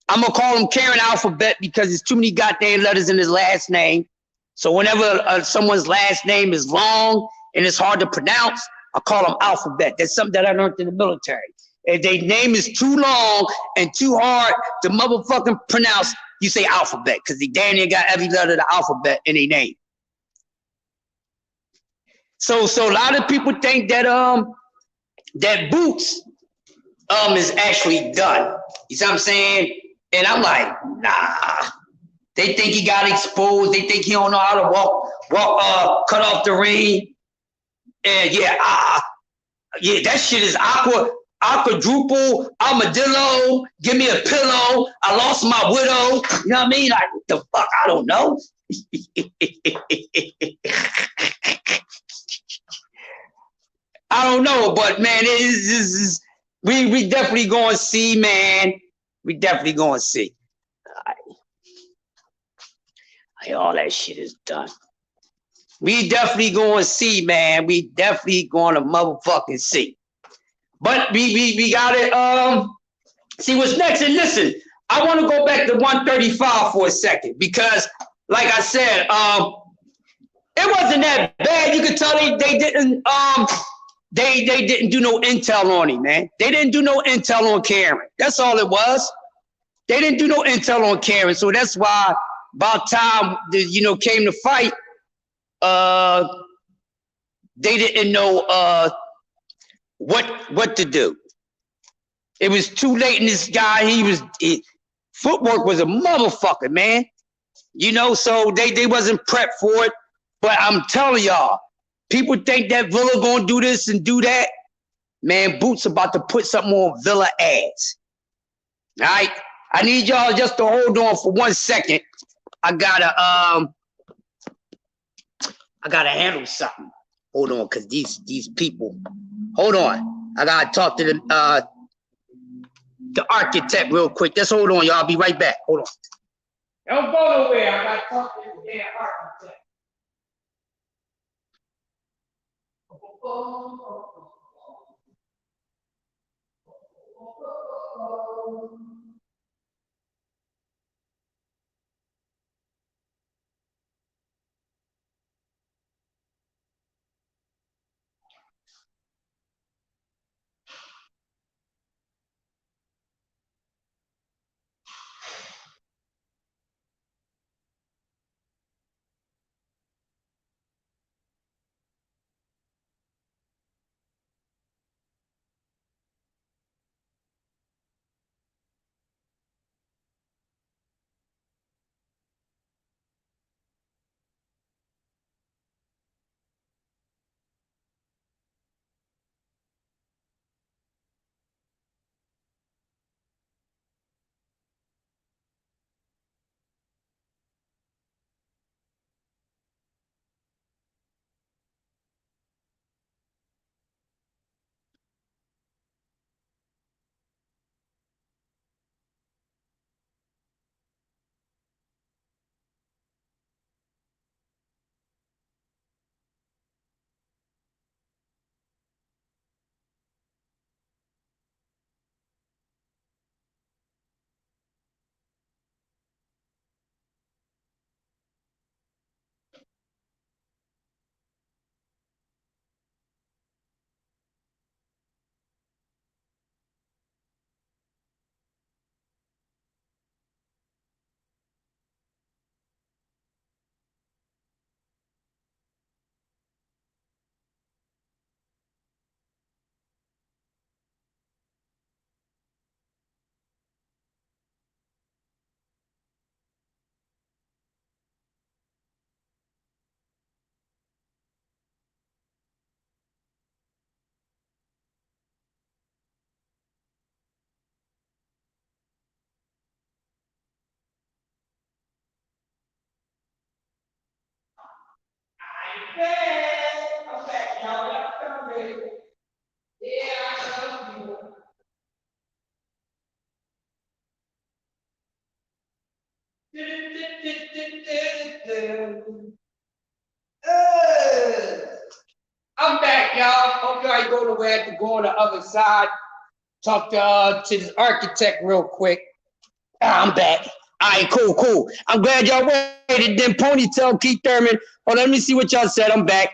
I'm going to call him Karen Alphabet because there's too many goddamn letters in his last name. So whenever someone's last name is long and it's hard to pronounce, I call them Alphabet. That's something that I learned in the military. If their name is too long and too hard to motherfucking pronounce, you say Alphabet because they damn near got every letter of the alphabet in their name. So a lot of people think that that Boots is actually done. You see what I'm saying? And I'm like, nah. They think he got exposed. They think he don't know how to walk, cut off the ring. And yeah, that shit is quadruple, armadillo, give me a pillow, I lost my widow. You know what I mean? Like, what the fuck? I don't know. I don't know, but man, we definitely going to see, man. We definitely going to see. All that shit is done. We definitely going to see, man. We definitely going to motherfucking see. But we got to see what's next. And listen, I want to go back to 135 for a second because, like I said, it wasn't that bad. You could tell they didn't they didn't do no intel on him, man. They didn't do no intel on Karen. That's all it was. They didn't do no intel on Karen, so that's why about time came to fight. uh, they didn't know what to do. It was too late in this guy. Footwork was a motherfucker, man. You know, so they wasn't prepped for it. But I'm telling y'all, people think that Villa gonna do this and do that. Man, Boots about to put something on Villa ads. All right, I need y'all just to hold on for 1 second. I gotta handle something. Hold on, cause these people. Hold on, I gotta talk to the architect real quick. Just hold on, y'all. I'll be right back. Hold on. Don't go nowhere. I gotta talk to the damn architect. I'm back, y'all. I'm ready. Yeah, I love you. I'm back, y'all. Hope y'all ain't go nowhere. I have to go on the other side. Talk to this architect real quick. I'm back. All right, cool. I'm glad y'all waited. Then Ponytail, Keith Thurman. Oh, let me see what y'all said. I'm back.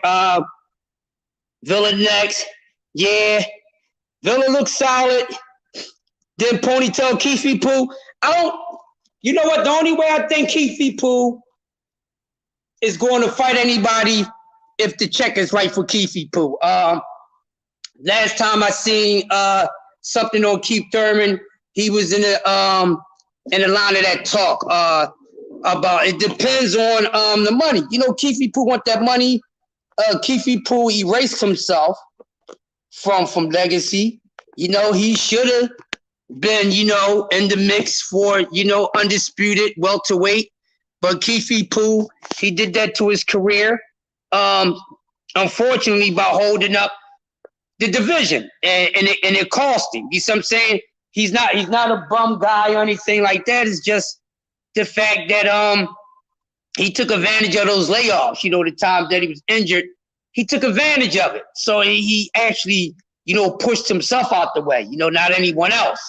Villa next. Yeah. Villa looks solid. Then Ponytail, Keefy Poo. You know what? The only way I think Keefy Poo is going to fight anybody if the check is right for Keefy Poo. Last time I seen something on Keith Thurman, he was in the line of that talk about it depends on the money. You know, Keefy Poo want that money. Keefy Poo erased himself from Legacy. You know, he should have been, you know, in the mix for, you know, undisputed welterweight. But Keefy Poo, he did that to his career. Unfortunately, by holding up the division, and it cost him. You see what I'm saying? He's not a bum guy or anything like that. It's just the fact that he took advantage of those layoffs. You know, the times that he was injured, he took advantage of it. So he actually, you know, pushed himself out the way. You know, not anyone else.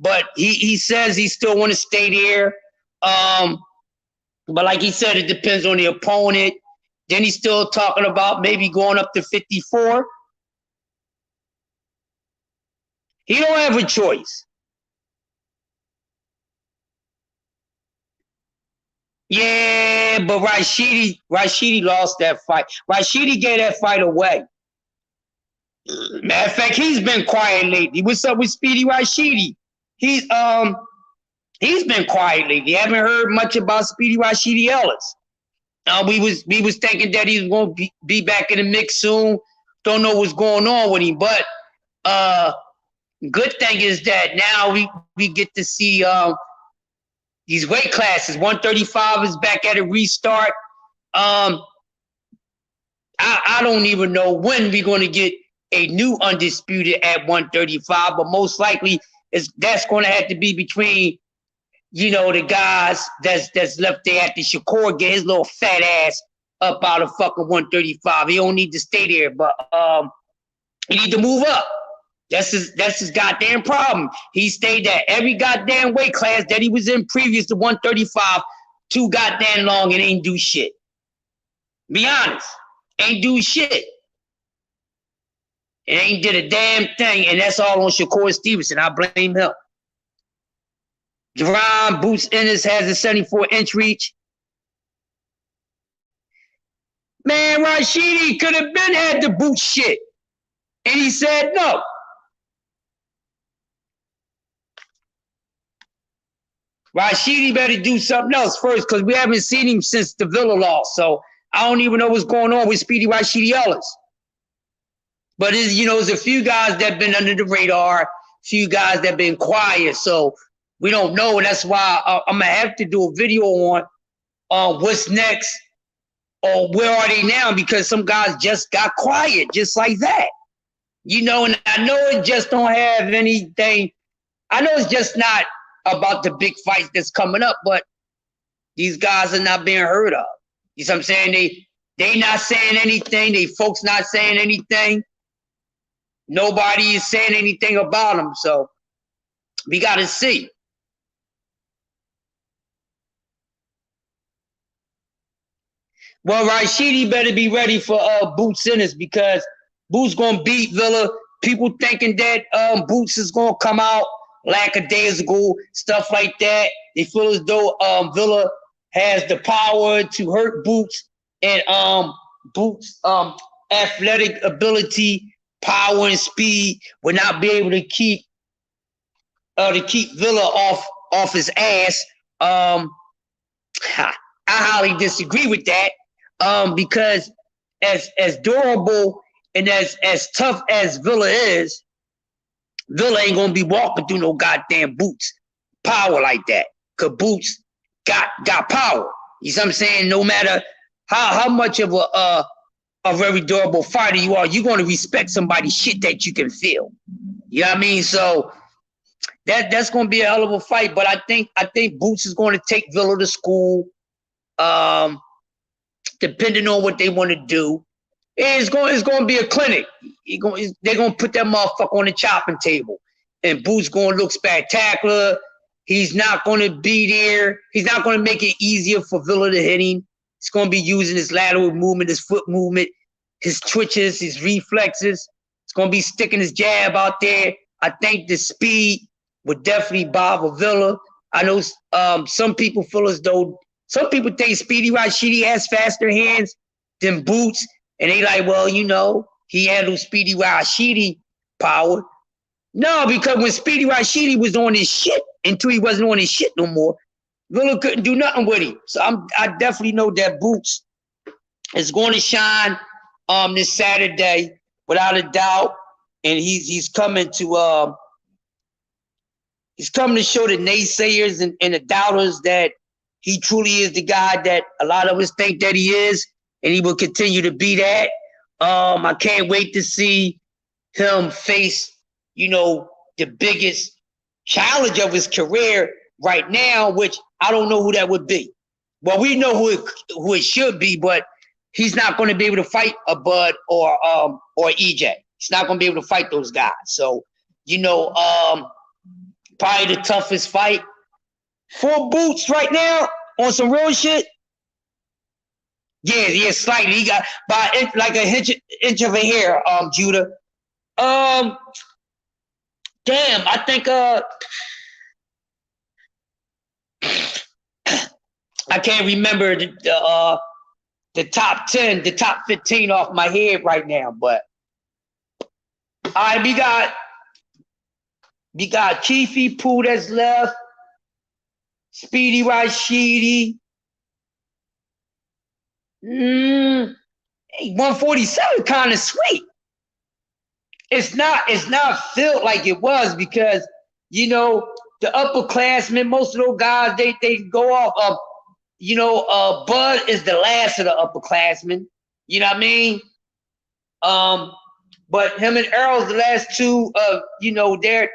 But he says he still want to stay there. But like he said, it depends on the opponent. Then he's still talking about maybe going up to 54. He don't have a choice. Yeah, but Rashidi lost that fight. Rashidi gave that fight away. Matter of fact, he's been quiet lately. What's up with Speedy Rashidi? He's he's been quiet lately. Haven't heard much about Speedy Rashidi Ellis. We was thinking that he was going to be back in the mix soon. Don't know what's going on with him, but good thing is that now we get to see these weight classes. 135 is back at a restart. I don't even know when we're going to get a new undisputed at 135, but most likely that's going to have to be between, the guys that's left there after Shakur get his little fat ass up out of fucking 135. He don't need to stay there, but he need to move up. That's his goddamn problem. He stayed at every goddamn weight class that he was in previous to 135 too goddamn long and ain't do shit. Be honest. Ain't do shit. It ain't did a damn thing, and that's all on Shakur Stevenson. I blame him. Jerron Boots Ennis has a 74-inch reach. Man, Rashidi could have been had the boot shit. And he said no. Rashidi better do something else first, because we haven't seen him since the Villa loss. So I don't even know what's going on with Speedy Rashidi Ellis. But there's a few guys that have been under the radar, few guys that have been quiet. So we don't know, and that's why I'm gonna have to do a video on what's next or where are they now, because some guys just got quiet just like that. And I know it just don't have anything. I know it's just not about the big fights that's coming up, but these guys are not being heard of. You know what I'm saying? They not saying anything. They folks not saying anything. Nobody is saying anything about them. So we got to see. Well, Rashidi better be ready for Boots Ennis, because Boots gonna beat Villa. People thinking that Boots is gonna come out lackadaisical, stuff like that. They feel as though Villa has the power to hurt Boots, and Boots athletic ability, power, and speed would not be able to keep Villa off his ass. I highly disagree with that. Because as durable and as tough as Villa is, Villa ain't gonna be walking through no goddamn Boots power like that. Cause Boots got power. You see what I'm saying? No matter how much of a very durable fighter you are, you're gonna respect somebody's shit that you can feel. You know what I mean? So that's gonna be a hell of a fight. But I think Boots is gonna take Villa to school. Depending on what they want to do, it's going to be a clinic. They're going to put that motherfucker on the chopping table, and Boots going to look spectacular. He's not going to be there. He's not going to make it easier for Villa to hit him. He's going to be using his lateral movement, his foot movement, his twitches, his reflexes. He's going to be sticking his jab out there. I think the speed would definitely bother Villa. I know some people feel as though some people think Speedy Rashidi has faster hands than Boots, and they like, well, he handles Speedy Rashidi power. No, because when Speedy Rashidi was on his shit, until he wasn't on his shit no more, Villa couldn't do nothing with him. So I definitely know that Boots is going to shine this Saturday without a doubt, and he's coming to show the naysayers and the doubters that he truly is the guy that a lot of us think that he is, and he will continue to be that. I can't wait to see him face, the biggest challenge of his career right now, which I don't know who that would be. Well, we know who it should be, but he's not going to be able to fight a Bud or EJ. He's not going to be able to fight those guys. So, probably the toughest fight for Boots right now on some real shit. Yeah, slightly. He got by like a inch of a hair, Judah. Damn, I think I can't remember the top 10, the top 15 off my head right now, but all right, we got Keefe Pooh that's left, Speedy Rashidi. 147 kind of sweet. It's not felt like it was because you know the upperclassmen, most of those guys they go off of Bud is the last of the upperclassmen. You know what I mean? But him and Earl's the last two they're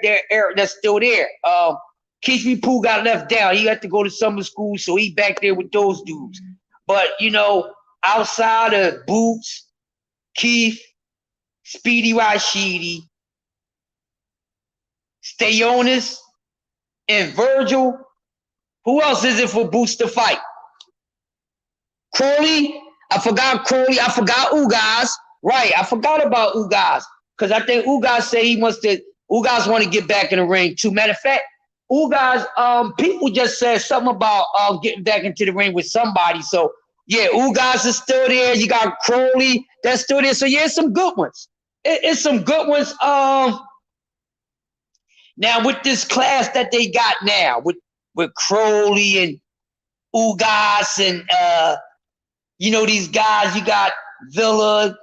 that's still there. Keith Pooh got left down. He got to go to summer school, so he back there with those dudes. But outside of Boots, Keith, Speedy Rashidi, Stayonis, and Virgil, who else is it for Boots to fight? Crowley, I forgot Crowley. I forgot Ugas. Right, I forgot about Ugas because I think Ugas said Ugas want to get back in the ring too. Matter of fact, Ugas, people just said something about getting back into the ring with somebody. So yeah, Ugas is still there. You got Crowley that's still there. So yeah, it's some good ones. It's some good ones. Now with this class that they got now with Crowley and Ugas and these guys, you got Villa,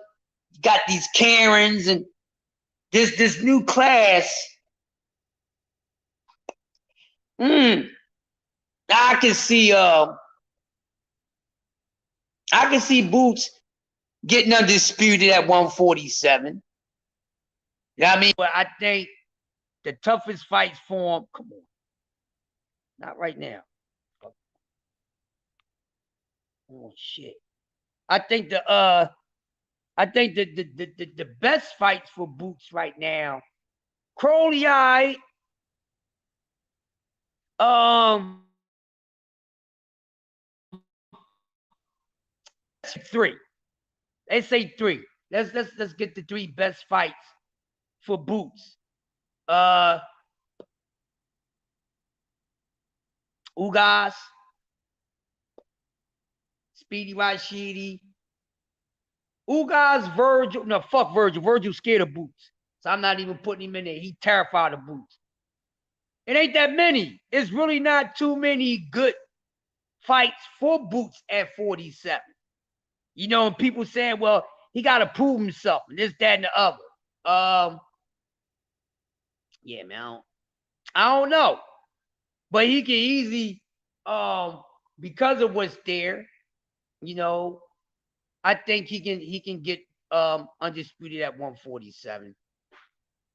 you got these Karens, and this new class. I can see Boots getting undisputed at 147. You know what I mean? But I think the toughest fights for him, come on. Not right now. Oh shit. I think the best fights for Boots right now, Crowley, three. They say three. Let's get the three best fights for Boots. Ugas, Speedy Rashidi, Ugas, Virgil. No, fuck Virgil. Virgil's scared of Boots. So I'm not even putting him in there. He's terrified of Boots. It ain't that many. It's really not too many good fights for Boots at 47. And people saying, well, he got to prove himself, and this, that, and the other. Yeah, man. I don't know. But he can easily, because of what's there, I think he can get undisputed at 147.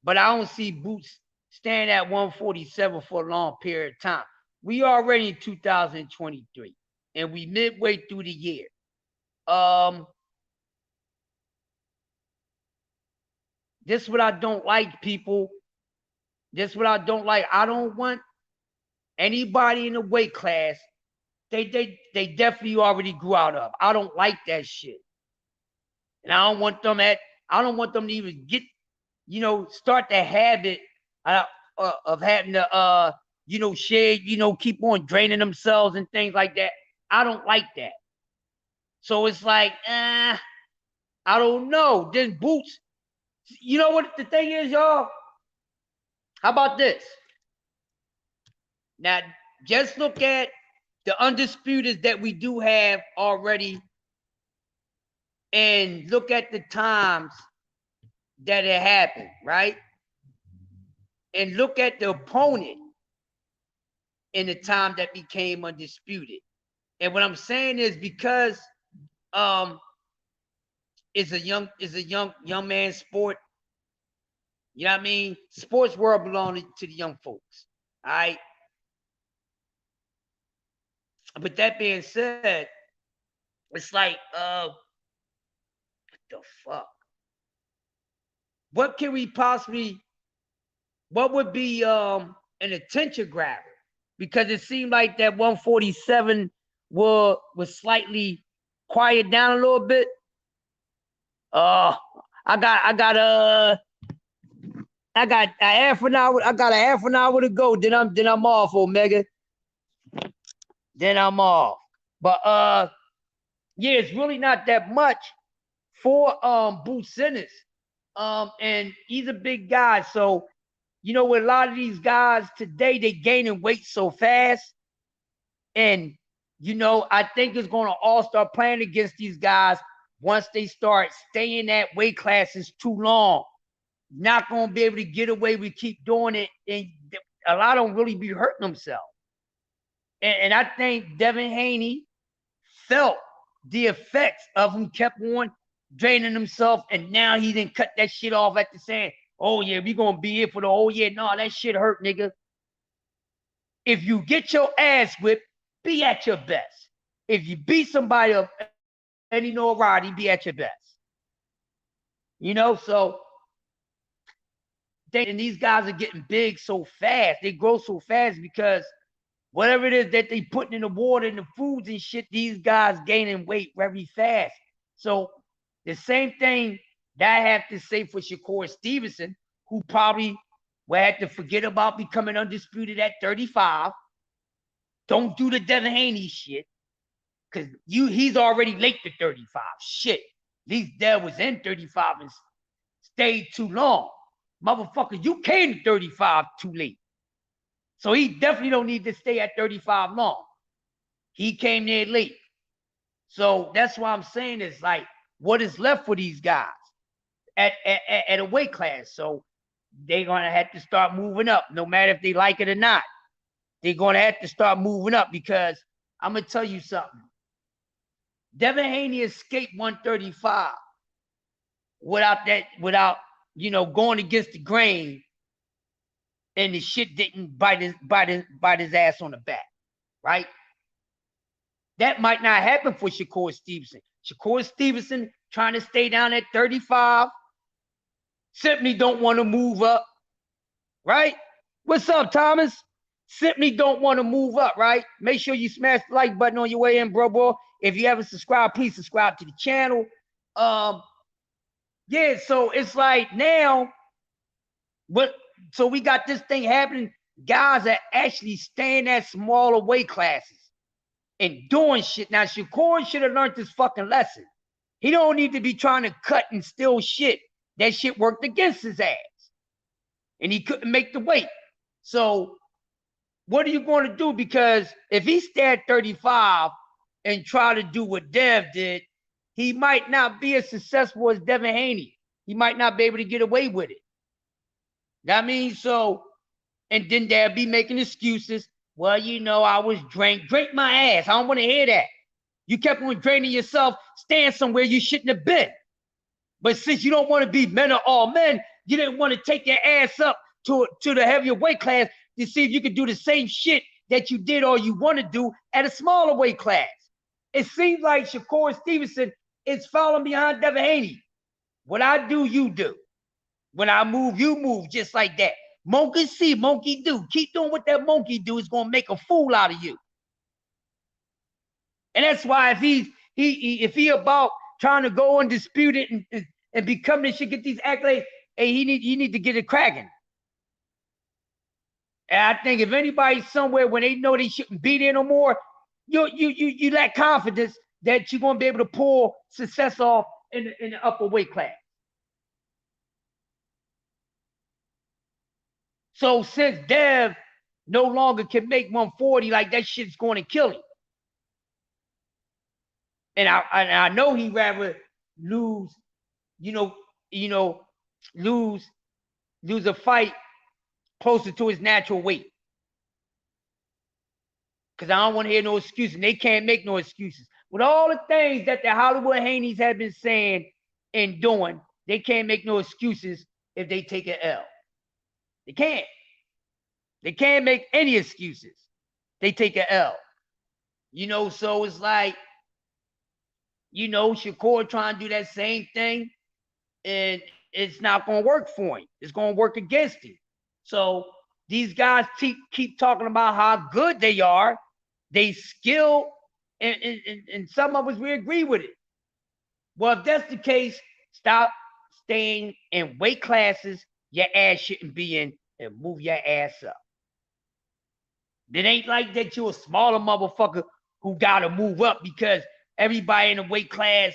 But I don't see Boots staying at 147 for a long period of time. We already in 2023, and we midway through the year. This is what I don't like, people. This is what I don't like. I don't want anybody in the weight class they definitely already grew out of. I don't like that shit. And I don't want them to even get, start the habit of having to, share, keep on draining themselves and things like that. I don't like that. So it's like, I don't know. Then Boots, you know what the thing is, y'all? How about this? Now, just look at the undisputed that we do have already and look at the times that it happened, right? And look at the opponent in the time that became undisputed. And what I'm saying is because it's a young man's sport. You know what I mean? Sports world belongs to the young folks. All right. But that being said, it's like, what the fuck? What can we possibly, what would be an attention grabber? Because it seemed like that 147 was slightly quiet down a little bit. I got a half an hour. I got a half an hour to go. Then I'm off, Omega. Then I'm off. But yeah, it's really not that much for Boo Sinners. And he's a big guy. So, you know, with a lot of these guys today, they gaining weight so fast. And, you know, I think it's going to all start playing against these guys once they start staying at weight classes too long. Not going to be able to get away with keep doing it. And a lot of them really be hurting themselves. And I think Devin Haney felt the effects of him, kept on draining himself, and now he didn't cut that shit off after saying, oh yeah, we gonna be here for the whole year. No, that shit hurt, nigga. If you get your ass whipped, be at your best. If you beat somebody of any notoriety, be at your best. You know, so and these guys are getting big so fast. They grow so fast because whatever it is that they putting in the water and the foods and shit, these guys gaining weight very fast. So the same thing that I have to say for Shakur Stevenson, who probably will have to forget about becoming undisputed at 35. Don't do the Devin Haney shit, because he's already late to 35. Shit. At least Dev was in 35 and stayed too long. Motherfucker, you came to 35 too late. So he definitely don't need to stay at 35 long. He came there late. So that's why I'm saying is like, what is left for these guys at a weight class? So they're going to have to start moving up, no matter if they like it or not. They're going to have to start moving up, because I'm going to tell you something. Devin Haney escaped 135 without, you know, going against the grain, and the shit didn't bite his ass on the back, right? That might not happen for Shakur Stevenson. Shakur Stevenson trying to stay down at 35, simply don't want to move up, right? What's up, Thomas? Simply don't want to move up, right? Make sure you smash the like button on your way in, bro. If you haven't subscribed, please subscribe to the channel. Yeah, so it's like now, so we got this thing happening. Guys are actually staying at smaller weight classes and doing shit. Now, Shakur should have learned this fucking lesson. He don't need to be trying to cut and steal shit. That shit worked against his ass. And he couldn't make the weight. So what are you going to do? Because if he stay at 35 and try to do what Dev did, he might not be as successful as Devin Haney. He might not be able to get away with it. That means so, and then they'll be making excuses. Well, you know, I was drained. Drink my ass. I don't want to hear that. You kept on draining yourself, staying somewhere you shouldn't have been. But since you don't want to be men of all men, you didn't want to take your ass up to the heavier weight class to see if you could do the same shit that you did or you want to do at a smaller weight class. It seems like Shakur Stevenson is following behind Devin Haney. What I do, you do. When I move, you move, just like that. Monkey see, monkey do. Keep doing what that monkey do. Is going to make a fool out of you. And that's why if he about trying to go undisputed and become this shit, get these accolades, hey, he need to get it cracking. And I think if anybody's somewhere when they know they shouldn't be there no more, you lack confidence that you're going to be able to pull success off in the upper weight class. So since Dev no longer can make 140, like that shit's going to kill him. And I know he'd rather lose, lose a fight closer to his natural weight. Because I don't want to hear no excuses. They can't make no excuses. With all the things that the Hollywood Haneys have been saying and doing, they can't make no excuses if they take an L. They can't. They can't make any excuses. They take an L. So it's like, Shakur trying to do that same thing, and it's not going to work for him. It's going to work against him. So these guys keep talking about how good they are. They skill, and some of us, we agree with it. Well, if that's the case, stop staying in weight classes your ass shouldn't be in and move your ass up. It ain't like that you're a smaller motherfucker who gotta move up because everybody in the weight class,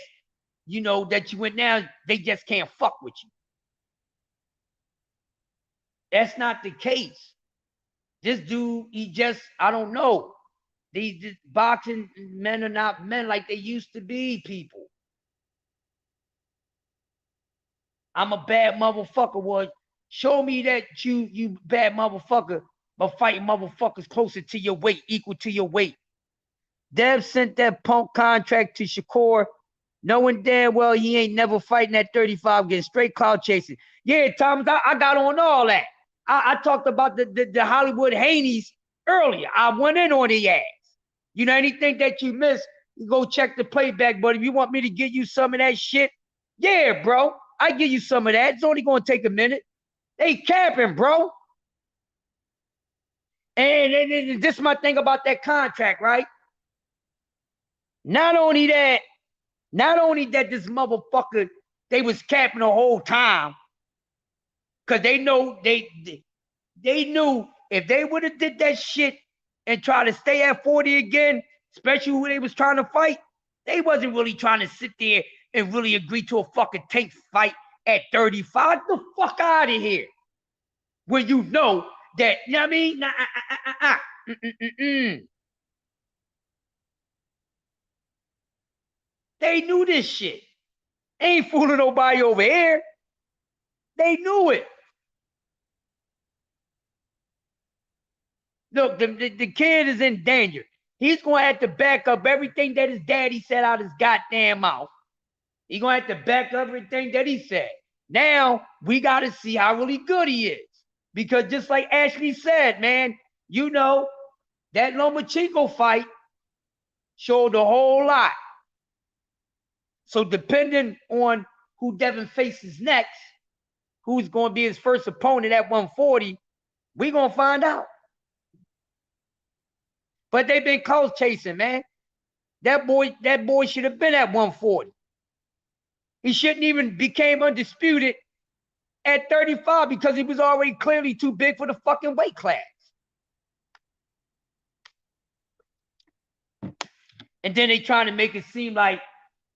you know, that you went down, they just can't fuck with you. That's not the case. This dude, he just, I don't know. These boxing men are not men like they used to be, people. I'm a bad motherfucker. Well, show me that you bad motherfucker, but fighting motherfuckers closer to your weight, equal to your weight. Dev sent that punk contract to Shakur, knowing damn well he ain't never fighting at 35, getting straight cloud chasing. Yeah, Thomas, I got on all that. I talked about the Hollywood Haney's earlier. I went in on the ass. You know, anything that you missed, you go check the playback. But if you want me to give you some of that shit, yeah, bro, I give you some of that. It's only gonna take a minute. They capping, bro. And this is my thing about that contract, right? Not only that this motherfucker, they was capping the whole time. Cause they know they knew if they would have did that shit and try to stay at 40 again, especially who they was trying to fight, they wasn't really trying to sit there and really agree to a fucking Tank fight at 35. Get the fuck out of here. When you know that, you know what I mean? They knew this shit. Ain't fooling nobody over here. They knew it. Look, the kid is in danger. He's going to have to back up everything that his daddy said out his goddamn mouth. He's going to have to back up everything that he said. Now, we got to see how really good he is. Because just like Ashley said, man, you know, that Lomachenko fight showed a whole lot. So depending on who Devin faces next, who's going to be his first opponent at 140, we're going to find out. But they've been close chasing, man. That boy should have been at 140. He shouldn't even became undisputed at 35 because he was already clearly too big for the fucking weight class. And then they trying to make it seem like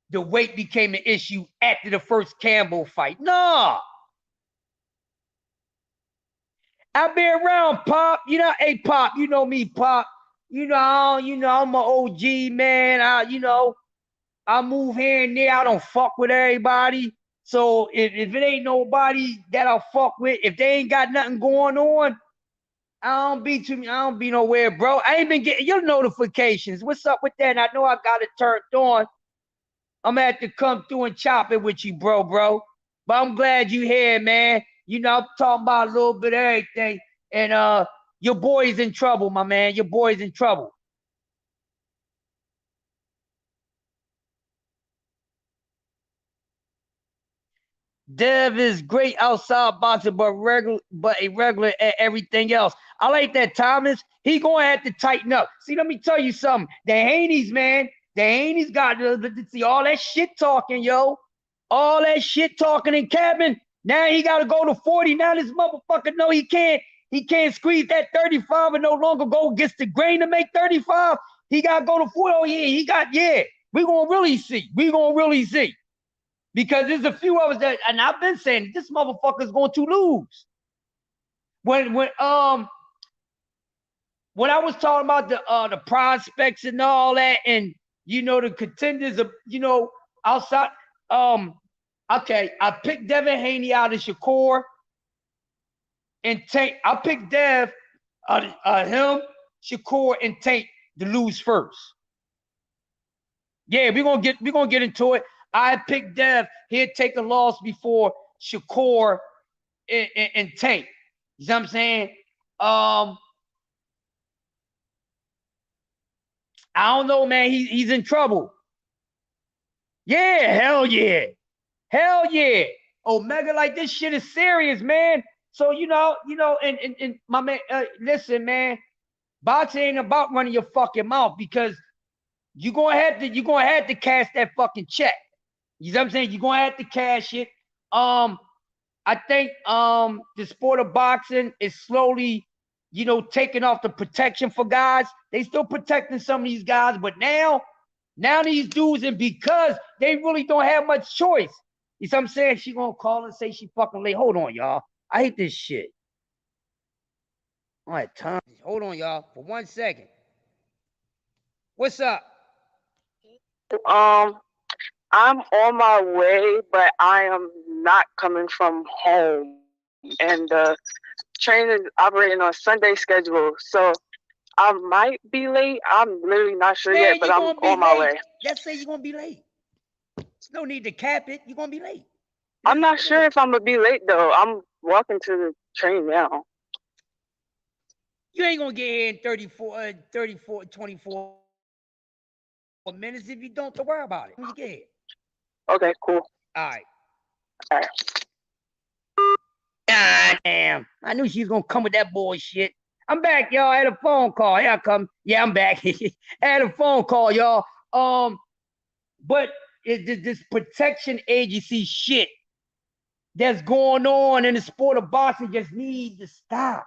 the weight became an issue after the first Campbell fight. No. I've been around, Pop. You know, hey, Pop, you know me, Pop. You know, I'm an OG, man. I move here and there. I don't fuck with everybody. So if it ain't nobody that I'll fuck with, if they ain't got nothing going on, I don't be nowhere, bro. I ain't been getting your notifications. What's up with that? And I know I got it turned on. I'm gonna have to come through and chop it with you, bro. But I'm glad you here, man. You know, I'm talking about a little bit of everything. And your boy's in trouble, my man. Your boy's in trouble. Dev is great outside boxer, but irregular at everything else. I like that, Thomas. He gonna have to tighten up. See, let me tell you something. The Haney's, man. The Haney's got to see all that shit talking, yo. All that shit talking in cabin. Now he got to go to 40. Now this motherfucker know he can't squeeze that 35 and no longer go against the grain to make 35. He got to go to 40. Oh, yeah. We're going to really see. Because there's a few of us that, and I've been saying, this motherfucker's going to lose. When I was talking about the prospects and all that, and you know the contenders of outside. Okay, I picked Devin Haney out of Shakur and Tank. I picked Dev, him, Shakur, and Tank to lose first. Yeah, we're gonna get into it. I picked Dev. He'd take a loss before Shakur and Tank. You know what I'm saying? I don't know, man. He's in trouble. Yeah, hell yeah. Omega, like, this shit is serious, man. So and my man, listen, man. Boxing ain't about running your fucking mouth because you're gonna have to cash that fucking check. You know what I'm saying? You're gonna have to cash it. I think the sport of boxing is slowly, taking off the protection for guys. They still protecting some of these guys, but now these dudes, and because they really don't have much choice. You see what I'm saying? She gonna call and say she fucking late. Hold on, y'all. I hate this shit. All right, time. Hold on, y'all, for 1 second. What's up? I'm on my way, but I am not coming from home. And the train is operating on Sunday schedule, so I might be late. I'm literally not sure yet, but I'm on my way. Let's say you're gonna be late. No need to cap it. You're gonna be late. I'm not sure if I'm gonna be late though. I'm walking to the train now. You ain't gonna get here in 24 minutes. If you don't worry about it when you get here. Okay, cool. All right. All right. God damn. I knew she was gonna come with that bullshit. I'm back, y'all. I had a phone call. Here I come. Yeah, I'm back. I had a phone call, y'all. But this protection agency shit that's going on in the sport of boxing just needs to stop.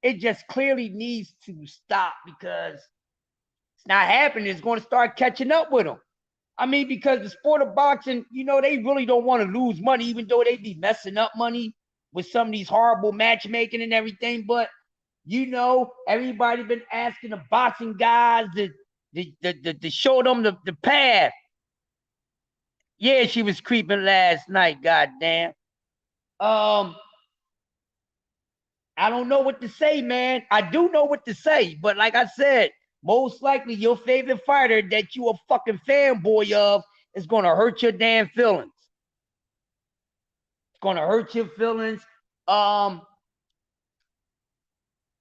It just clearly needs to stop because it's not happening. It's going to start catching up with them. I mean, because the sport of boxing, you know, they really don't want to lose money, even though they be messing up money with some of these horrible matchmaking and everything. But, you know, everybody been asking the boxing guys to show them the path. Yeah, she was creeping last night, goddamn. I don't know what to say, man. I do know what to say, but like I said, most likely your favorite fighter that you a fucking fanboy of is gonna hurt your damn feelings. It's gonna hurt your feelings. I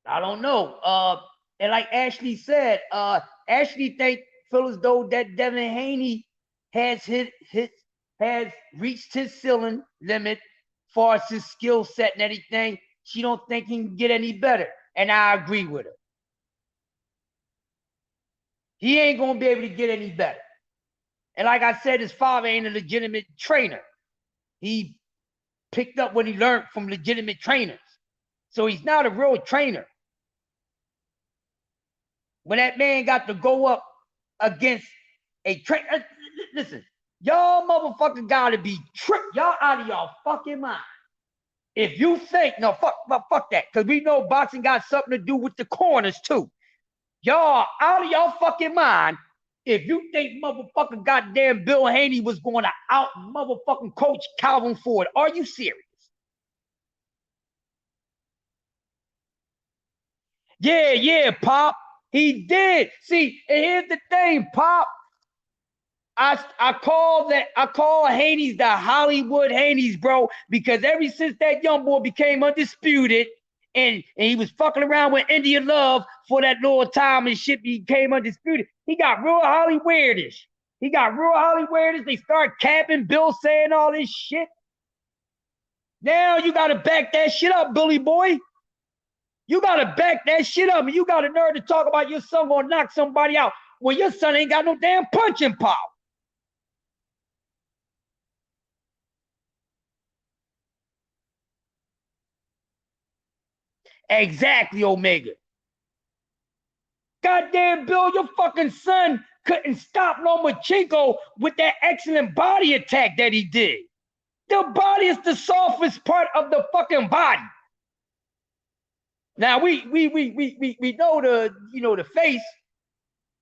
don't know. And like Ashley said, Ashley feel as though that Devin Haney has reached his ceiling limit as far as his skill set and everything. She don't think he can get any better. And I agree with her. He ain't going to be able to get any better. And like I said, his father ain't a legitimate trainer. He picked up what he learned from legitimate trainers. So he's not a real trainer. When that man got to go up against a trainer, listen, y'all motherfucker got to be tripped. Y'all out of y'all fucking mind. If you think, no, fuck that, because we know boxing got something to do with the corners too. Y'all out of y'all fucking mind if you think motherfucking goddamn Bill Haney was going to out motherfucking coach Calvin Ford. Are you serious? Yeah, Pop. He did. See, and here's the thing, Pop. I call Haney's the Hollywood Haney's, bro, because ever since that young boy became undisputed and he was fucking around with India Love for that little time and shit became undisputed, he got real Hollywoodish. They start capping, Bill saying all this shit. Now you got to back that shit up, Billy boy. You got to back that shit up, and you got a nerve to talk about your son gonna knock somebody out when your son ain't got no damn punching power. Exactly, Omega. Goddamn, Bill, your fucking son couldn't stop Lomachenko with that excellent body attack that he did. The body is the softest part of the fucking body. Now we know the face.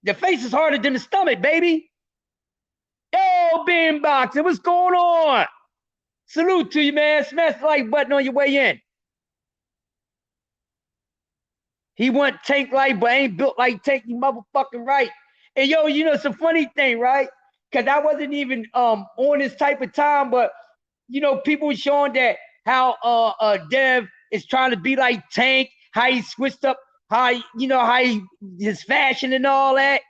The face is harder than the stomach, baby. Yo, Ben Boxing, what's going on? Salute to you, man. Smash the like button on your way in. He want Tank like, but ain't built like Tank, you motherfucking right. And yo, you know, it's a funny thing, right? Because I wasn't even on this type of time, but you know, people were showing that how Dev is trying to be like Tank, how he switched up, how his fashion and all that.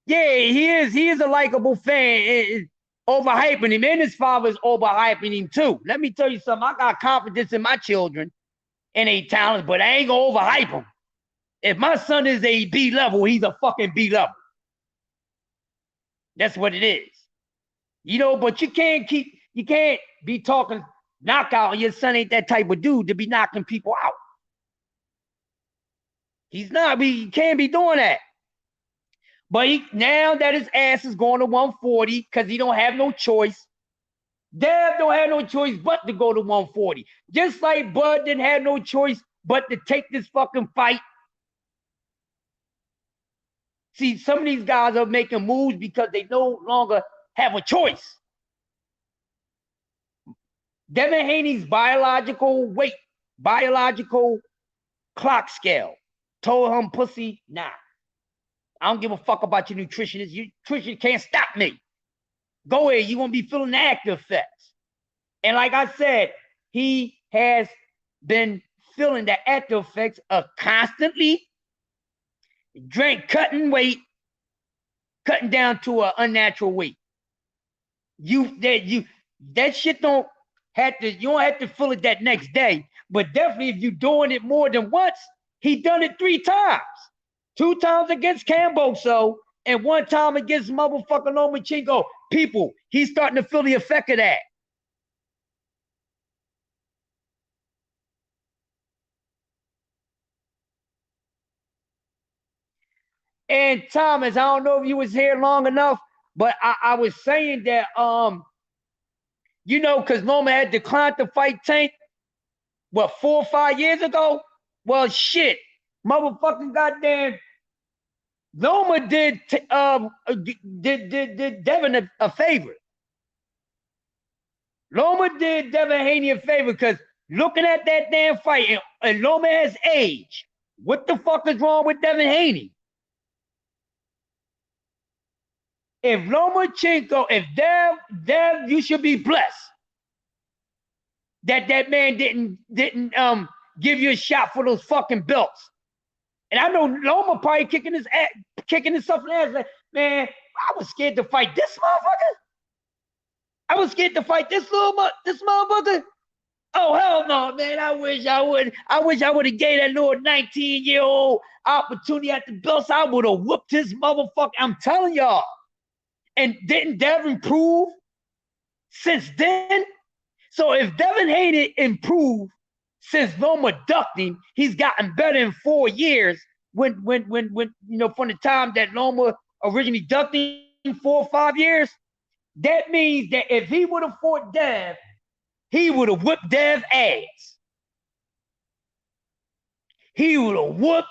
Yeah, he is a likable fan. Overhyping him, and his father's overhyping him too. Let me tell you something. I got confidence in my children and their talents, but I ain't gonna overhype them. If my son is a B level, he's a fucking B level. That's what it is. You know, but you can't be talking knockout, and your son ain't that type of dude to be knocking people out. He's not. He can't be doing that. But now that his ass is going to 140 because he don't have no choice. Dev don't have no choice but to go to 140. Just like Bud didn't have no choice but to take this fucking fight. See, some of these guys are making moves because they no longer have a choice. Devin Haney's biological weight, biological clock scale told him, pussy, nah. I don't give a fuck about your nutritionist. Your nutrition can't stop me. Go ahead, you're going to be feeling the after effects. And like I said, he has been feeling the after effects of constantly cutting weight, cutting down to an unnatural weight. That shit don't have to, you don't have to feel it that next day. But definitely if you're doing it more than once, he done it 3 times. 2 times against Camboso and 1 time against motherfucking Lomachenko. People, he's starting to feel the effect of that. And Thomas, I don't know if you was here long enough, but I was saying that, you know, because Loma had declined to fight Tank, what, 4 or 5 years ago? Well, shit, motherfucking goddamn Loma did Devin a favor. Loma did Devin Haney a favor because looking at that damn fight, and Loma has age. What the fuck is wrong with Devin Haney? If Lomachenko, if Dev, you should be blessed that that man didn't give you a shot for those fucking belts. And I know Loma probably kicking his stuff in the ass. Like, man, I was scared to fight this motherfucker. I was scared to fight this motherfucker. Oh hell no, man! I wish I would have gave that little 19-year-old opportunity at the belts. I would have whooped his motherfucker. I'm telling y'all. And didn't Dev improve since then? So if Devin Haney improved since Loma ducked him, he's gotten better in 4 years. When you know, from the time that Loma originally ducked him 4 or 5 years, that means that if he would have fought Dev, he would have whipped Dev's ass. He would have whooped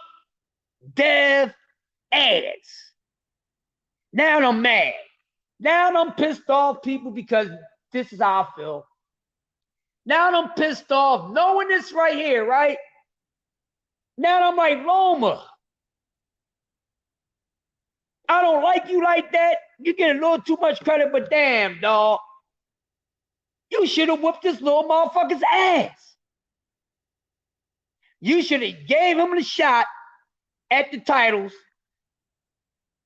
Dev's ass. Now I'm mad. Now I'm pissed off, people, because this is how I feel. Now I'm pissed off knowing this right here, right? Now I'm like, Loma, I don't like you like that. You get a little too much credit, but damn, dog. You should have whooped this little motherfucker's ass. You should have gave him the shot at the titles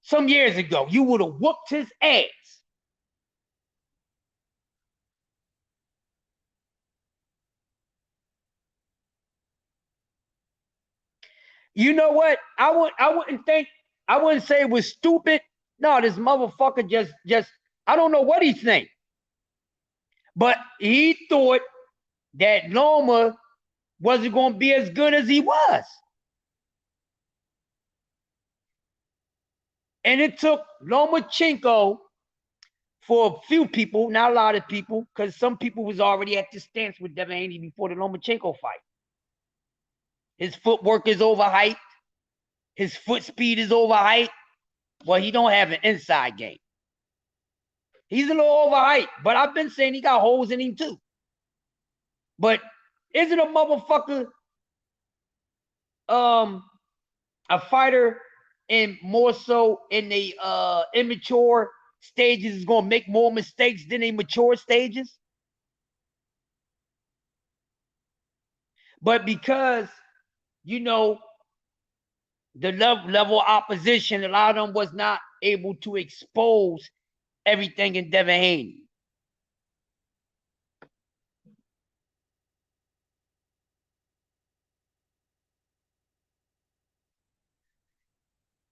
some years ago. You would have whooped his ass. You know what? I wouldn't say it was stupid. No, this motherfucker just I don't know what he think. But he thought that Loma wasn't going to be as good as he was. And it took Lomachenko for a few people, not a lot of people, because some people was already at this stance with Devin Haney before the Lomachenko fight. His footwork is overhyped. His foot speed is overhyped. Well, he don't have an inside game. He's a little overhyped, but I've been saying he got holes in him too. But isn't a motherfucker a fighter and more so in the immature stages is going to make more mistakes than the mature stages? But because, you know, the level of opposition, a lot of them was not able to expose everything in Devin Haney.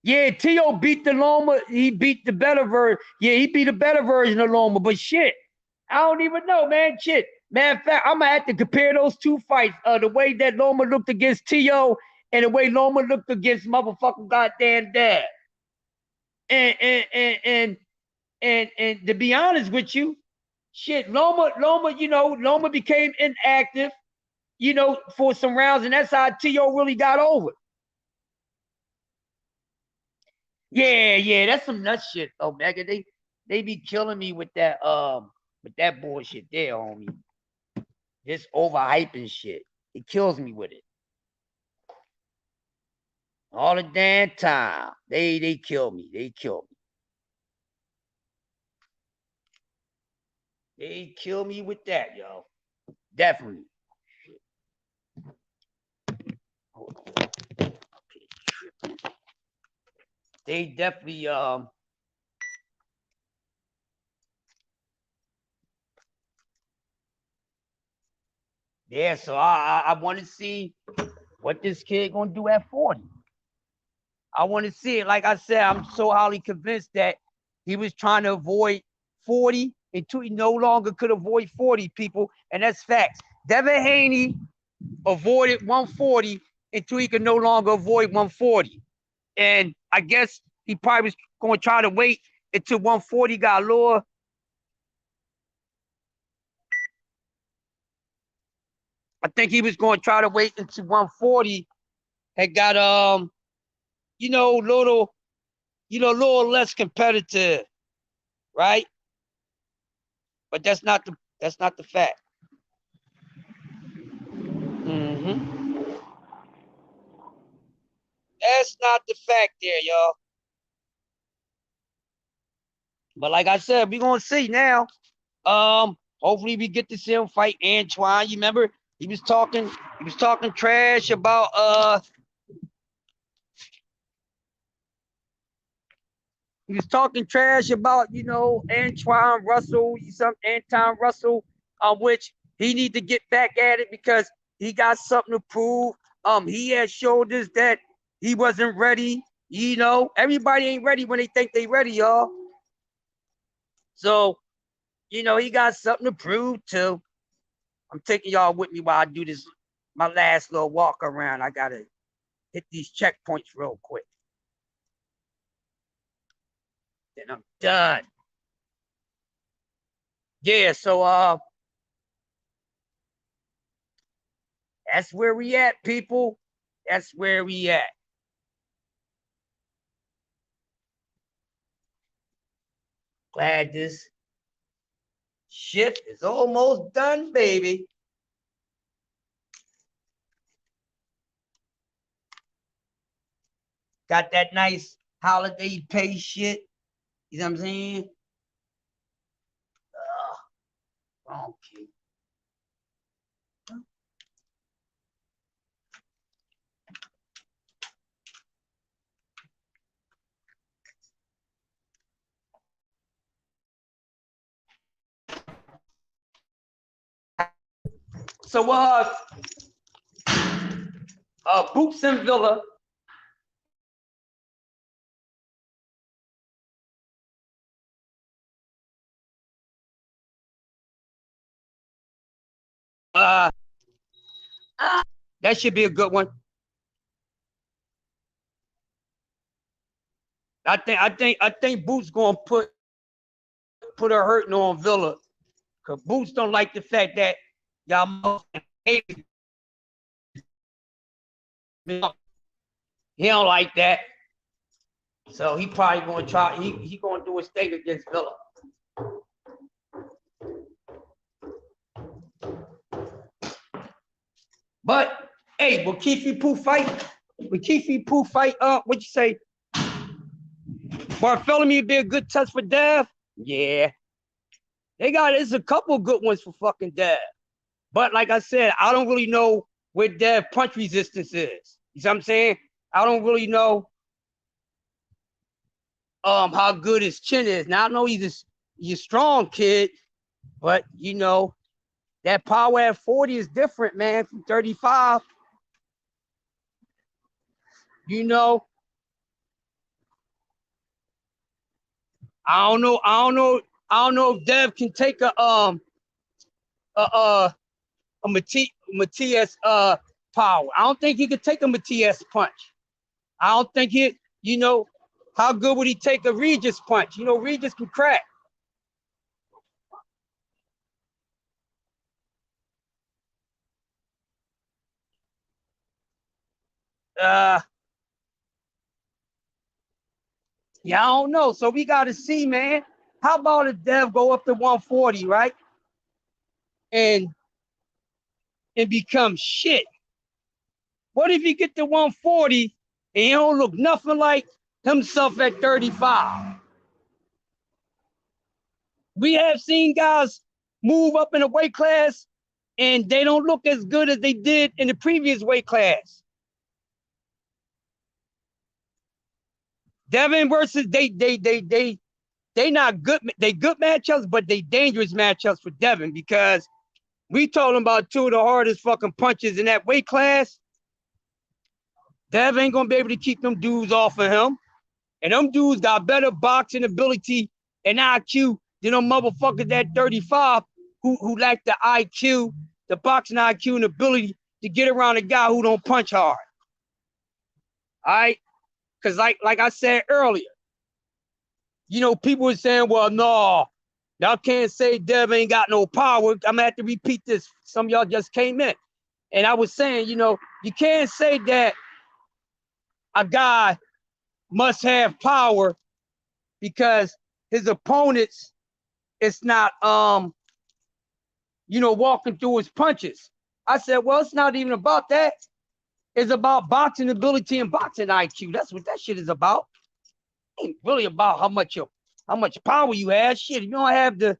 Yeah, T.O. beat the Loma. He beat the better version. Yeah, he beat a better version of Loma. But shit, I don't even know, man. Shit. Matter of fact, I'm going to have to compare those 2 fights. The way that Loma looked against T.O. and the way Loma looked against motherfucking goddamn dad. And to be honest with you, shit, Loma became inactive, for some rounds, and that's how T.O. really got over. Yeah, that's some nut shit, Omega. They be killing me with that bullshit there, homie. This overhyping shit. It kills me with it. All the damn time. They kill me. They kill me. They kill me with that, yo. Definitely. Hold on. Okay. They definitely yeah, so I want to see what this kid gonna do at 40. I want to see it. Like I said, I'm so highly convinced that he was trying to avoid 40 until he no longer could avoid 40, people. And that's facts. Devin Haney avoided 140 until he could no longer avoid 140. And I guess he probably was going to try to wait until 140 got lower. I think he was going to try to wait until 140 had got little less competitive, right? But that's not the fact. That's not the fact there, y'all. But like I said, we're gonna see now. Hopefully we get to see him fight Antoine. You remember he was talking trash about Antoine Russell, which he need to get back at it because he got something to prove. He had showed us that he wasn't ready. Everybody ain't ready when they think they ready, y'all. So, he got something to prove too. I'm taking y'all with me while I do this, my last little walk around. I gotta hit these checkpoints real quick. Then I'm done. Yeah, so that's where we at, people. That's where we at. Glad this shit is almost done, baby. Got that nice holiday pay shit. You know what I'm saying? Okay. So Boots and Villa. That should be a good one. I think Boots gonna put her hurting on Villa, cause Boots don't like the fact that y'all hate. He don't like that, so he probably gonna try. He gonna do his thing against Villa. But hey, will Keefe Pooh fight? What you say? Bartholomew be a good test for Dev? Yeah. It's a couple good ones for fucking Dev. But like I said, I don't really know where Dev punch resistance is. You see what I'm saying? I don't really know how good his chin is. Now I know he's a strong kid, but that power at 40 is different, man, from 35. I don't know if Dev can take a Matias power. I don't think he could take a Matias punch. I don't think he, you know, how good would he take a Regis punch? You know, Regis can crack. Yeah, I don't know. So we got to see, man. How about if Dev go up to 140, right? And become shit. What if he get to 140 and he don't look nothing like himself at 35? We have seen guys move up in a weight class and they don't look as good as they did in the previous weight class. Devin versus they not good. They good matchups, but they dangerous matchups for Devin because we told him about two of the hardest fucking punches in that weight class. Dev ain't gonna be able to keep them dudes off of him. And them dudes got better boxing ability and IQ than them motherfuckers at 35 who lack the IQ, the boxing IQ and ability to get around a guy who don't punch hard. All right? Because like I said earlier, you know, people were saying, well, no, y'all can't say Dev ain't got no power. I'm gonna have to repeat this. Some of y'all just came in. And I was saying, you know, you can't say that a guy must have power because his opponents, it's not you know, walking through his punches. I said, well, it's not even about that. It's about boxing ability and boxing IQ. That's what that shit is about. It ain't really about how much power you have. Shit, if you don't have the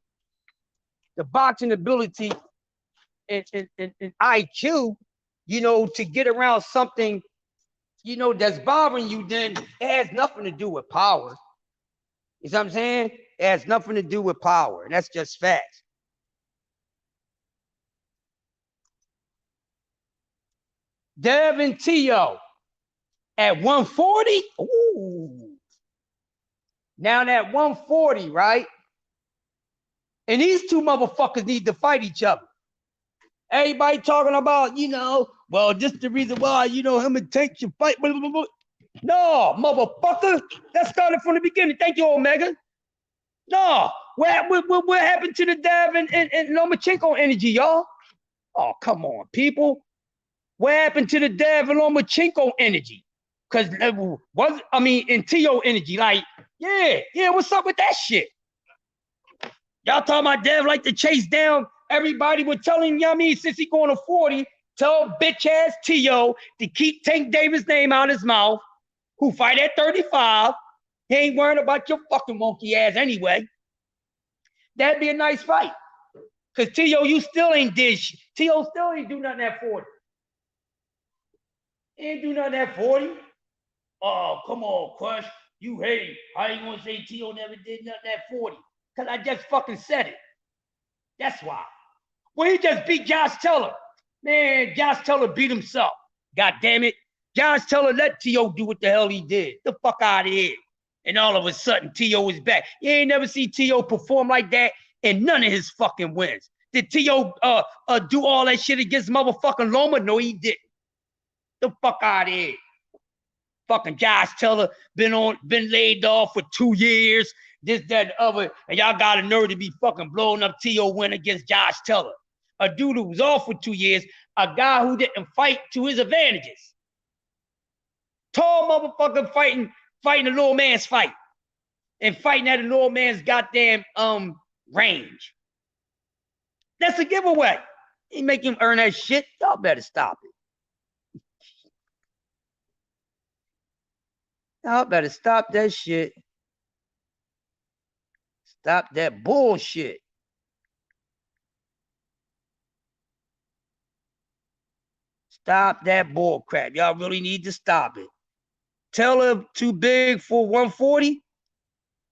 boxing ability and IQ, you know, to get around something, you know, that's bothering you, then it has nothing to do with power. You know what I'm saying? It has nothing to do with power, and that's just facts. Devin Tio at 140. Ooh. Now that 140, right? And these two motherfuckers need to fight each other. Everybody talking about, you know, well, this is the reason why, you know, him and Tank should fight. Blah, blah, blah. No, motherfucker. That started from the beginning. Thank you, Omega. No. What happened to the Dev and Lomachenko energy, y'all? Oh, come on, people. What happened to the Dev and Lomachenko energy? Because in Tio energy, like, yeah, what's up with that shit? Y'all talking about Dev like to chase down everybody. We're telling him, you know what I mean, since he going to 40, tell bitch ass Tio to keep Tank Davis' name out his mouth, who fight at 35. He ain't worrying about your fucking monkey ass anyway. That'd be a nice fight. Because Tio, you still ain't did shit. Tio still ain't do nothing at 40. He ain't do nothing at 40. Oh, come on, Crush. You hate. How you gonna say Tio never did nothing at 40? Because I just fucking said it. That's why. Well, he just beat Josh Teller. Man, Josh Teller beat himself. God damn it. Josh Teller let Tio do what the hell he did. The fuck out of here. And all of a sudden, Tio is back. You ain't never see Tio perform like that in none of his fucking wins. Did Tio do all that shit against motherfucking Loma? No, he didn't. The fuck out of here. Fucking Josh Teller been laid off for 2 years, this, that, and the other, and y'all got a nerve to be fucking blowing up Tio win against Josh Teller. A dude who was off for 2 years, a guy who didn't fight to his advantages. Tall motherfucker fighting a little man's fight. And fighting at a little man's goddamn range. That's a giveaway. He make him earn that shit. Y'all better stop it. Y'all better stop that shit. Stop that bullshit. Stop that bull crap. Y'all really need to stop it. Teller too big for 140.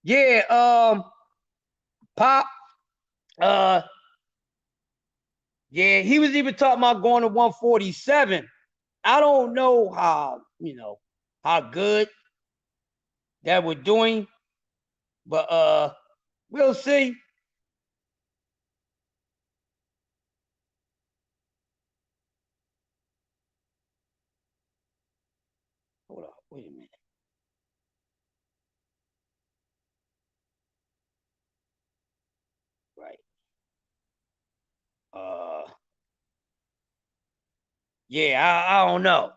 Yeah, Pop. Yeah, he was even talking about going to 147. I don't know how good that we're doing, but we'll see. Yeah, I don't know.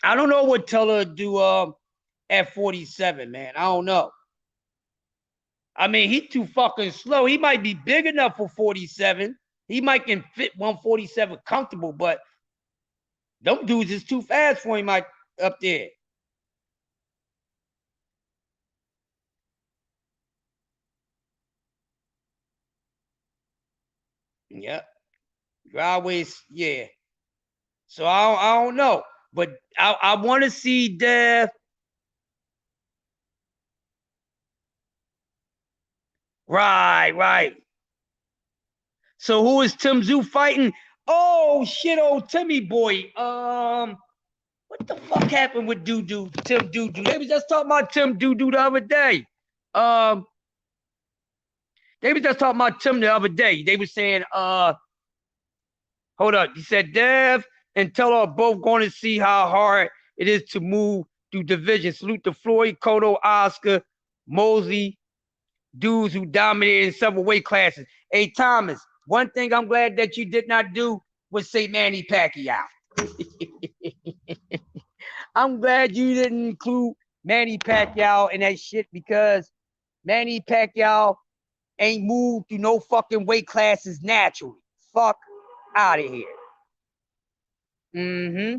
I don't know what Teller do at 47, man. I don't know. I mean, he's too fucking slow. He might be big enough for 47. He might can fit 147 comfortable, but them dudes is too fast for him like up there. Yep. Driveways, yeah. So I don't know. But I want to see Dev. Right. So who is Tim Zoo fighting? Oh shit, old Timmy boy. What the fuck happened with Tim Doo-Doo? They was just talking about Tim Doo-Doo the other day. They was just talking about Tim the other day. They were saying, hold up. He said Dev and Teller are both going to see how hard it is to move through division. Salute to Floyd, Cotto, Oscar, Mosley, dudes who dominated in several weight classes. Hey, Thomas, one thing I'm glad that you did not do was say Manny Pacquiao. I'm glad you didn't include Manny Pacquiao in that shit because Manny Pacquiao ain't moved through no fucking weight classes naturally. Fuck out of here. Mm-hmm.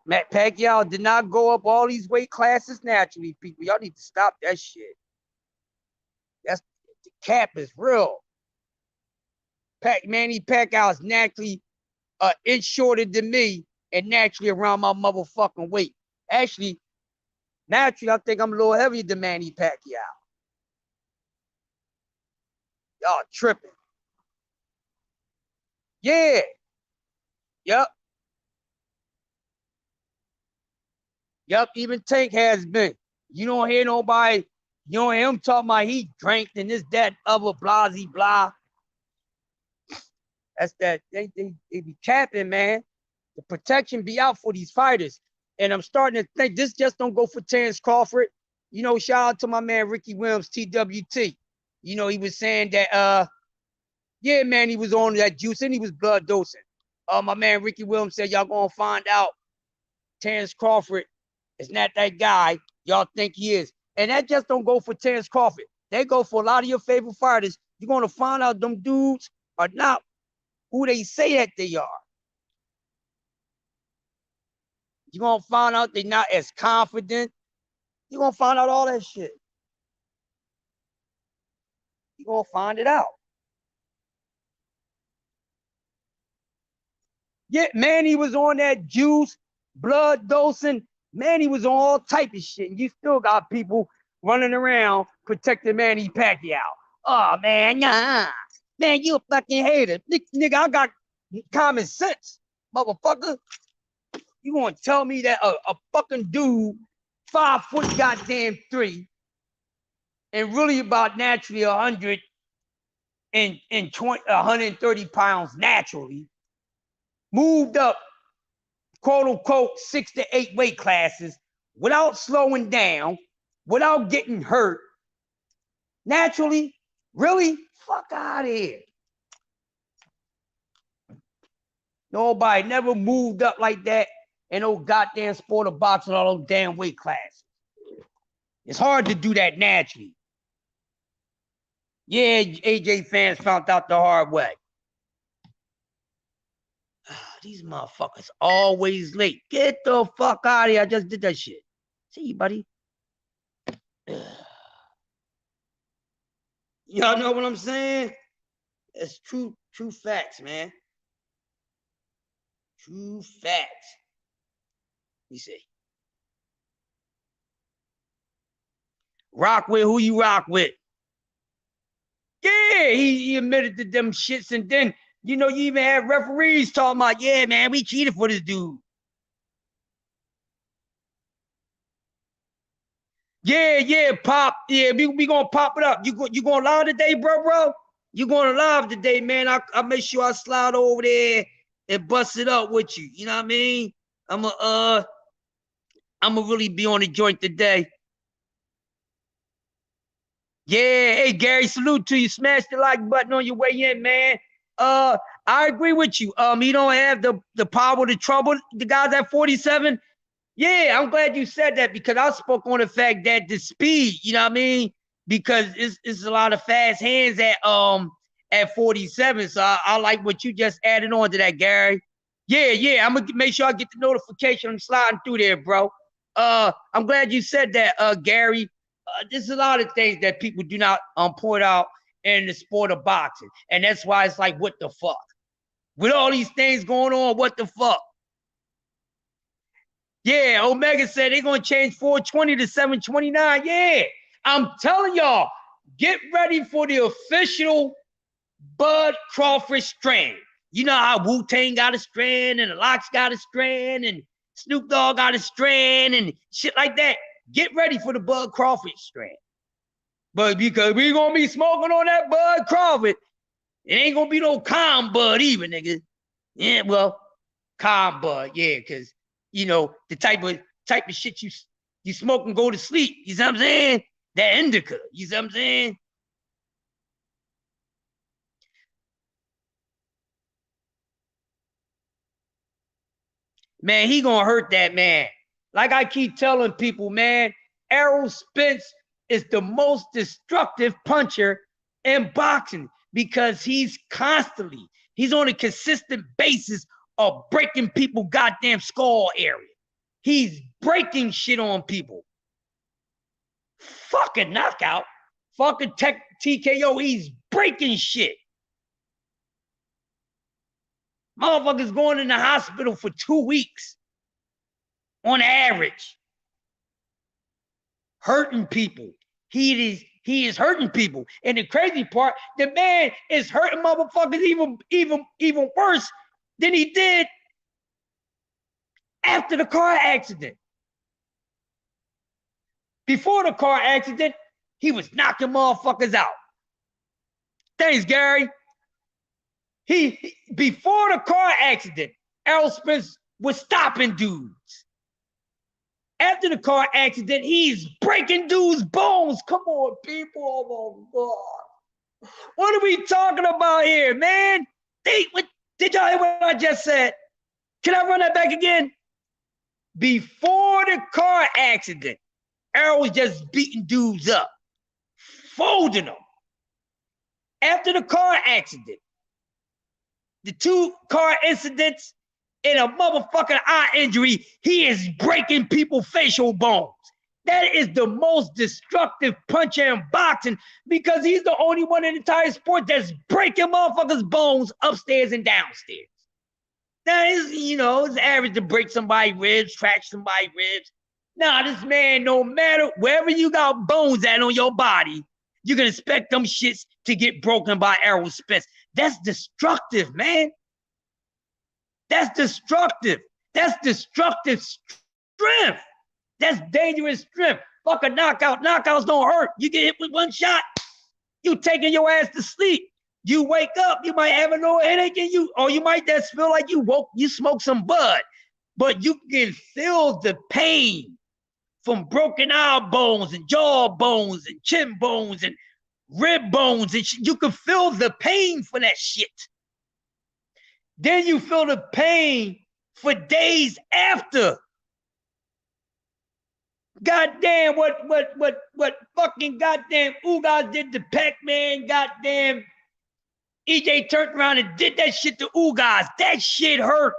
Matt Pacquiao did not go up all these weight classes naturally, people. Y'all need to stop that shit. That's the cap is real. Manny Pacquiao is naturally an inch shorter than me and naturally around my motherfucking weight. Actually, naturally, I think I'm a little heavier than Manny Pacquiao. Y'all tripping. Yeah. Yep. Yep. Even Tank has been. You don't hear nobody, you don't hear him talking about he drank and this, that, other, blah, blah. That's that. They be capping, man. The protection be out for these fighters. And I'm starting to think this just don't go for Terrence Crawford. You know, shout out to my man Ricky Williams, TWT. You know, he was saying that yeah, man, he was on that juice and he was blood dosing. My man Ricky Williams said y'all gonna find out Terrence Crawford is not that guy y'all think he is. And that just don't go for Terrence Crawford. They go for a lot of your favorite fighters. You're gonna find out them dudes are not who they say that they are. You're gonna find out they're not as confident. You're gonna find out all that shit. You're gonna find it out. Yeah, Manny was on that juice, blood dosing. Manny was on all type of shit. And you still got people running around protecting Manny Pacquiao. Oh man, nah. Man, you a fucking hater. Nigga, I got common sense, motherfucker. You gonna tell me that a fucking dude, 5 foot goddamn 3, and really about naturally 100 and 130 pounds naturally, moved up, quote unquote, 6 to 8 weight classes without slowing down, without getting hurt, naturally, really? Fuck out of here. Nobody never moved up like that in no goddamn sport of boxing, all those damn weight classes. It's hard to do that naturally. Yeah, AJ fans found out the hard way. These motherfuckers always late. Get the fuck out of here. I just did that shit. See you, buddy. Y'all know what I'm saying? It's true facts, man. True facts. You see. Rock with who you rock with. Yeah, he admitted to them shits, and then you know you even had referees talking about, yeah, man, we cheated for this dude. Yeah, pop. Yeah, we gonna pop it up. You going live today, bro? You going live today, man? I make sure I slide over there and bust it up with you. You know what I mean? I'ma really be on the joint today. Yeah, hey Gary, salute to you. Smash the like button on your way in, man. I agree with you. He don't have the power to trouble the guys at 47. Yeah, I'm glad you said that because I spoke on the fact that the speed, you know what I mean? Because it's a lot of fast hands at 47. So I like what you just added on to that, Gary. Yeah, I'm gonna make sure I get the notification. I'm sliding through there, bro. I'm glad you said that, Gary. There's a lot of things that people do not point out in the sport of boxing, and that's why it's like, what the fuck? With all these things going on, what the fuck? Yeah, Omega said they're gonna change 420 to 729. Yeah, I'm telling y'all, get ready for the official Bud Crawford strand. You know how Wu-Tang got a strand and the Locks got a strand and Snoop Dogg got a strand and shit like that. Get ready for the Bud Crawford strand. But because we gonna be smoking on that Bud Crawford, it ain't gonna be no calm Bud either, nigga. Yeah, well, calm Bud, yeah, because you know the type of shit you smoke and go to sleep. You know what I'm saying? That indica. You know what I'm saying? Man, he gonna hurt that man. Like I keep telling people, man, Errol Spence is the most destructive puncher in boxing because he's on a consistent basis of breaking people goddamn skull area. He's breaking shit on people. Fucking knockout. Fucking TKO. He's breaking shit. Motherfuckers going in the hospital for 2 weeks on average. Hurting people. He is hurting people. And the crazy part, the man is hurting motherfuckers even worse than he did after the car accident. Before the car accident, he was knocking motherfuckers out. Thanks, Gary. Before the car accident, Errol Spence was stopping dudes. After the car accident, he's breaking dudes' bones. Come on, people. Oh my God. What are we talking about here, man? Did y'all hear what I just said? Can I run that back again? Before the car accident, Errol was just beating dudes up, folding them. After the car accident, the 2 car incidents and a motherfucking eye injury, he is breaking people's facial bones. That is the most destructive puncher in boxing because he's the only one in the entire sport that's breaking motherfuckers' bones upstairs and downstairs. Now, it's average to break somebody's ribs, trash somebody's ribs. Now, this man, no matter wherever you got bones at on your body, you can expect them shits to get broken by Errol Spence. That's destructive, man. That's destructive. That's destructive strength. That's dangerous strength. Fuck a knockout. Knockouts don't hurt. You get hit with one shot, you taking your ass to sleep. You wake up, you might have a little headache in you, or you might just feel like you smoked some bud. But you can feel the pain from broken eye bones and jaw bones and chin bones and rib bones. And you can feel the pain for that shit. Then you feel the pain for days after. Goddamn, what fucking goddamn Ugas did to Pac-Man, goddamn EJ turned around and did that shit to Ugas. That shit hurt.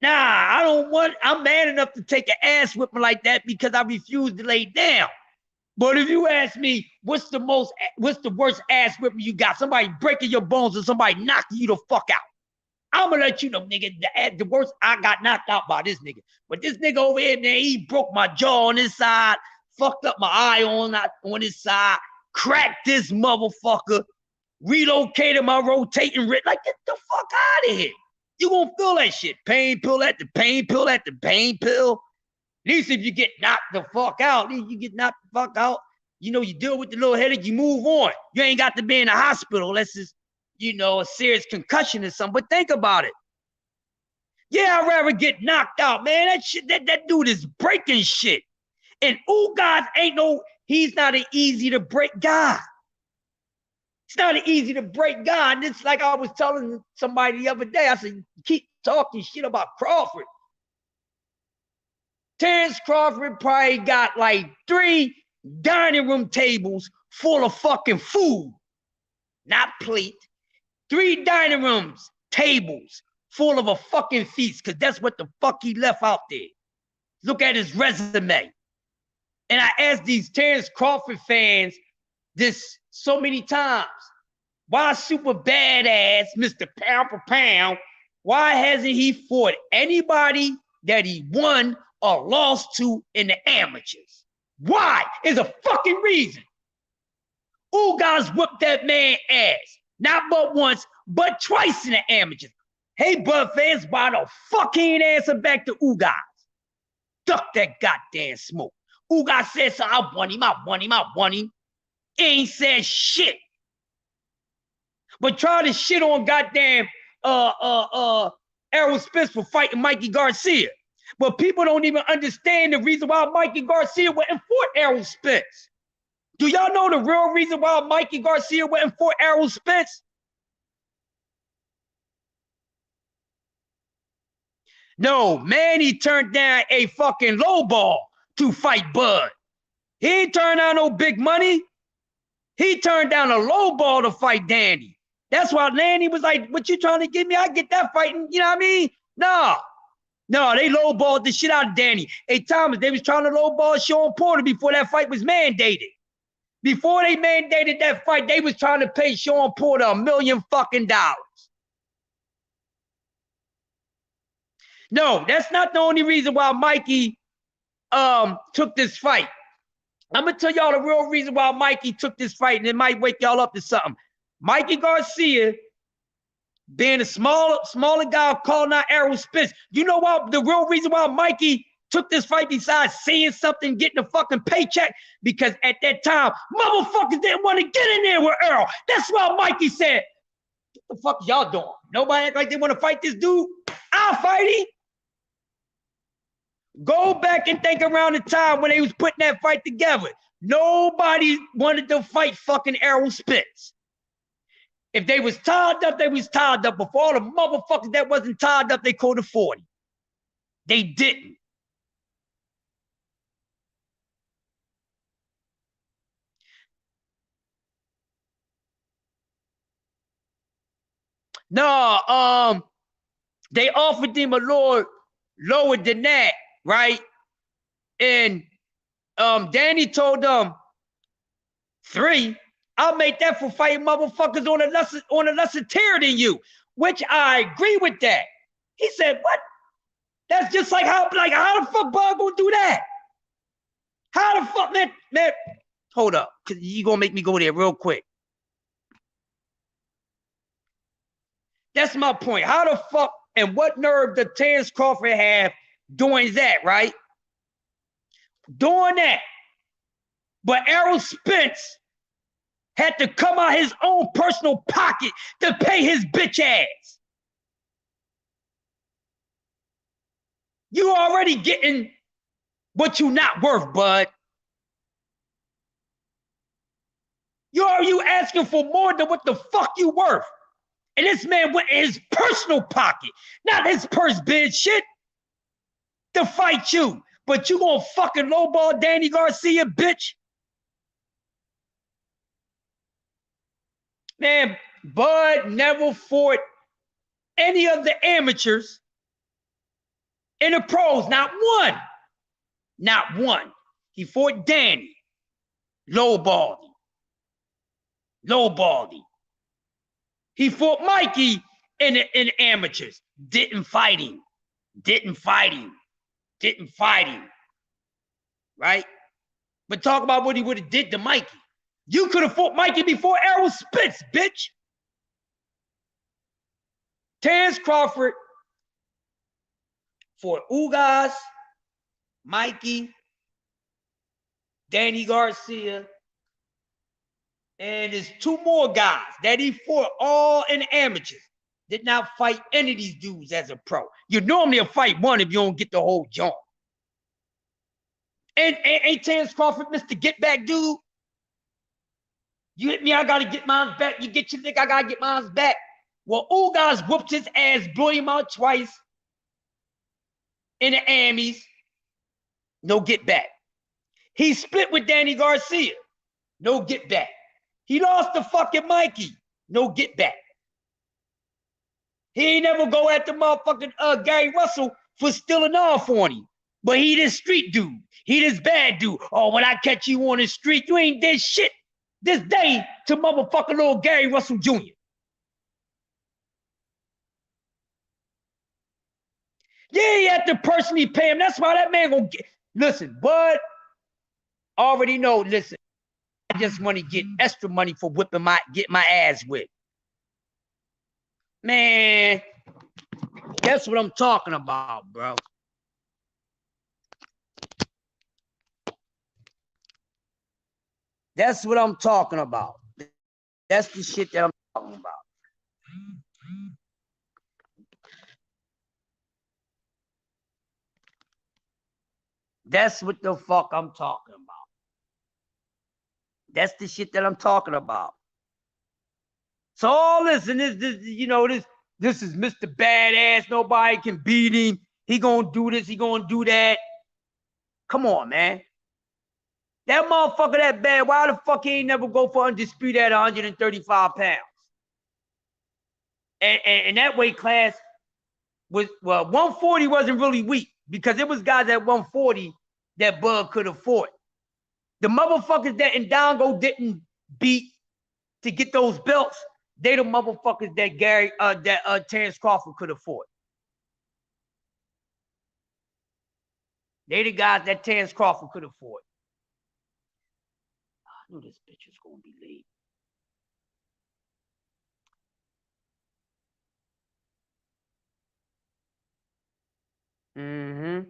Nah, I'm man enough to take an ass whipping like that because I refuse to lay down. But if you ask me, what's the worst ass whipping you got? Somebody breaking your bones or somebody knocking you the fuck out. I'm gonna let you know, nigga, the worst, I got knocked out by this nigga. But this nigga over here, man, he broke my jaw on this side, fucked up my eye on this side, cracked this motherfucker, relocated my rotating wrist. Like, get the fuck out of here. You gonna feel that shit. Pain pill at the pain pill at the pain pill. At least if you get knocked the fuck out, you deal with the little headache, you move on. You ain't got to be in the hospital unless it's, a serious concussion or something. But think about it. Yeah, I'd rather get knocked out, man. That shit, that dude is breaking shit. And Ugas ain't no, he's not an easy to break guy. It's not an easy to break guy. And it's like I was telling somebody the other day, I said, keep talking shit about Crawford. Terrence Crawford probably got like 3 dining room tables full of fucking food, not plate. 3 dining rooms, tables full of a fucking feast, because that's what the fuck he left out there. Look at his resume. And I asked these Terrence Crawford fans this so many times. Why super badass, Mr. Pound for Pound, why hasn't he fought anybody that he won or lost to in the amateurs? Why? Is a fucking reason. Ugas whooped that man ass. Not but once, but twice in the amateurs. Hey, Bud fans, why the fuck he ain't answer back to Ugas? Duck that goddamn smoke. Ugas said, so I won him. He ain't said shit. But try to shit on goddamn Errol Spence for fighting Mikey Garcia. But people don't even understand the reason why Mikey Garcia went and fought Errol Spence. Do y'all know the real reason why Mikey Garcia went and fought Errol Spence? No, Manny turned down a fucking low ball to fight Bud. He ain't turned down no big money. He turned down a low ball to fight Danny. That's why Lanny was like, what you trying to give me? I get that fighting, you know what I mean? No, they lowballed the shit out of Danny. Hey, Thomas, they was trying to lowball Sean Porter before that fight was mandated. Before they mandated that fight, they was trying to pay Sean Porter $1 million fucking dollars. No, that's not the only reason why Mikey took this fight. I'm gonna tell y'all the real reason why Mikey took this fight, and it might wake y'all up to something. Mikey Garcia, being a smaller guy, calling out Errol Spence. You know what? The real reason why Mikey took this fight, besides saying something, getting a fucking paycheck, because at that time, motherfuckers didn't want to get in there with Errol. That's why Mikey said, what the fuck y'all doing? Nobody act like they want to fight this dude? I'll fight him. Go back and think around the time when they was putting that fight together. Nobody wanted to fight fucking Errol Spence. If they was tied up, they was tied up. But for all the motherfuckers that wasn't tied up, they called it 40. They didn't. No, they offered him a lower than that, right? And Danny told them 3. I'll make that for fighting motherfuckers on a lesser tier than you, which I agree with that. He said, what? That's just like how the fuck Bud gonna do that? How the fuck, man, hold up, because you gonna make me go there real quick. That's my point. How the fuck and what nerve does Terrence Crawford have doing that, right? Doing that. But Errol Spence had to come out his own personal pocket to pay his bitch ass. You already getting what you not worth, bud. You asking for more than what the fuck you worth. And this man went in his personal pocket, not his purse bid shit, to fight you. But you gonna fucking lowball Danny Garcia, bitch? Man, Bud never fought any of the amateurs in the pros, not one. Not one. He fought Danny, lowballed him. Lowballed him. He fought Mikey in amateurs, didn't fight him. Didn't fight him. Didn't fight him. Right? But talk about what he would have did to Mikey. You could have fought Mikey before Errol Spence, bitch. Terrence Crawford fought Ugas, Mikey, Danny Garcia, and there's 2 more guys that he fought all in amateurs. Did not fight any of these dudes as a pro. You normally fight one if you don't get the whole joint. And ain't Terrence Crawford Mr. Get Back dude? You hit me, I gotta get mine back. You get your nigga, I gotta get mine back. Well, Ugas whooped his ass, blew him out twice in the Emmys. No get back. He split with Danny Garcia. No get back. He lost to fucking Mikey. No get back. He ain't never go at the motherfucking Gary Russell for stealing off on him. But he this street dude. He this bad dude. Oh, when I catch you on the street, you ain't did shit this day to motherfucking little Gary Russell Jr. Yeah, you have to personally pay him. That's why that man gonna get. Listen, Bud already know. Listen, I just want to get extra money for get my ass whipped. Man, that's what I'm talking about, bro. That's what I'm talking about. That's the shit that I'm talking about. That's what the fuck I'm talking about. That's the shit that I'm talking about. So all this and this, you know, this is Mr. Badass. Nobody can beat him. He gonna do this. He gonna do that. Come on, man. That motherfucker that bad. Why the fuck he ain't never go for undisputed at 135 pounds? And that weight class was, well, 140 wasn't really weak because it was guys at 140 that Bud could afford. The motherfuckers that Ndongo didn't beat to get those belts, they the motherfuckers that Terrence Crawford could afford. They the guys that Terrence Crawford could afford. I knew this bitch was gonna be late. Mm-hmm.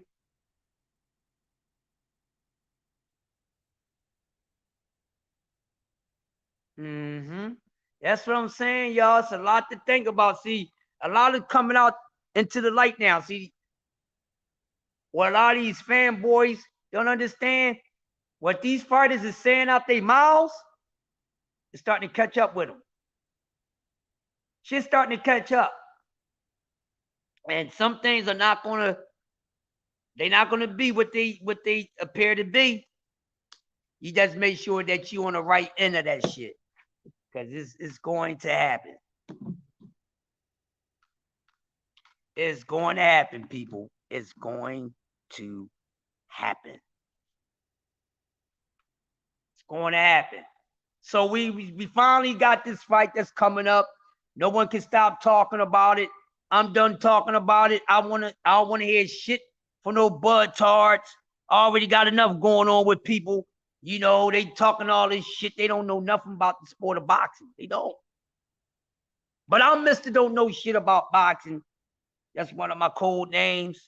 Mm-hmm. That's what I'm saying, y'all. It's a lot to think about. See, a lot of coming out into the light now. See, what a lot of these fanboys don't understand, what these fighters is saying out their mouths is starting to catch up with them. Shit's starting to catch up. And some things are not gonna, they're not gonna be what they appear to be. You just make sure that you're on the right end of that shit. Because it's going to happen. It's going to happen, people. It's going to happen. It's going to happen. So we finally got this fight that's coming up. No one can stop talking about it. I'm done talking about it. I don't wanna hear shit from no Bud Tards. I already got enough going on with people. You know, they talking all this shit. They don't know nothing about the sport of boxing. They don't. But I'm Mr. Don't Know Shit About Boxing. That's one of my code names.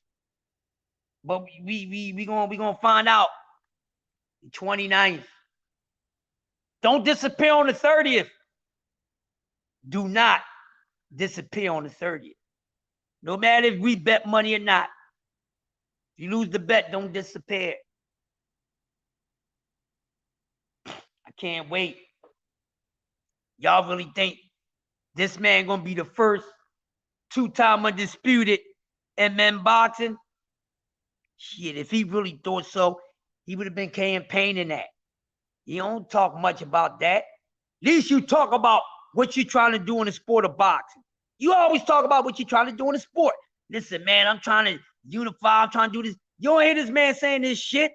But we gonna find out. The 29th. Don't disappear on the 30th. Do not disappear on the 30th. No matter if we bet money or not. If you lose the bet, don't disappear. I can't wait. Y'all really think this man gonna be the first two-time undisputed in men boxing? Shit, if he really thought so, he would have been campaigning that. You don't talk much about that. At least you talk about what you're trying to do in the sport of boxing. You always talk about what you're trying to do in the sport. Listen, man, I'm trying to unify. I'm trying to do this. You don't hear this man saying this shit?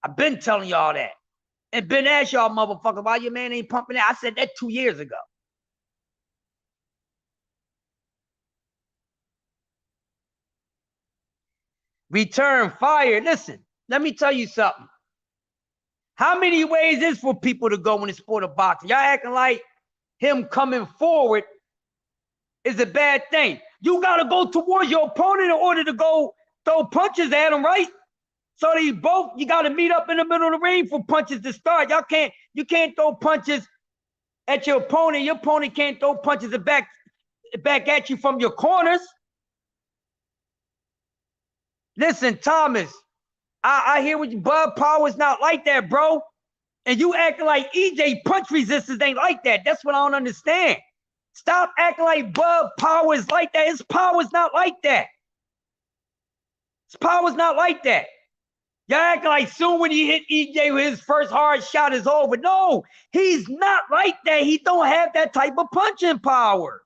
I've been telling y'all that. And been asked y'all motherfucker why your man ain't pumping that. I said that 2 years ago. Return fire. Listen, let me tell you something. How many ways is for people to go in the sport of boxing? Y'all acting like him coming forward is a bad thing. You got to go towards your opponent in order to go throw punches at him, right? So they both, you got to meet up in the middle of the ring for punches to start. You can't throw punches at your opponent. Your opponent can't throw punches back at you from your corners. Listen, Thomas, I hear what you, Bud Power's not like that, bro. And you acting like EJ punch resistance ain't like that. That's what I don't understand. Stop acting like Bud Power is like that. His power's not like that. His power's not like that. Y'all acting like soon when he hit EJ with his first hard shot is over. No, he's not like that. He don't have that type of punching power.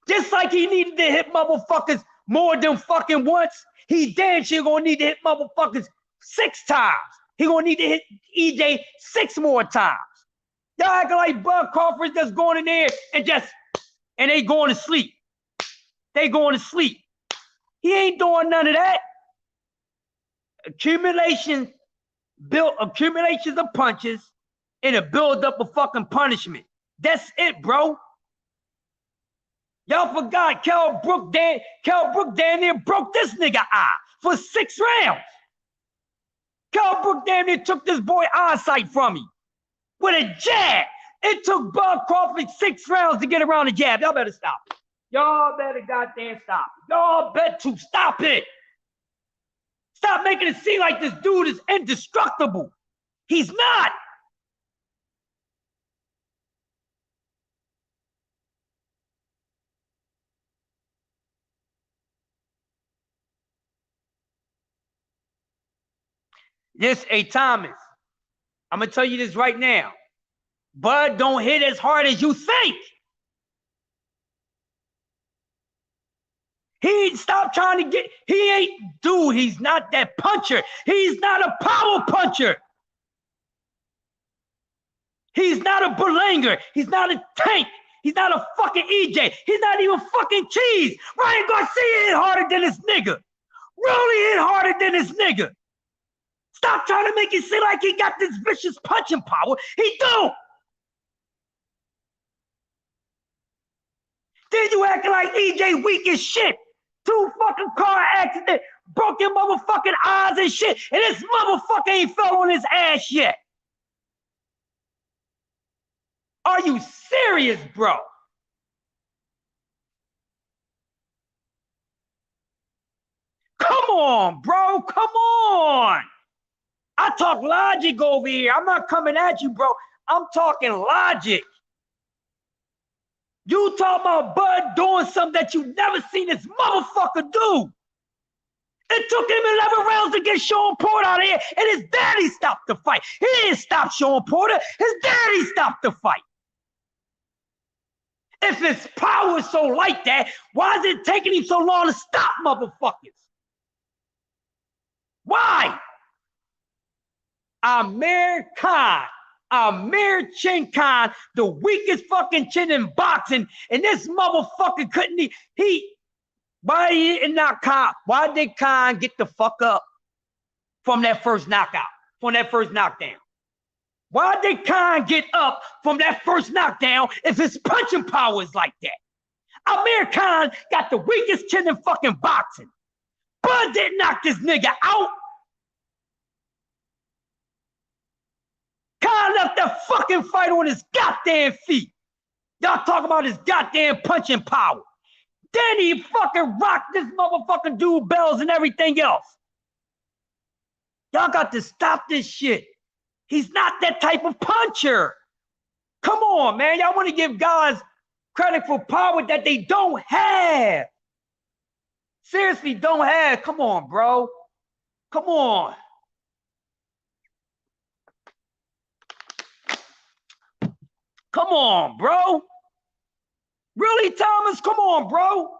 Just like he needed to hit motherfuckers more than fucking once, he damn sure gonna need to hit motherfuckers 6 times. He gonna need to hit EJ 6 more times. Y'all acting like Bud Crawford just going in there and they going to sleep. They going to sleep. He ain't doing none of that. Accumulations of punches and a build up of fucking punishment. That's it, bro. Y'all forgot Kell Brook damn near broke this nigga eye for 6 rounds. Kell Brook damn near took this boy eyesight from him with a jab. It took Bud Crawford 6 rounds to get around the jab. Y'all better stop it. Y'all better goddamn stop it. Y'all bet to stop it. Stop making it seem like this dude is indestructible. He's not. Yes, hey Thomas, I'm gonna tell you this right now. Bud don't hit as hard as you think. He stop trying to get, he ain't, dude, he's not that puncher. He's not a power puncher. He's not a Belanger. He's not a Tank. He's not a fucking EJ. He's not even fucking Cheese. Ryan Garcia hit harder than this nigga. Rolly hit harder than this nigga. Stop trying to make it seem like he got this vicious punching power. He don't. Then you acting like EJ weak as shit. 2 fucking car accidents, broke your motherfucking eyes and shit, and this motherfucker ain't fell on his ass yet. Are you serious, bro? Come on, bro. Come on. I talk logic over here. I'm not coming at you, bro. I'm talking logic. You talking about Bud doing something that you never seen this motherfucker do. It took him 11 rounds to get Sean Porter out of here, and his daddy stopped the fight. He didn't stop Sean Porter. His daddy stopped the fight. If his power is so like that, why is it taking him so long to stop motherfuckers? Why? Amir Chin Khan, the weakest fucking chin in boxing, and this motherfucker couldn't why he didn't knock Khan? Why did Khan get the fuck up from that first knockout, from that first knockdown? Why did Khan get up from that first knockdown if his punching power is like that? Amir Khan got the weakest chin in fucking boxing. Bud didn't knock this nigga out. Khan left that fucking fight on his goddamn feet. Y'all talk about his goddamn punching power. Then he fucking rocked this motherfucking dude bells and everything else. Y'all got to stop this shit. He's not that type of puncher. Come on, man. Y'all want to give guys credit for power that they don't have. Seriously, don't have. Come on, bro. Come on. Come on, bro. Really, Thomas? Come on, bro.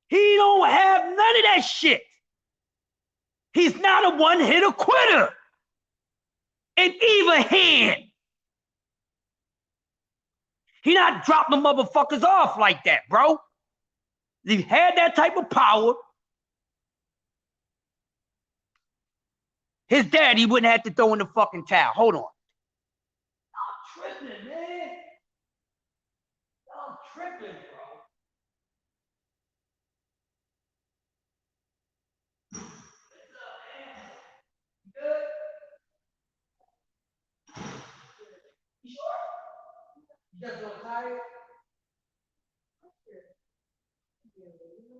He don't have none of that shit. He's not a one-hitter quitter. An even hand. He not dropping motherfuckers off like that, bro. He had that type of power. His daddy wouldn't have to throw in the fucking towel. Hold on. I'm tripping, man. I'm tripping, bro. What's up, man? Good? You sure? You just so tired?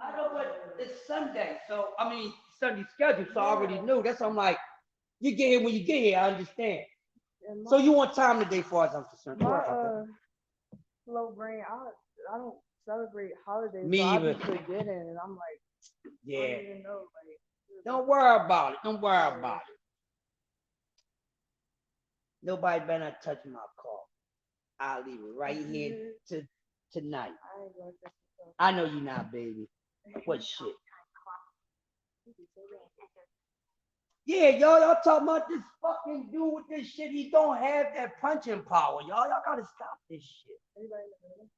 I know, but it's Sunday, so I mean, Sunday schedule, so I already knew. That's why I'm like, you get here when you get here. I understand. So you want time today, as far as I'm concerned. My slow brain, I don't celebrate holidays. Me so I either. be forgetting, and I'm like, I Yeah. don't even know. Like, Don't worry about it. Don't worry about it. Nobody better not touch my car. I'll leave it right here tonight. I ain't gonna touch myself. I know you not, baby. What shit? Yeah, y'all talking about this fucking dude with this shit. He don't have that punching power, y'all. Y'all gotta stop this shit. Anybody in the building?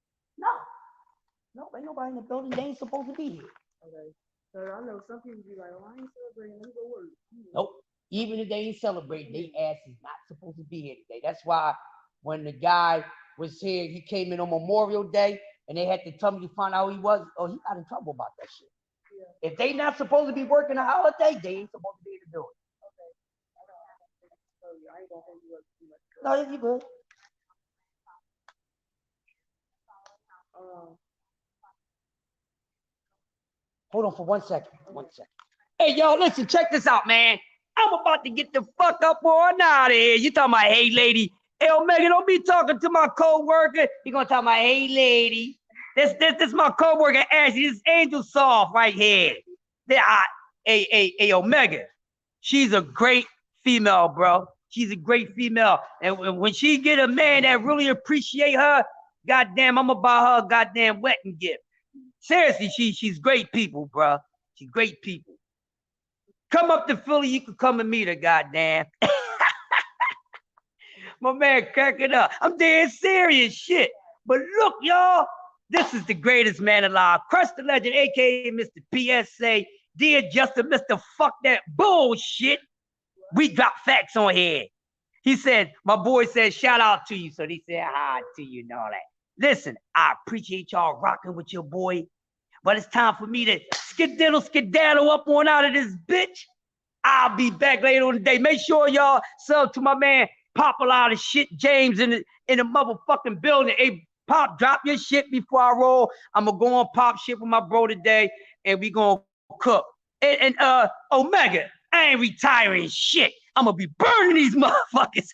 No, ain't nobody in the building. They ain't supposed to be here. Okay. So I know some people be like, oh, I ain't celebrating. Let me go work. Nope. Even if they ain't celebrating, they ass is not supposed to be here today. That's why when the guy was here, he came in on Memorial Day, and they had to tell me to find out who he was. Oh, he got in trouble about that shit. Yeah. If they not supposed to be working a holiday, they ain't supposed to be able to do it. Okay. I ain't gonna hold you up too much. No, you good. Hold on for 1 second. 1 second. Hey, y'all, listen, check this out, man. I'm about to get the fuck up on out of here. You talking about, hey, lady. Hey, Omega, don't be talking to my co-worker. You gonna talk about, hey, lady. This my co-worker, Ashley. This Angel Soft right here. Hey, Omega. She's a great female, bro. She's a great female. And when she get a man that really appreciate her, goddamn, I'm gonna buy her a goddamn wedding gift. Seriously, she's great people, bro. She's great people. Come up to Philly, you can come and meet her, goddamn. My man cracking up. I'm dead serious shit. But look, y'all, this is the greatest man alive. Crush the Legend, aka Mr. PSA. Dear Justin, Mr. Fuck that bullshit. We drop facts on here. He said, my boy said, shout out to you. So he said, hi to you and all that. Listen, I appreciate y'all rocking with your boy. But it's time for me to skedaddle up on out of this bitch. I'll be back later on the day. Make sure y'all sub to my man Pop a lot of shit, James in the motherfucking building. Hey, Pop, drop your shit before I roll. I'm gonna go on Pop shit with my bro today, and we gonna cook. And Omega, I ain't retiring shit. I'm gonna be burning these motherfuckers.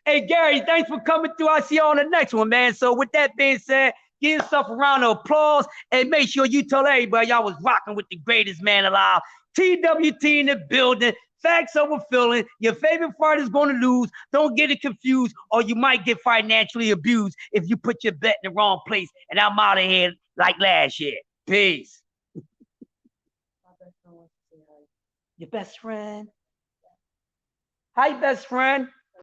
Hey, Gary, thanks for coming through. I'll see you on the next one, man. So with that being said, give yourself a round of applause and make sure you tell everybody y'all was rocking with the greatest man alive. TWT in the building. Facts over feeling. Your favorite fighter is going to lose. Don't get it confused, or you might get financially abused if you put your bet in the wrong place. And I'm out of here like last year. Peace. Your best friend? Hi, best friend.